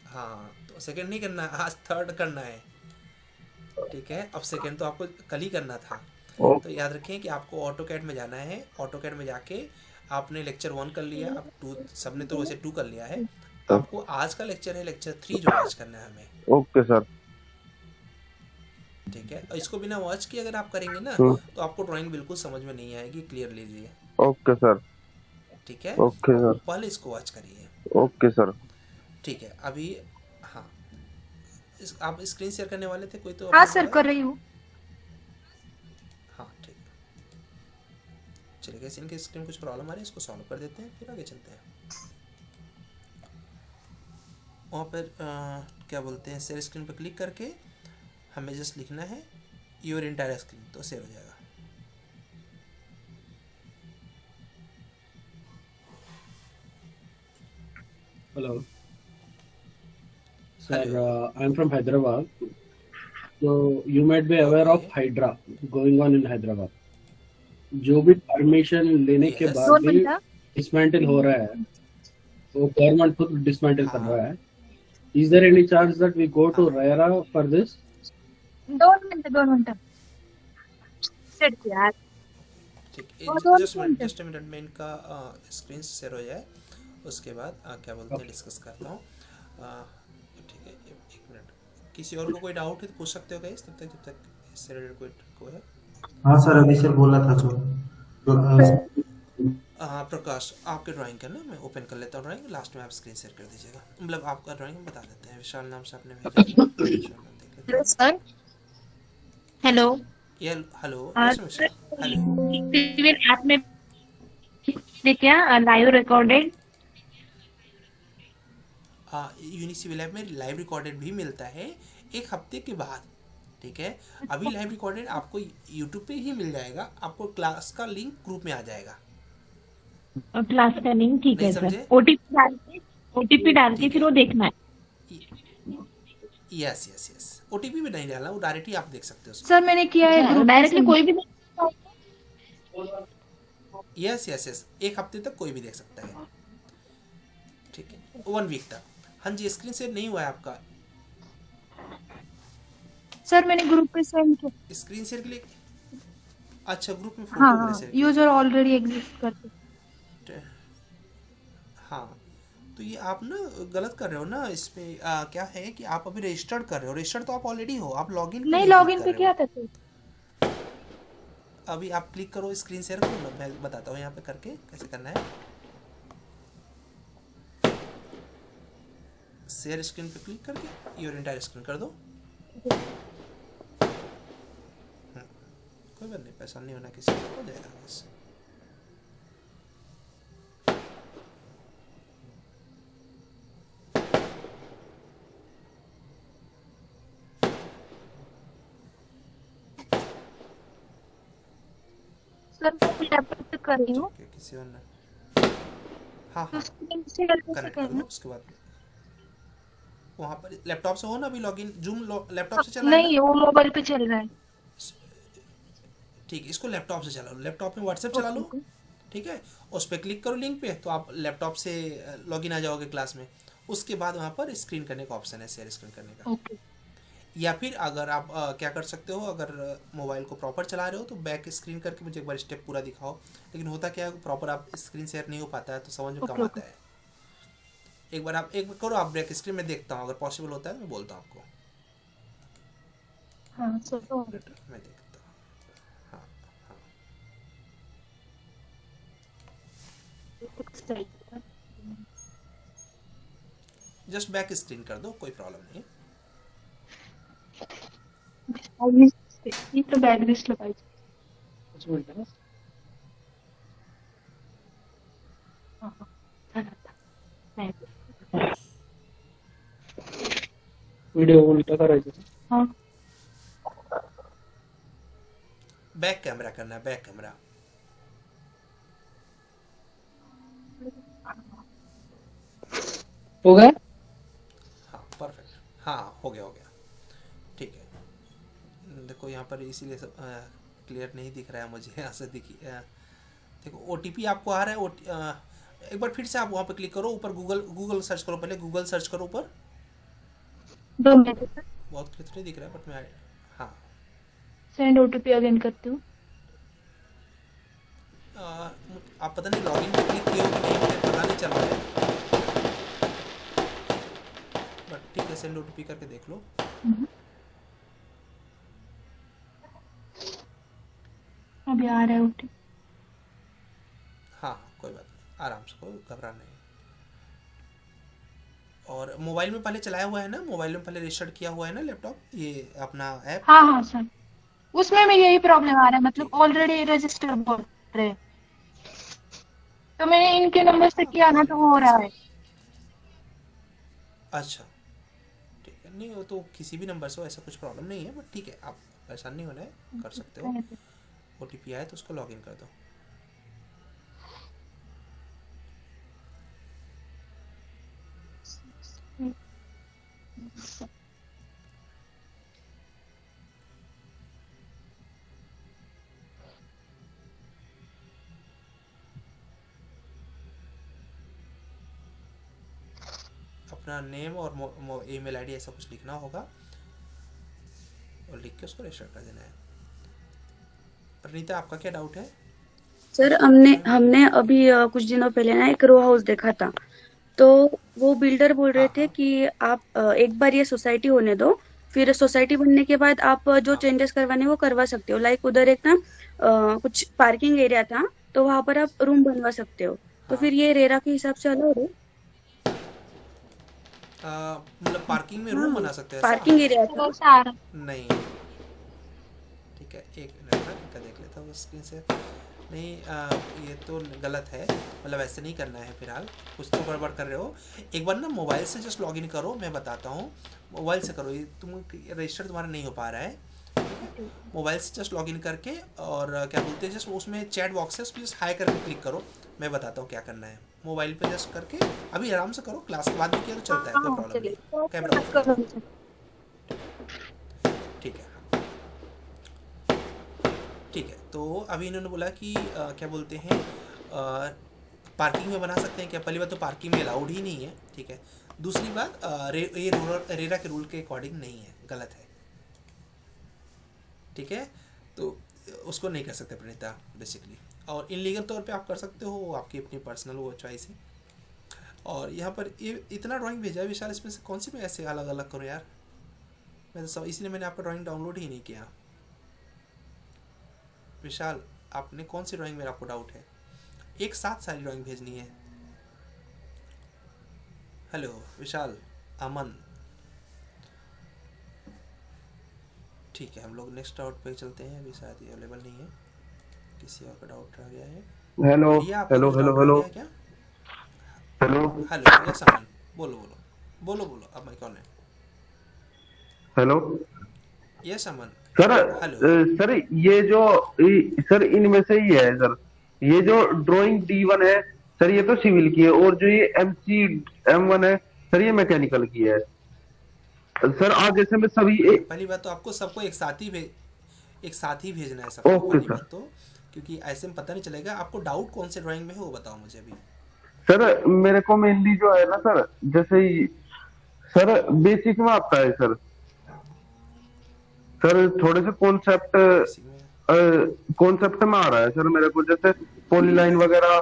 हाँ तो सेकंड नहीं करना, आज थर्ड करना है। ठीक है, अब सेकंड तो आपको कल ही करना था। तो याद रखें कि आपको ऑटो कैड में जाना है। ऑटो कैड में जाके आपने लेक्चर 1 कर लिया, अब 2 सबने तो वैसे 2 कर लिया है। आपको आज का लेक्चर है लेक्चर 3 जो वॉच करना है हमें। Okay sir. ठीक है, और इसको बिना वॉच किए अगर आप करेंगे ना तो आपको ड्राइंग बिल्कुल समझ में नहीं आएगी। क्लियर लीजिए। Okay sir. ठीक है, ओके सर। पहले इसको वॉच करिए। Okay sir. ठीक है, अभी हाँ आप स्क्रीन शेयर करने वाले थे कोई? तो हाँ सर कर रही हूँ। हाँ ठीक है, चलिए कैसे इनके स्क्रीन कुछ प्रॉब्लम आ रही है, इसको सॉल्व कर देते हैं फिर आगे चलते हैं। वहाँ पर क्या बोलते हैं शेयर स्क्रीन पर क्लिक करके हमें जस्ट लिखना है योर इंटायर स्क्रीन, तो शेयर हो जाएगा। Hello. Sir, I'm from Hyderabad. So you might be aware of Hydra going on in Hyderabad. जो भी परमिशन लेने के बाद भी डिसमेंटल हो रहा है, वो गवर्नमेंट खुद डिसमेंटल कर रहा है। Is there any chance that we go to RERA for this? 2 minute set किया। ठीक है, जस्ट मिनट में इनका स्क्रीन शेयर हो जाए, उसके बाद क्या बोलते हैं डिस्कस करता हूँ। ठीक है, एक मिनट। किसी और को कोई डाउट है तो पूछ सकते हो गाइस, जब तक इससे रिलेटेड कोई है। हाँ सर, अभी सर बोला था जो हाँ प्रकाश, आपके ड्राइंग का ना मैं ओपन कर लेता हूँ ड्राइंग, लास्ट में आप स्क्रीन शेयर कर दीजिएगा। मतलब आपका ड्राइंग हम बता देते हैं। विशाल नाम से आपने भेजा। Hello sir. Hello hello civil app में क्या live recorded? Unique civil app में लाइव रिकॉर्डेड भी मिलता है 1 हफ्ते के बाद। ठीक है, अभी लाइव रिकॉर्डेड आपको यूट्यूब पे ही मिल जाएगा, आपको क्लास का लिंक ग्रुप में आ जाएगा। क्लास का लिंक ठीक है सर। ओटीपी डाल के फिर वो देखना है। यस ओटीपी भी नहीं डालना, वो डायरेक्टली आप देख सकते हो सर। मैंने किया है डायरेक्टली, कोई भी यस 1 हफ्ते तक कोई भी देख सकता है। ठीक है, 1 वीक तक। हाँ जी, स्क्रीन शेयर नहीं हुआ है आपका सर। मैंने ग्रुप पे सेंड किया स्क्रीन शेयर के लिए। अच्छा, ग्रुप में फोटो हाँ, यूजर ऑलरेडी एग्जिस्ट करते। हाँ, तो ये आप ना गलत कर रहे हो ना। इसमें क्या है कि आप अभी रजिस्टर्ड कर रहे हो। रजिस्टर्ड तो आप ऑलरेडी हो, आप लॉगिन नहीं, लॉगिन पे क्या करते? अभी आप क्लिक करो स्क्रीन शेयर करो, मैं बताता हूँ यहाँ पे करके कैसे करना है। शेयर स्क्रीन पे क्लिक करके योर एंटायर स्क्रीन कर दो। कोई बात नहीं, परेशान नहीं होना किसी को, हो जाएगा बस। सर मैं लैपटॉप पे कर रही हूँ, किसी और ने हाँ तो हाँ स्क्रीन से कैसे कनेक्ट कर लो, करना? उसके बाद वहाँ पर लैपटॉप से हो ना अभी लॉगिन, जूम लैपटॉप से चला है ना? नहीं, वो मोबाइल पे चल रहा है। ठीक है, इसको लैपटॉप से चला लो, लैपटॉप में व्हाट्सएप चला लो, ठीक है, उस पर क्लिक करो लिंक पे, तो आप लैपटॉप से लॉगिन आ जाओगे क्लास में। उसके बाद वहाँ पर स्क्रीन करने का ऑप्शन है, शेयर स्क्रीन करने का। ओके। या फिर अगर आप क्या कर सकते हो, अगर मोबाइल को प्रॉपर चला रहे हो तो बैक स्क्रीन करके मुझे एक बार स्टेप पूरा दिखाओ। लेकिन होता क्या है, प्रॉपर आप स्क्रीन शेयर नहीं हो पाता है तो समझ में कम आता है। एक बार करो आप बैक स्क्रीन में, देखता हूँ अगर पॉसिबल होता है मैं बोलता हूँ आपको। हाँ सर, तो मैं देखता हूँ। हाँ हाँ जस्ट बैक स्क्रीन कर दो, कोई प्रॉब्लम नहीं। ये तो बैक लिस्ट लगाई। व्हिडिओ उलटा करायचं। हाँ बैक कैमरा करना है, बैक कैमरा। हो गया? हाँ परफेक्ट, हाँ हो गया ठीक है। देखो यहाँ पर इसीलिए क्लियर नहीं दिख रहा है मुझे, यहाँ से देखो OTP आपको आ रहा है। एक बार फिर से आप वहाँ पे क्लिक करो, ऊपर गूगल सर्च करो, पहले गूगल सर्च करो ऊपर। 2 मिनट सर, बहुत क्लियर नहीं दिख रहा है बट मैं हाँ सेंड OTP अगेन करती हूँ। आप पता नहीं लॉगिन पे क्लिक किए हो कि नहीं, मुझे पता नहीं चल रहा है, बट ठीक है सेंड OTP करके देख लो। अभी आ रहा है OTP। हाँ कोई बात नहीं, आराम से, कोई घबराना नहीं। और मोबाइल में पहले चलाया हुआ है ना, मोबाइल में पहले रजिस्टर्ड किया हुआ है ना लैपटॉप, ये अपना ऐप? हाँ हाँ सर, उसमें भी यही प्रॉब्लम आ रहा है, मतलब ऑलरेडी रजिस्टर बोल रहे हैं। तो मैंने इनके नंबर से किया ना तो हो रहा है। अच्छा ठीक है, नहीं वो तो किसी भी नंबर से हो, ऐसा कुछ प्रॉब्लम नहीं है, बट ठीक है आप परेशान नहीं होना है, कर सकते हो। OTP आए तो उसको लॉगिन कर दो। अपना नेम और ईमेल आईडी ऐसा कुछ लिखना होगा और लिख के उसको रजिस्टर कर देना है। प्रणीता आपका क्या डाउट है? सर हमने अभी कुछ दिनों पहले ना एक रो हाउस देखा था, तो वो बिल्डर बोल रहे थे कि आप एक बार ये सोसाइटी होने दो, फिर सोसाइटी बनने के बाद आप जो चेंजेस करवाने वो करवा सकते हो। लाइक उधर एक ना कुछ पार्किंग एरिया था, तो वहां पर आप रूम बनवा सकते हो। तो फिर ये रेरा के हिसाब से अलाउड है? मतलब पार्किंग में रूम बना सकते हैं? पार्किंग एरिया था। नहीं ठीक है, एक मिनट का देख लेता हूँ स्क्रीन से। नहीं ये तो गलत है, मतलब ऐसे नहीं करना है फिलहाल, कुछ तो गड़बड़ कर रहे हो। एक बार ना मोबाइल से जस्ट लॉगिन करो, मैं बताता हूँ, मोबाइल से करो, ये तुम रजिस्टर तुम्हारा नहीं हो पा रहा है। मोबाइल से जस्ट लॉगिन करके और क्या बोलते हैं, जस्ट उसमें चैट बॉक्स है, उसमें जस्ट हाई करके क्लिक करो, मैं बताता हूँ क्या करना है। मोबाइल पे जस्ट करके अभी आराम से करो, क्लास के बाद भी किया तो चलता है, कोई प्रॉब्लम नहीं। कैमरा ठीक है, ठीक है। तो अभी इन्होंने बोला कि क्या बोलते हैं पार्किंग में बना सकते हैं क्या? पहली बात तो पार्किंग में अलाउड ही नहीं है, ठीक है। दूसरी बात ये रेरा के रूल के अकॉर्डिंग नहीं है, गलत है, ठीक है। तो उसको नहीं कर सकते प्रणीता बेसिकली, और इनलीगल तौर पे आप कर सकते हो, आपकी अपनी पर्सनल वो चॉइस है। और यहाँ पर ये इतना ड्राइंग भेजा है विशाल, इसमें से कौन सी मैं ऐसे अलग अलग करूँ यार? मैं तो सब इसलिए मैंने आपका ड्राइंग डाउनलोड ही नहीं किया। विशाल आपने कौन सी ड्राइंग में आपको डाउट है? एक साथ सारी ड्राइंग भेजनी है। हेलो विशाल, अमन, ठीक है, हम लोग नेक्स्ट डाउट पे चलते हैं। अभी शायद ये अवेलेबल नहीं है, किसी और का डाउट रह गया है। हेलो भैया आपका हेलो कुछ हेलो डाउट रह हेलो गया है क्या? हेलो हेलो, यस अमन, बोलो बोलो बोलो बोलो, अब मैं कौन है? हेलो यस अमन, सर। हेलो। सर ये जो सर इनमें से ही है सर, ये जो ड्राइंग D1 है सर, ये तो सिविल की है, और जो ये MC M1 है सर, ये मैकेनिकल की है सर। आगे से मैं सभी पहली बात तो आपको सबको एक साथ ही भेजना है सबको, ओके पहली सर। बात तो, क्योंकि ऐसे में पता नहीं चलेगा। आपको डाउट कौन से ड्राइंग में है वो बताओ मुझे अभी। सर मेरे को मेनली जो है ना सर, जैसे सर बेसिक में आता है सर। सर थोड़े से कॉन्सेप्ट में आ रहा है सर मेरे को, जैसे पॉलीलाइन वगैरह।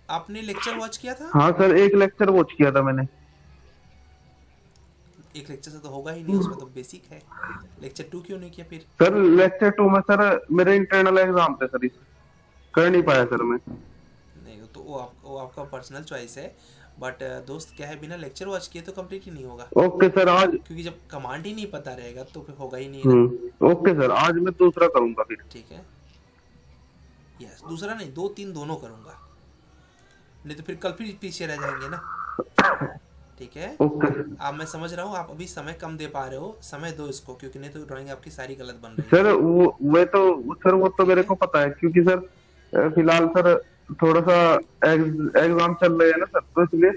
आपने लेक्चर वॉच किया था? हाँ सर, एक लेक्चर वॉच किया था मैंने। एक लेक्चर से तो होगा ही नहीं, उसमें तो बेसिक है। लेक्चर 2 क्यों नहीं किया फिर? सर लेक्चर 2 में सर मेरे इंटरनल एग्जाम थे सर, इस कर नहीं पाया सर मैं। नहीं, तो वो आपका पर्सनल चॉइस है, बट दोस्त क्या है, बिना लेक्चर वॉच किए तो कंप्लीट ही नहीं होगा। ओके सर, आज क्योंकि जब कमांड ही नहीं पता रहेगा तो फिर होगा ही नहीं ना। ओके सर, आज मैं दूसरा करूंगा फिर। ठीक है, यस, दूसरा नहीं, 2-3 दोनों करूंगा, नहीं तो फिर कल फिर पीछे रह जाएंगे ना। ठीक है, आप, मैं समझ रहा हूँ आप अभी समय कम दे पा रहे हो, समय दो इसको, क्योंकि नहीं तो ड्राइंग आपकी सारी गलत बन रही है। सर वो तो मेरे को पता है, क्योंकि सर फिलहाल सर थोड़ा सा एग्जाम चल रहे हैं ना सर, तो इसलिए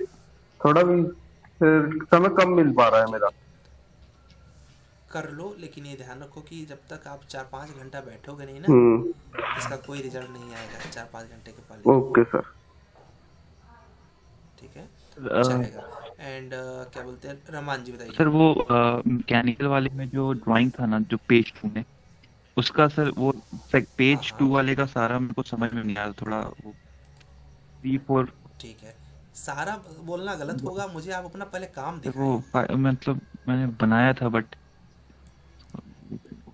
थोड़ा भी समय कम मिल पा रहा है मेरा। कर लो, लेकिन ये ध्यान रखो कि जब तक आप 4-5 घंटा बैठोगे नहीं ना, इसका कोई रिजल्ट नहीं आएगा 4-5 घंटे के पहले। ओके सर, ठीक है, चलेगा। एंड क्या बोलते हैं, रहमान जी बताइए। सर वो मैकेनिकल वाले में जो ड्राइंग था ना, जो पेज 2 में, उसका सर वो पेज 2 वाले का सारा मेरे को समझ में नहीं आया थोड़ा, वो 3-4। ठीक है, सारा बोलना गलत होगा, मुझे आप अपना पहले काम सर दिखाइए। वो मतलब मैंने बनाया था, बट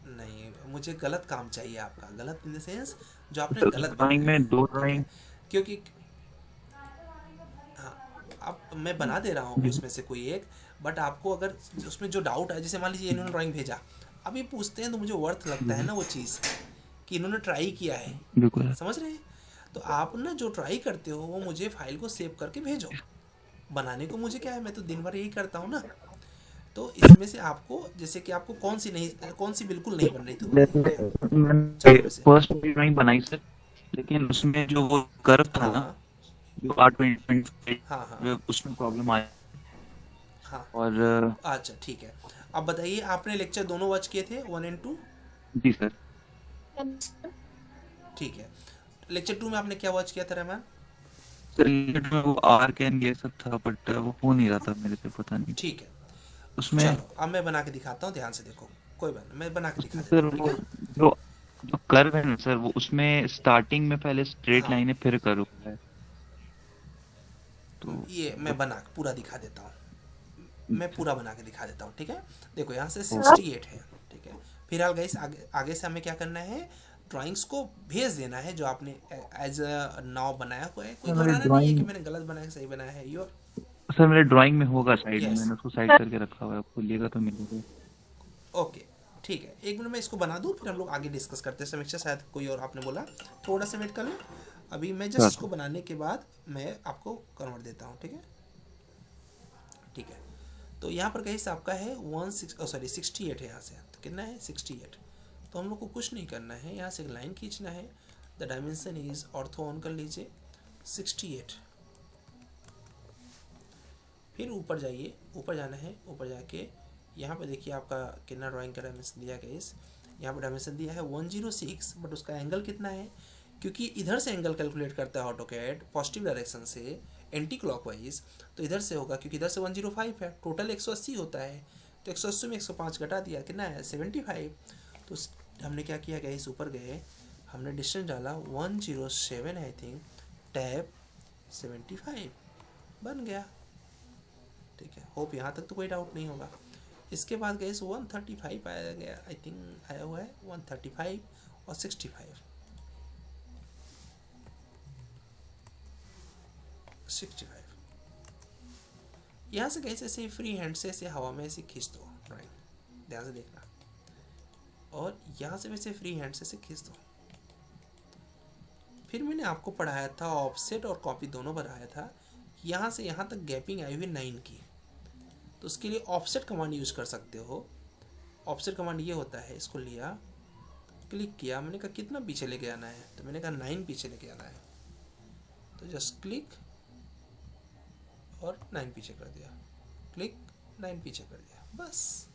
नहीं, मुझे गलत काम चाहिए आपका, गलत इन द सेंस जो आपने गलत ड्राइंग में 2 ड्राइंग, क्योंकि अब मैं बना दे रहा हूँ उसमें से कोई एक, बट आपको अगर उसमें जो डाउट है, जैसे मान लीजिए इन्होंने ड्राइंग भेजा, अभी पूछते हैं तो मुझे वर्थ लगता है ना वो चीज़, कि इन्होंने ट्राई किया है, बिल्कुल समझ रहे हैं? तो आप ना जो ट्राई करते हो वो मुझे फाइल को सेव करके भेजो। बनाने को मुझे क्या है, मैं तो दिन भर यही करता हूँ ना। तो इसमें से आपको, जैसे कि आपको कौन सी बिल्कुल नहीं बन रही थी? फर्स्ट ड्राइंग बनाई सर, लेकिन उसमें जो वो कर्व था ना, जो R20 उसमें प्रॉब्लम आया। हाँ, और अच्छा ठीक है, अब बताइए, आपने लेक्चर दोनों वॉच किए थे 1 और 2? जी सर। ठीक है, लेक्चर 2 में आपने क्या वॉच किया था रहमान? सर में वो R ये सब था, बट वो हो नहीं रहा था मेरे से, पता नहीं। ठीक है, उसमें चलो अब मैं बना के दिखाता हूँ, ध्यान से देखो, कोई बात नहीं, मैं बना के दिखा देता सर हूँ, ठीक वो है? जो कर्व है ना सर, वो उसमें स्टार्टिंग में पहले स्ट्रेट लाइन है, फिर कर्व है। तो ये मैं बना के पूरा दिखा देता हूँ, मैं पूरा बना के दिखा देता हूँ, ठीक है? देखो यहाँ से 68 है, ठीक है? फिलहाल गाइस आगे से हमें क्या करना है, ड्राइंग्स को भेज देना है जो आपने एज नाउ बनाया हुआ है। कोई घबराना नहीं है कि मैंने गलत बनाया सही बनाया है। योर सर मेरे ड्राइंग में होगा साइड में, मैंने उसको साइड करके रखा हुआ है, खोलिएगा तो मिलेगा। ओके ठीक है, 1 मिनट में इसको बना दूँ, फिर हम लोग आगे डिस्कस करते हैं। समीक्षा शायद कोई और आपने बोला, थोड़ा सा वेट कर लो, अभी मैं जस्ट इसको बनाने के बाद मैं आपको कन्वर्ट देता हूँ, ठीक है? ठीक है, तो यहाँ पर कहीं से आपका है 68 है, यहाँ से तो कितना है 68। तो हम लोग को कुछ नहीं करना है, यहाँ से एक लाइन खींचना है, the dimension is ortho on कर लीजिए 68। फिर ऊपर जाइए, ऊपर जाना है, ऊपर जाके यहाँ पर देखिए आपका कितना ड्राइंग का डायमेंशन दिया गया इस, यहाँ पर डायमेंशन दिया है 106, बट उसका एंगल कितना है, क्योंकि इधर से एंगल कैलकुलेट करता है ऑटोकैड पॉजिटिव डायरेक्शन से एंटी क्लॉकवाइज, तो इधर से होगा, क्योंकि इधर से 105 है, टोटल 180 होता है, तो 180 में 105 घटा दिया, कितना है 75। तो हमने क्या किया, गए इस ऊपर गए, हमने डिस्टेंस डाला 107 आई थिंक, टैप 75 बन गया, ठीक है? होप यहाँ तक तो कोई डाउट नहीं होगा। इसके बाद गए 135 आया गया, आई थिंक आया हुआ है 135 और 65 यहाँ से कैसे ऐसे फ्री हैंड से ऐसे हवा में ऐसे खींच दो ड्राइंग, ध्यान से देखना। और यहाँ से वैसे फ्री हैंड से खींच दो। फिर मैंने आपको पढ़ाया था, ऑफसेट और कॉपी दोनों बनाया था। यहाँ से यहाँ तक गैपिंग आई हुई 9 की, तो उसके लिए ऑफसेट कमांड यूज कर सकते हो। ऑफसेट कमांड ये होता है, इसको लिया, क्लिक किया, मैंने कहा कितना पीछे लेके आना है, तो मैंने कहा 9 पीछे लेके आना है, तो जस्ट क्लिक और 9 पीछे कर दिया, क्लिक 9 पीछे कर दिया, बस।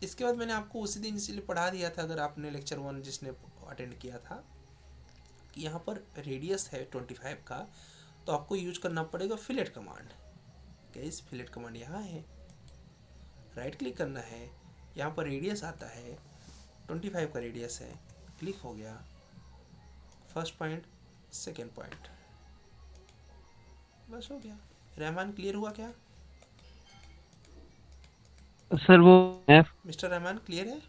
इसके बाद मैंने आपको उसी दिन इसलिए पढ़ा दिया था, अगर आपने लेक्चर 1 जिसने अटेंड किया था, कि यहाँ पर रेडियस है 25 का, तो आपको यूज करना पड़ेगा fillet command. Guys fillet command यहाँ है, राइट क्लिक करना है, यहाँ पर रेडियस आता है 25 का रेडियस है, क्लिक हो गया, फर्स्ट पॉइंट सेकेंड पॉइंट, बस हो गया। रहमान क्लियर हुआ क्या? सर वो मिस्टर रहमान क्लियर है?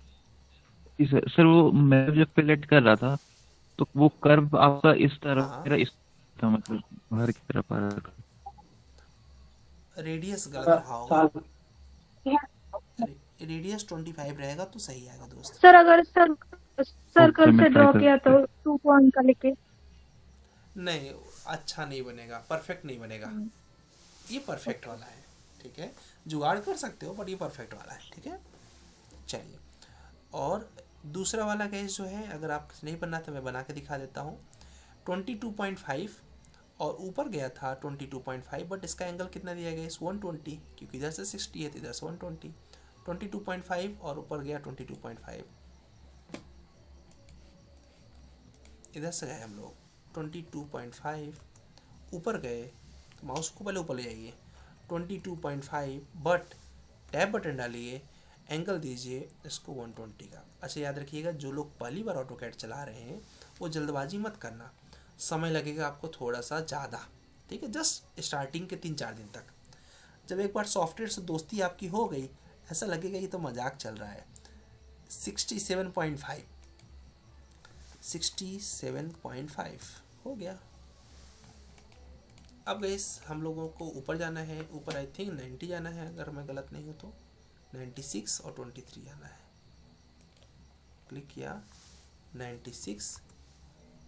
सर वो मैं जब फिलेट कर रहा था तो वो कर्व आपका इस तरफ, मेरा इस था, मतलब बाहर की तरफ आ रहा था। रेडियस गलत रहा होगा, रेडियस 25 रहेगा तो सही आएगा दोस्त। सर अगर सर्कल से ड्रॉ किया तो 2 पॉइंट का लेके नहीं, अच्छा नहीं बनेगा, परफेक्ट नहीं बनेगा। ये परफेक्ट वाला है, ठीक है, जुगाड़ कर सकते हो बट ये परफेक्ट वाला है, ठीक है। चलिए, और दूसरा वाला केस जो है, अगर आप नहीं बनना तो मैं बना के दिखा देता हूँ। 22.5 और ऊपर गया था 22.5, बट इसका एंगल कितना दिया गया, इस 120, क्योंकि इधर से 60 है तो इधर से 120, 22.5 और ऊपर गया 22.5, इधर से गए हम लोग 22.5, ऊपर गए, माउस को पहले ऊपर ले जाइए, 22.5, बट टैब बटन डालिए, एंगल दीजिए इसको 120 का। अच्छा याद रखिएगा, जो लोग पहली बार ऑटोकैड चला रहे हैं वो जल्दबाजी मत करना, समय लगेगा आपको थोड़ा सा ज़्यादा, ठीक है, जस्ट स्टार्टिंग के 3-4 दिन तक। जब एक बार सॉफ्टवेयर से दोस्ती आपकी हो गई, ऐसा लगेगा ये तो मजाक चल रहा है। 67.5 हो गया। अब गाइस हम लोगों को ऊपर जाना है, ऊपर आई थिंक 90 जाना है, अगर मैं गलत नहीं हूँ तो 96 और 23 जाना है। क्लिक किया 96,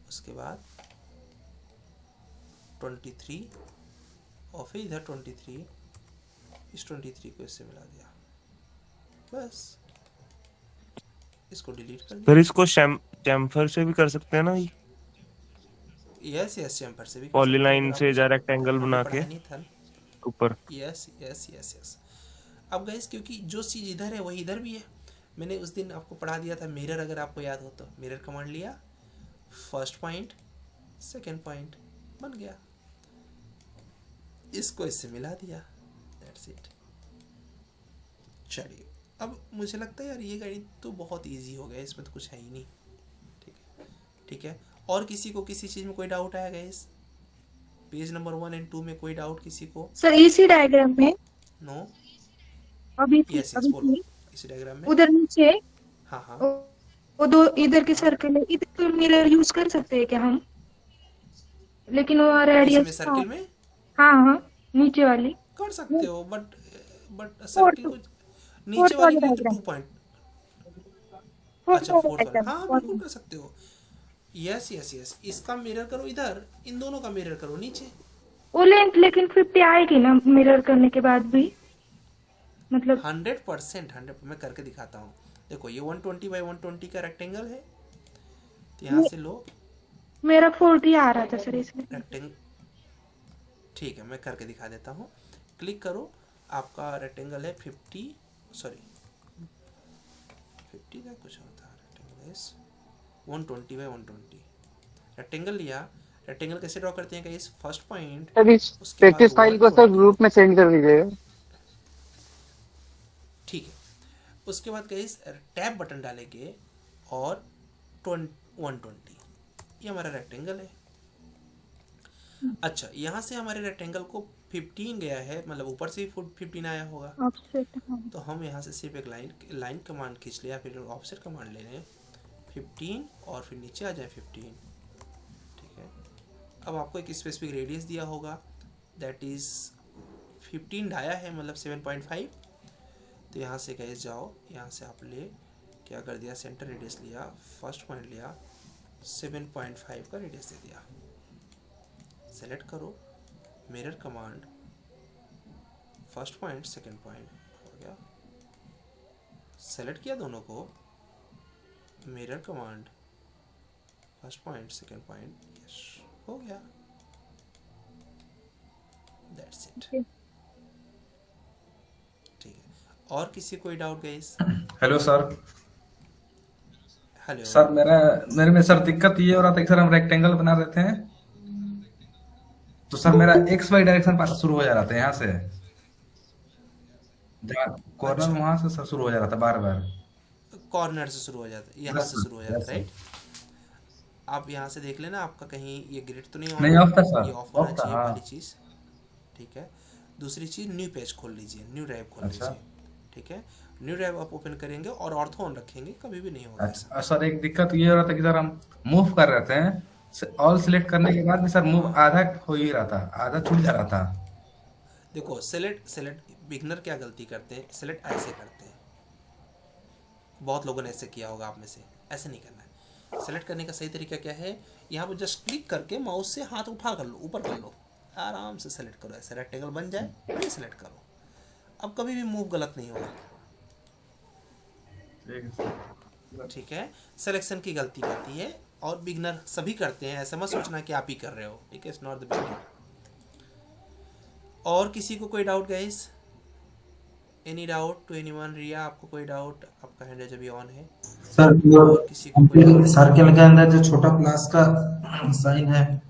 उसके बाद 23 और फिर इधर 23, इस 23 को इससे मिला दिया, बस इसको डिलीट कर दिया। फिर इसको चैम्फर से भी कर सकते हैं ना, यस चैम्फर से भी पॉलीलाइन से जा रेक्टेंगल बना के ऊपर। यस। अब गाइस क्योंकि जो चीज़ इधर है वही इधर भी है, मैंने उस दिन आपको पढ़ा दिया था मिरर, अगर आपको याद हो तो मिरर कमांड लिया, फर्स्ट पॉइंट सेकेंड पॉइंट बन गया, इसको इससे मिला दिया, दैट्स इट। चलिए, अब मुझे लगता है यार ये गणित तो बहुत इजी हो गया, इसमें तो कुछ है ही नहीं, ठीक है। और किसी को किसी चीज़ में कोई डाउट आया गाइस? पेज नंबर 1 और 2 में कोई डाउट किसी को? सर इसी डायग्राम में नो, अभी इसी डायग्राम में उधर नीचे, हाँ वो दो इधर के सर्कल है, इधर तो मिरर यूज कर सकते हैं क्या हम? लेकिन वो रेडियस सर्कल में, हाँ नीचे वाली कर सकते हो, बट सर्कल को नीचे वाली के लिए तो 2 पॉइंट, अच्छा 4 वाला, हाँ बिल्कुल कर सकते हो। यस, इसका मिरर करो इधर, इन दोनों का मिरर करो नीचे। वो लेंथ लेकिन 50 आएगी ना मिरर करने के बाद भी, मतलब 100% मैं करके दिखाता हूँ। देखो ये 120 बाई 120 का रेक्टेंगल है, तो यहाँ से लो, मेरा 40 आ रहा था सर इसमें रेक्टेंगल, ठीक है मैं करके दिखा देता हूँ। क्लिक करो, आपका रेक्टेंगल है 50 का कुछ होता है रेक्टेंगल 120 बाई 120, रेक्टेंगल लिया। रेक्टेंगल कैसे ड्रॉ करते हैं गाइस? फर्स्ट पॉइंट, सर इस प्रैक्टिस फाइल को सर ग्रुप में सेंड कर दीजिएगा, ठीक है। उसके बाद गाइस टैब बटन डालेंगे और 120, ये हमारा रेक्टेंगल है। अच्छा, यहाँ से हमारे रेक्टेंगल को 15 गया है, मतलब ऊपर से ही 15 आया होगा, तो हम यहाँ से सिर्फ एक लाइन कमांड खींच लिया, फिर ऑफसेट कमांड ले लें 15 और फिर नीचे आ जाए 15, ठीक है। अब आपको एक स्पेसिफिक रेडियस दिया होगा, दैट इज 15 डाया है, मतलब 7.5, तो यहाँ से गैस जाओ, यहाँ से आप ले क्या कर दिया, सेंटर रेडियस लिया, फर्स्ट पॉइंट लिया, 7.5 का रेडियस दे दिया, सेलेक्ट करो, mirror command, first point second point हो गया, सेलेक्ट किया दोनों को, mirror command, first point second point, yes हो गया, दैट्स इट। ठीक है, और किसी कोई doubt guys? Hello sir. Hello sir मेरे में सर दिक्कत ये हो रहा था कि सर हम रेक्टेंगल बना रहे थे, तो सर मेरा एक्स वाई डायरेक्शन शुरू हो जा रहा था यहाँ से, कॉर्नर वहां से सर शुरू हो जा रहा था बार बार, कॉर्नर से शुरू हो जाता है, यहाँ से शुरू हो जाता है, राइट? आप यहाँ से देख लेना आपका कहीं ये ग्रिड तो नहीं नहीं ऑफ था सर, ये ऑफ होना चाहिए हाँ। पहली चीज। ठीक है, दूसरी चीज न्यू पेज खोल लीजिए, न्यू ड्राइव खोल लीजिए। ठीक है, न्यू ड्राइव आप ओपन करेंगे और ऑर्थो ऑन रखेंगे, कभी भी नहीं होगा। अच्छा सर, एक दिक्कत ये हो रहा था कि सर हम मूव कर रहे थे, ऑल सिलेक्ट करने के बाद भी सर मूव आधा हो ही रहा था, आधा छूट जा रहा था। देखो सेलेक्ट बिगनर क्या गलती करते हैं, सेलेक्ट ऐसे करते हैं, बहुत लोगों ने ऐसे किया होगा आप में से, ऐसे नहीं करना है। सेलेक्ट करने का सही तरीका क्या है, यहाँ पर जस्ट क्लिक करके माउस से हाथ उठा कर लो, ऊपर कर लो, आराम से सेलेक्ट करो, ऐसे रेक्टेंगल बन जाए, फिर सेलेक्ट करो। अब कभी भी मूव गलत नहीं होगा। ठीक है, सिलेक्शन की गलती करती है और बिगनर सभी करते हैं, ऐसा मत सोचना कि आप ही कर रहे हो। ठीक है, इट्स नॉट द बिगनर। और किसी को कोई doubt guys? Any doubt to anyone? Riya आपको कोई डाउट? आपका हैंड जब ऑन है सर। किसी को कोई डाउट? सर्किल के अंदर जो छोटा प्लस का साइन है,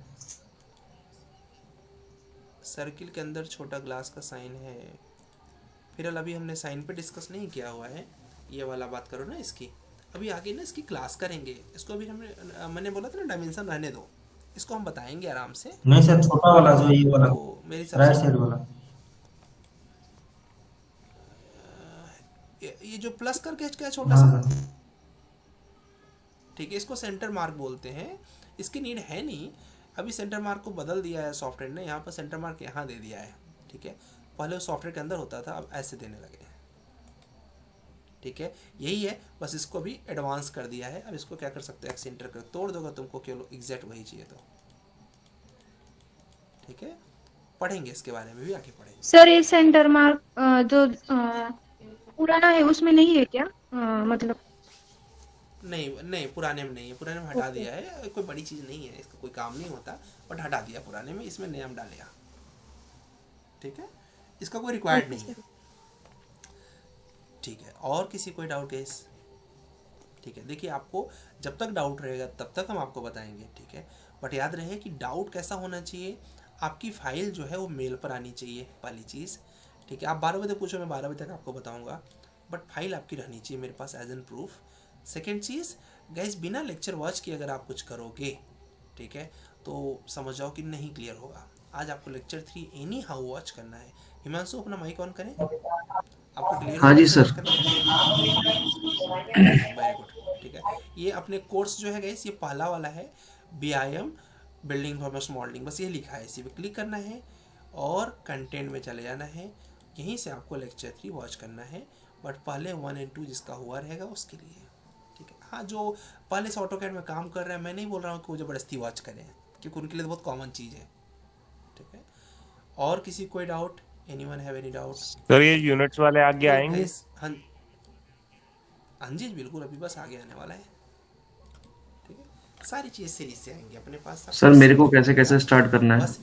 सर्किल के अंदर छोटा ग्लास का साइन है, फिर अभी हमने साइन पे डिस्कस नहीं किया हुआ है, ये वाला बात करो ना इसकी। अभी आगे ना इसकी क्लास करेंगे, इसको अभी मैंने बोला था ना डायमेंशन रहने दो, इसको हम बताएंगे आराम से। नहीं सर, छोटा वाला जो ये वाला तो मेरी राइट साइड वाला, ये जो प्लस करके क्या छोटा सा, ठीक है, इसको सेंटर मार्क बोलते हैं। इसकी नीड है नहीं, अभी सेंटर मार्क को बदल दिया है सॉफ्टवेयर ने, यहाँ पर सेंटर मार्क यहाँ दे दिया है। ठीक है, पहले वो सॉफ्टवेयर के अंदर होता था, अब ऐसे देने लगे। ठीक है, यही है, बस इसको भी एडवांस कर दिया है। अब इसको क्या कर सकते हो, एक्सेंटर कर तोड़ दोगे तुमको, केवल एग्जैक्ट वही चाहिए तो। ठीक है, पढ़ेंगे इसके बारे में भी, आगे पढ़ेंगे। सर ये सेंटर मार्क जो पुराना है उसमें नहीं है क्या? मतलब नहीं पुराने में नहीं है, पुराने में हटा दिया है, कोई बड़ी चीज़ नहीं है, इसका कोई काम नहीं होता, बट हटा दिया पुराने में, इसमें नया डालेगा। ठीक है, इसका कोई रिक्वायर्ड नहीं है। ठीक है, और किसी कोई डाउट है इस? ठीक है, देखिए आपको जब तक डाउट रहेगा तब तक हम आपको बताएंगे। ठीक है, बट याद रहे कि डाउट कैसा होना चाहिए, आपकी फाइल जो है वो मेल पर आनी चाहिए, पहली चीज़। ठीक है, आप 12 बजे पूछो, मैं 12 बजे तक आपको बताऊंगा, बट फाइल आपकी रहनी चाहिए मेरे पास एज एन प्रूफ। सेकेंड चीज़ गाइस, बिना लेक्चर वॉच किए अगर आप कुछ करोगे, ठीक है, तो समझ जाओ कि नहीं क्लियर होगा। आज आपको लेक्चर 3 एनी हाउ वॉच करना है। हिमांशु अपना माइक ऑन करें, आपको क्लियर? हाँ जी सर। Very good. ठीक है, ये अपने कोर्स जो है गाइस, ये पहला वाला है, BIM बिल्डिंग इन्फॉर्मेशन मॉडलिंग, बस ये लिखा है, इसी पे क्लिक करना है और कंटेंट में चले जाना है। यहीं से आपको लेक्चर 3 वॉच करना है, बट पहले 1 और 2 जिसका हुआ रहेगा उसके लिए। ठीक है, हाँ, जो पहले से ऑटोकैड में काम कर रहे हैं, मैं नहीं बोल रहा हूँ कि वो ज़बरदस्ती वॉच करें, क्योंकि उनके लिए तो बहुत कॉमन चीज़ है। ठीक है, और किसी कोई doubt? Anyone have any doubt? Sir ये यूनिट्स वाले आगे आएंगे? हाँ जी बिल्कुल, अभी बस आगे आने वाला है। ठीक है, सारी चीज़ सीरीज से आएंगे अपने पास। सर मेरे को कैसे कैसे स्टार्ट करना है? बस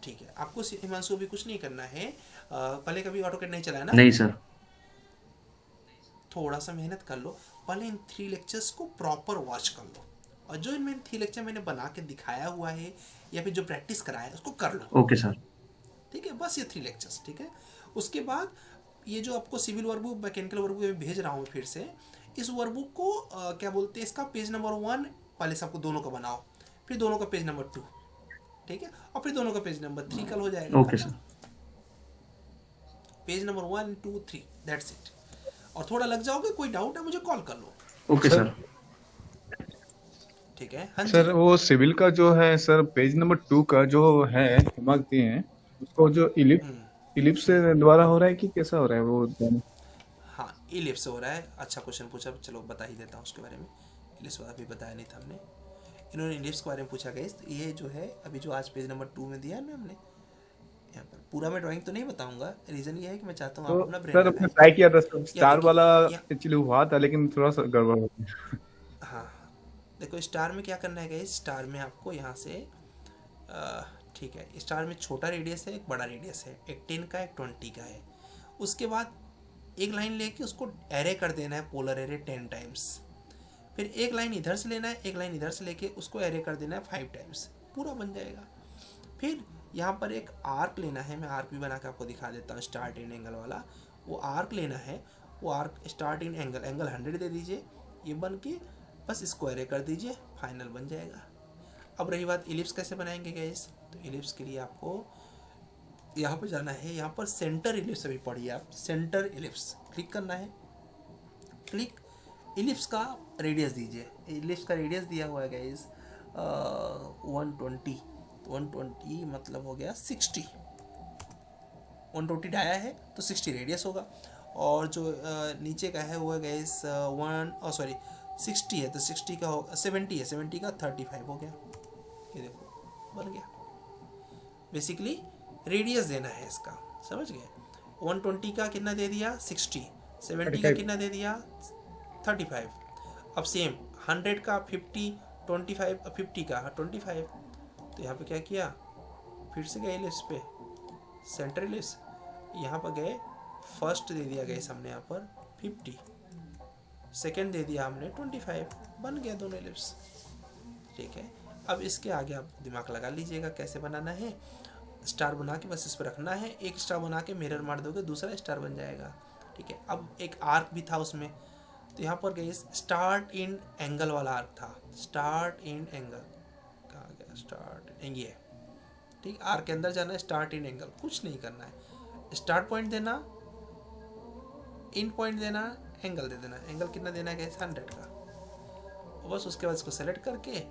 ठीक है, आपको हिमांशु भी कुछ नहीं करना है। पहले कभी ऑटोकैड नहीं चलाया ना? नहीं सर। थोड़ा सा मेहनत कर लो, पहले इन 3 लेक्चर्स को प्रॉपर वॉच कर लो, और जो इनमें 3 लेक्चर मैंने बना के दिखाया हुआ है या फिर जो प्रैक्टिस कराया है उसको कर लो। Okay sir. ठीक है, बस ये 3 लेक्चर्स। ठीक है, उसके बाद ये जो आपको सिविल वर्कबुक, मैकेनिकल वर्कबुक में भेज रहा हूँ फिर से, इस वर्कबुक को क्या बोलते हैं, इसका पेज नंबर 1 पहले से आपको दोनों का बनाओ, फिर दोनों का पेज नंबर 2, ठीक है, और फिर दोनों का पेज नंबर 3 कल हो जाएगा। Okay sir. Page number 1 2 3, that's it. और थोड़ा लग जाओगे, कोई डाउट है मुझे कॉल कर लो। Okay sir. ठीक है, हाँ सर वो सिविल का जो है सर, पेज नंबर 2 का जो है, दिमाग दिए हैं उसको, जो इलिप्स से द्वारा हो रहा है कि कैसा हो रहा है वो? हाँ, इलिप्स हो रहा है। अच्छा क्वेश्चन पूछा, चलो बता ही देता हूँ उसके बारे में। इलिप्स वाला भी बताया नहीं था हमने। इन्होंने इलिप्स के बारे में पूछा गाइस। तो ये जो है अभी जो आज पेज नंबर 2 में दिया है ना हमने, यहाँ पर पूरा मैं ड्राइंग तो नहीं बताऊंगा। रीजन ये है कि मैं चाहता हूँ आप तो अपना ब्रेन सर लगाएं। अपने ट्राई किया था सर, या स्टार वाला देखिए एक्चुअली हुआ था लेकिन थोड़ा सा गड़बड़ हो गया। हाँ, देखो स्टार में क्या करना है गाइस। स्टार में आपको यहाँ से ठीक है, स्टार में छोटा रेडियस है, एक बड़ा रेडियस है, एक 10 का एक 20 का है। उसके बाद एक लाइन लेके उसको एरे कर देना है, पोलर एरे 10 टाइम्स। फिर एक लाइन इधर से लेना है, एक लाइन इधर से लेके उसको एरे कर देना है 5 टाइम्स, पूरा बन जाएगा। फिर यहाँ पर एक आर्क लेना है, मैं आर्क भी बना के आपको दिखा देता हूँ, स्टार्ट इन एंगल वाला। वो आर्क लेना है, वो आर्क स्टार्ट इन एंगल 100 दे दीजिए, ये बन के बस इसको एरे कर दीजिए, फाइनल बन जाएगा। अब रही बात इलिप्स कैसे बनाएंगे गाइस। तो इलिप्स के लिए आपको यहाँ पर जाना है, यहाँ पर सेंटर इलिप्स अभी पढ़िए आप, सेंटर इलिप्स क्लिक करना है। क्लिक, इलिप्स का रेडियस दीजिए। इलिप्स का रेडियस दिया हुआ है गाइस 120, 120 मतलब हो गया 60। 120 डाया है तो 60 रेडियस होगा। और जो नीचे का है वो है गाइस 60 है तो 60 का होगा 70 है, 70 का 35 हो गया। ये देखो बन गया। बेसिकली रेडियस देना है इसका, समझ गए। 120 का कितना दे दिया 60, 70 का कितना दे दिया 35। अब सेम 100 का 50, 25 50 का 25। तो यहाँ पे क्या किया, फिर से गए इलिप्स पे, सेंटर इलिप्स, यहाँ पर गए, फर्स्ट दे दिया गए हमने यहाँ पर 50, सेकेंड दे दिया हमने 25, बन गया दोनों इलिप्स। ठीक है, अब इसके आगे आप दिमाग लगा लीजिएगा कैसे बनाना है। स्टार बना के बस इस पर रखना है, एक स्टार बना के मिरर मार दोगे दूसरा स्टार बन जाएगा। ठीक है, अब एक आर्क भी था उसमें, तो यहाँ पर गए स्टार्ट इन एंगल वाला आर्क था, स्टार्ट इन एंगल कहाँ गया, स्टार्ट एंगल है। ठीक, आर्क के अंदर जाना है, स्टार्ट इन एंगल, कुछ नहीं करना है, स्टार्ट पॉइंट देना, इन पॉइंट देना, एंगल दे देना। एंगल कितना देना है 100 का, और बस उसके बाद इसको सेलेक्ट करके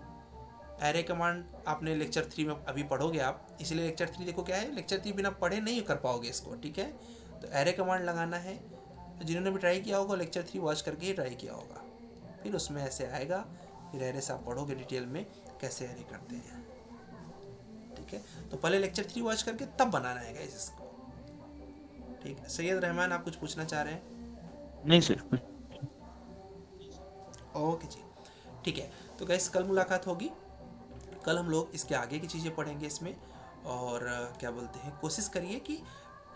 एरे कमांड आपने लेक्चर 3 में अभी पढ़ोगे आप, इसलिए लेक्चर 3 देखो क्या है, लेक्चर 3 बिना पढ़े नहीं कर पाओगे इसको। ठीक है, तो एरे कमांड लगाना है। जिन्होंने भी ट्राई किया होगा लेक्चर 3 वॉच करके ही ट्राई किया होगा, फिर उसमें ऐसे आएगा, फिर एरे से आप पढ़ोगे डिटेल में कैसे एरे करते हैं। ठीक है, तो पहले लेक्चर 3 वॉच करके तब बनाना है गाइस इसको। ठीक है, सैयद रहमान आप कुछ पूछना चाह रहे हैं? नहीं सर। ओके जी, ठीक है। तो गाइस कल मुलाकात होगी, कल हम लोग इसके आगे की चीज़ें पढ़ेंगे इसमें। और क्या बोलते हैं, कोशिश करिए कि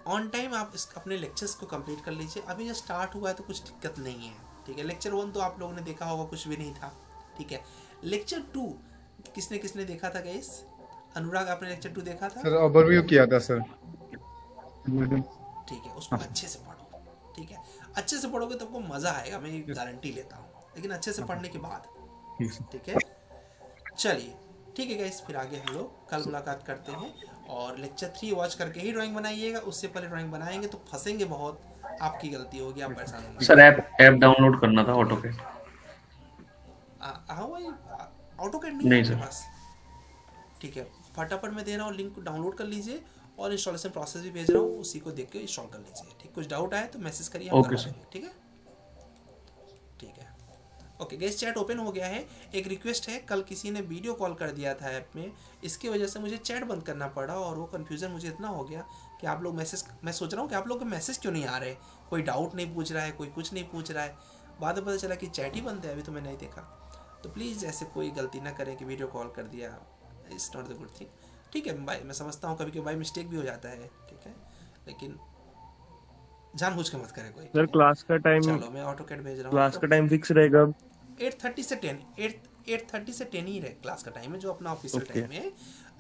ऑन टाइम आप इस अपने लेक्चर्स को कंप्लीट कर लीजिए। अभी जब स्टार्ट हुआ है तो कुछ दिक्कत नहीं है। ठीक है, लेक्चर 1 तो आप लोगों ने देखा होगा, कुछ भी नहीं था। ठीक है, लेक्चर 2 किसने किसने देखा था गाइस? अनुराग आपने लेक्चर 2 देखा था? सर ओवरव्यू किया था सर। ठीक है, उसको अच्छे से पढ़ो। ठीक है, अच्छे से पढ़ोगे तो आपको मज़ा आएगा, मैं गारंटी लेता हूँ, लेकिन अच्छे से पढ़ने के बाद। ठीक है, चलिए ठीक है गाइस, फिर आगे हम लोग कल मुलाकात करते हैं। और लेक्चर 3 वॉच करके ही ड्राइंग बनाइएगा, उससे पहले ड्राइंग बनाएंगे तो फंसेंगे बहुत, आपकी गलती होगी, आप परेशान होंगे। सर ऐप डाउनलोड करना था ऑटोकैड। हाँ भाई, ऑटोकैड नहीं है आपके पास? ठीक है, फटाफट मैं दे रहा हूँ लिंक, डाउनलोड कर लीजिए और इंस्टॉलेशन प्रोसेस भी भेज रहा हूँ, उसी को देख के इंस्टॉल कर लीजिए। ठीक, कुछ डाउट आए तो मैसेज करिए, हम करवा देंगे। ठीक है, ठीक है, ओके गाइस, चैट ओपन हो गया है। एक रिक्वेस्ट है, कल किसी ने वीडियो कॉल कर दिया था ऐप में, इसकी वजह से मुझे चैट बंद करना पड़ा, और वो कन्फ्यूज़न मुझे इतना हो गया कि आप लोग मैसेज, मैं सोच रहा हूँ कि आप लोग के मैसेज क्यों नहीं आ रहे, कोई डाउट नहीं पूछ रहा है, कोई कुछ नहीं पूछ रहा है। बाद में पता चला कि चैट ही बंद है, अभी तो मैं नहीं देखा। तो प्लीज़ ऐसे कोई गलती ना करें कि वीडियो कॉल कर दिया, it's not the good thing. ठीक है भाई, मैं समझता हूँ कभी कभी बाई मिस्टेक भी हो जाता है, ठीक है, लेकिन जानबूझ के मत करे कोई। सर क्लास का टाइम, चलो मैं ऑटोकैड भेज रहा हूँ। क्लास का टाइम फिक्स रहेगा 8:30 से 10, 8:30 से 10 ही रहे क्लास का टाइम है, जो अपना ऑफिशियल टाइम है।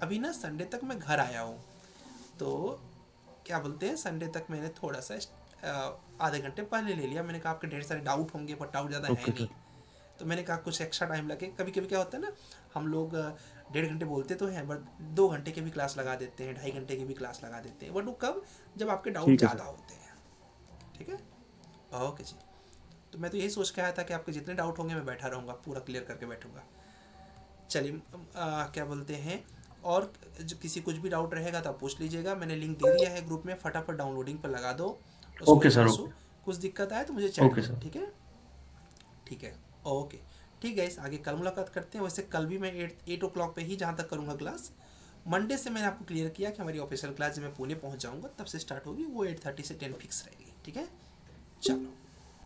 अभी ना संडे तक मैं घर आया हूँ, तो क्या बोलते हैं, संडे तक मैंने थोड़ा सा आधे घंटे पहले ले लिया। मैंने कहा आपके ढेर सारे डाउट होंगे, पर डाउट ज़्यादा है नहीं, तो मैंने कहा कुछ एक्स्ट्रा टाइम लगे। कभी कभी क्या होता है ना, हम लोग 1.5 घंटे बोलते तो हैं, बट 2 घंटे की भी क्लास लगा देते हैं, 2.5 घंटे की भी क्लास लगा देते हैं, बट वो कब, जब आपके डाउट ज़्यादा होते हैं। ठीक है, ओके जी। तो मैं तो यही सोच के आया था कि आपके जितने डाउट होंगे मैं बैठा रहूँगा, पूरा क्लियर करके बैठूँगा। चलिए क्या बोलते हैं, और जो किसी कुछ भी डाउट रहेगा तो आप पूछ लीजिएगा, मैंने लिंक दे दिया है ग्रुप में, फटाफट डाउनलोडिंग पर लगा दो उसको। ओके सर, कुछ दिक्कत आए तो मुझे चैट ओके करो, सर। ठीक है? ठीक है, ओके, ठीक है। आगे कल मुलाकात करते हैं। वैसे कल भी मैं 8 o'clock पे ही जहाँ तक करूँगा क्लास। मंडे से मैंने आपको क्लियर किया कि हमारी ऑफिशियल क्लास जब मैं पुणे पहुँच जाऊँगा तब से स्टार्ट होगी, वो 8:30 से 10 फिक्स रहेगी, ठीक है? चलो।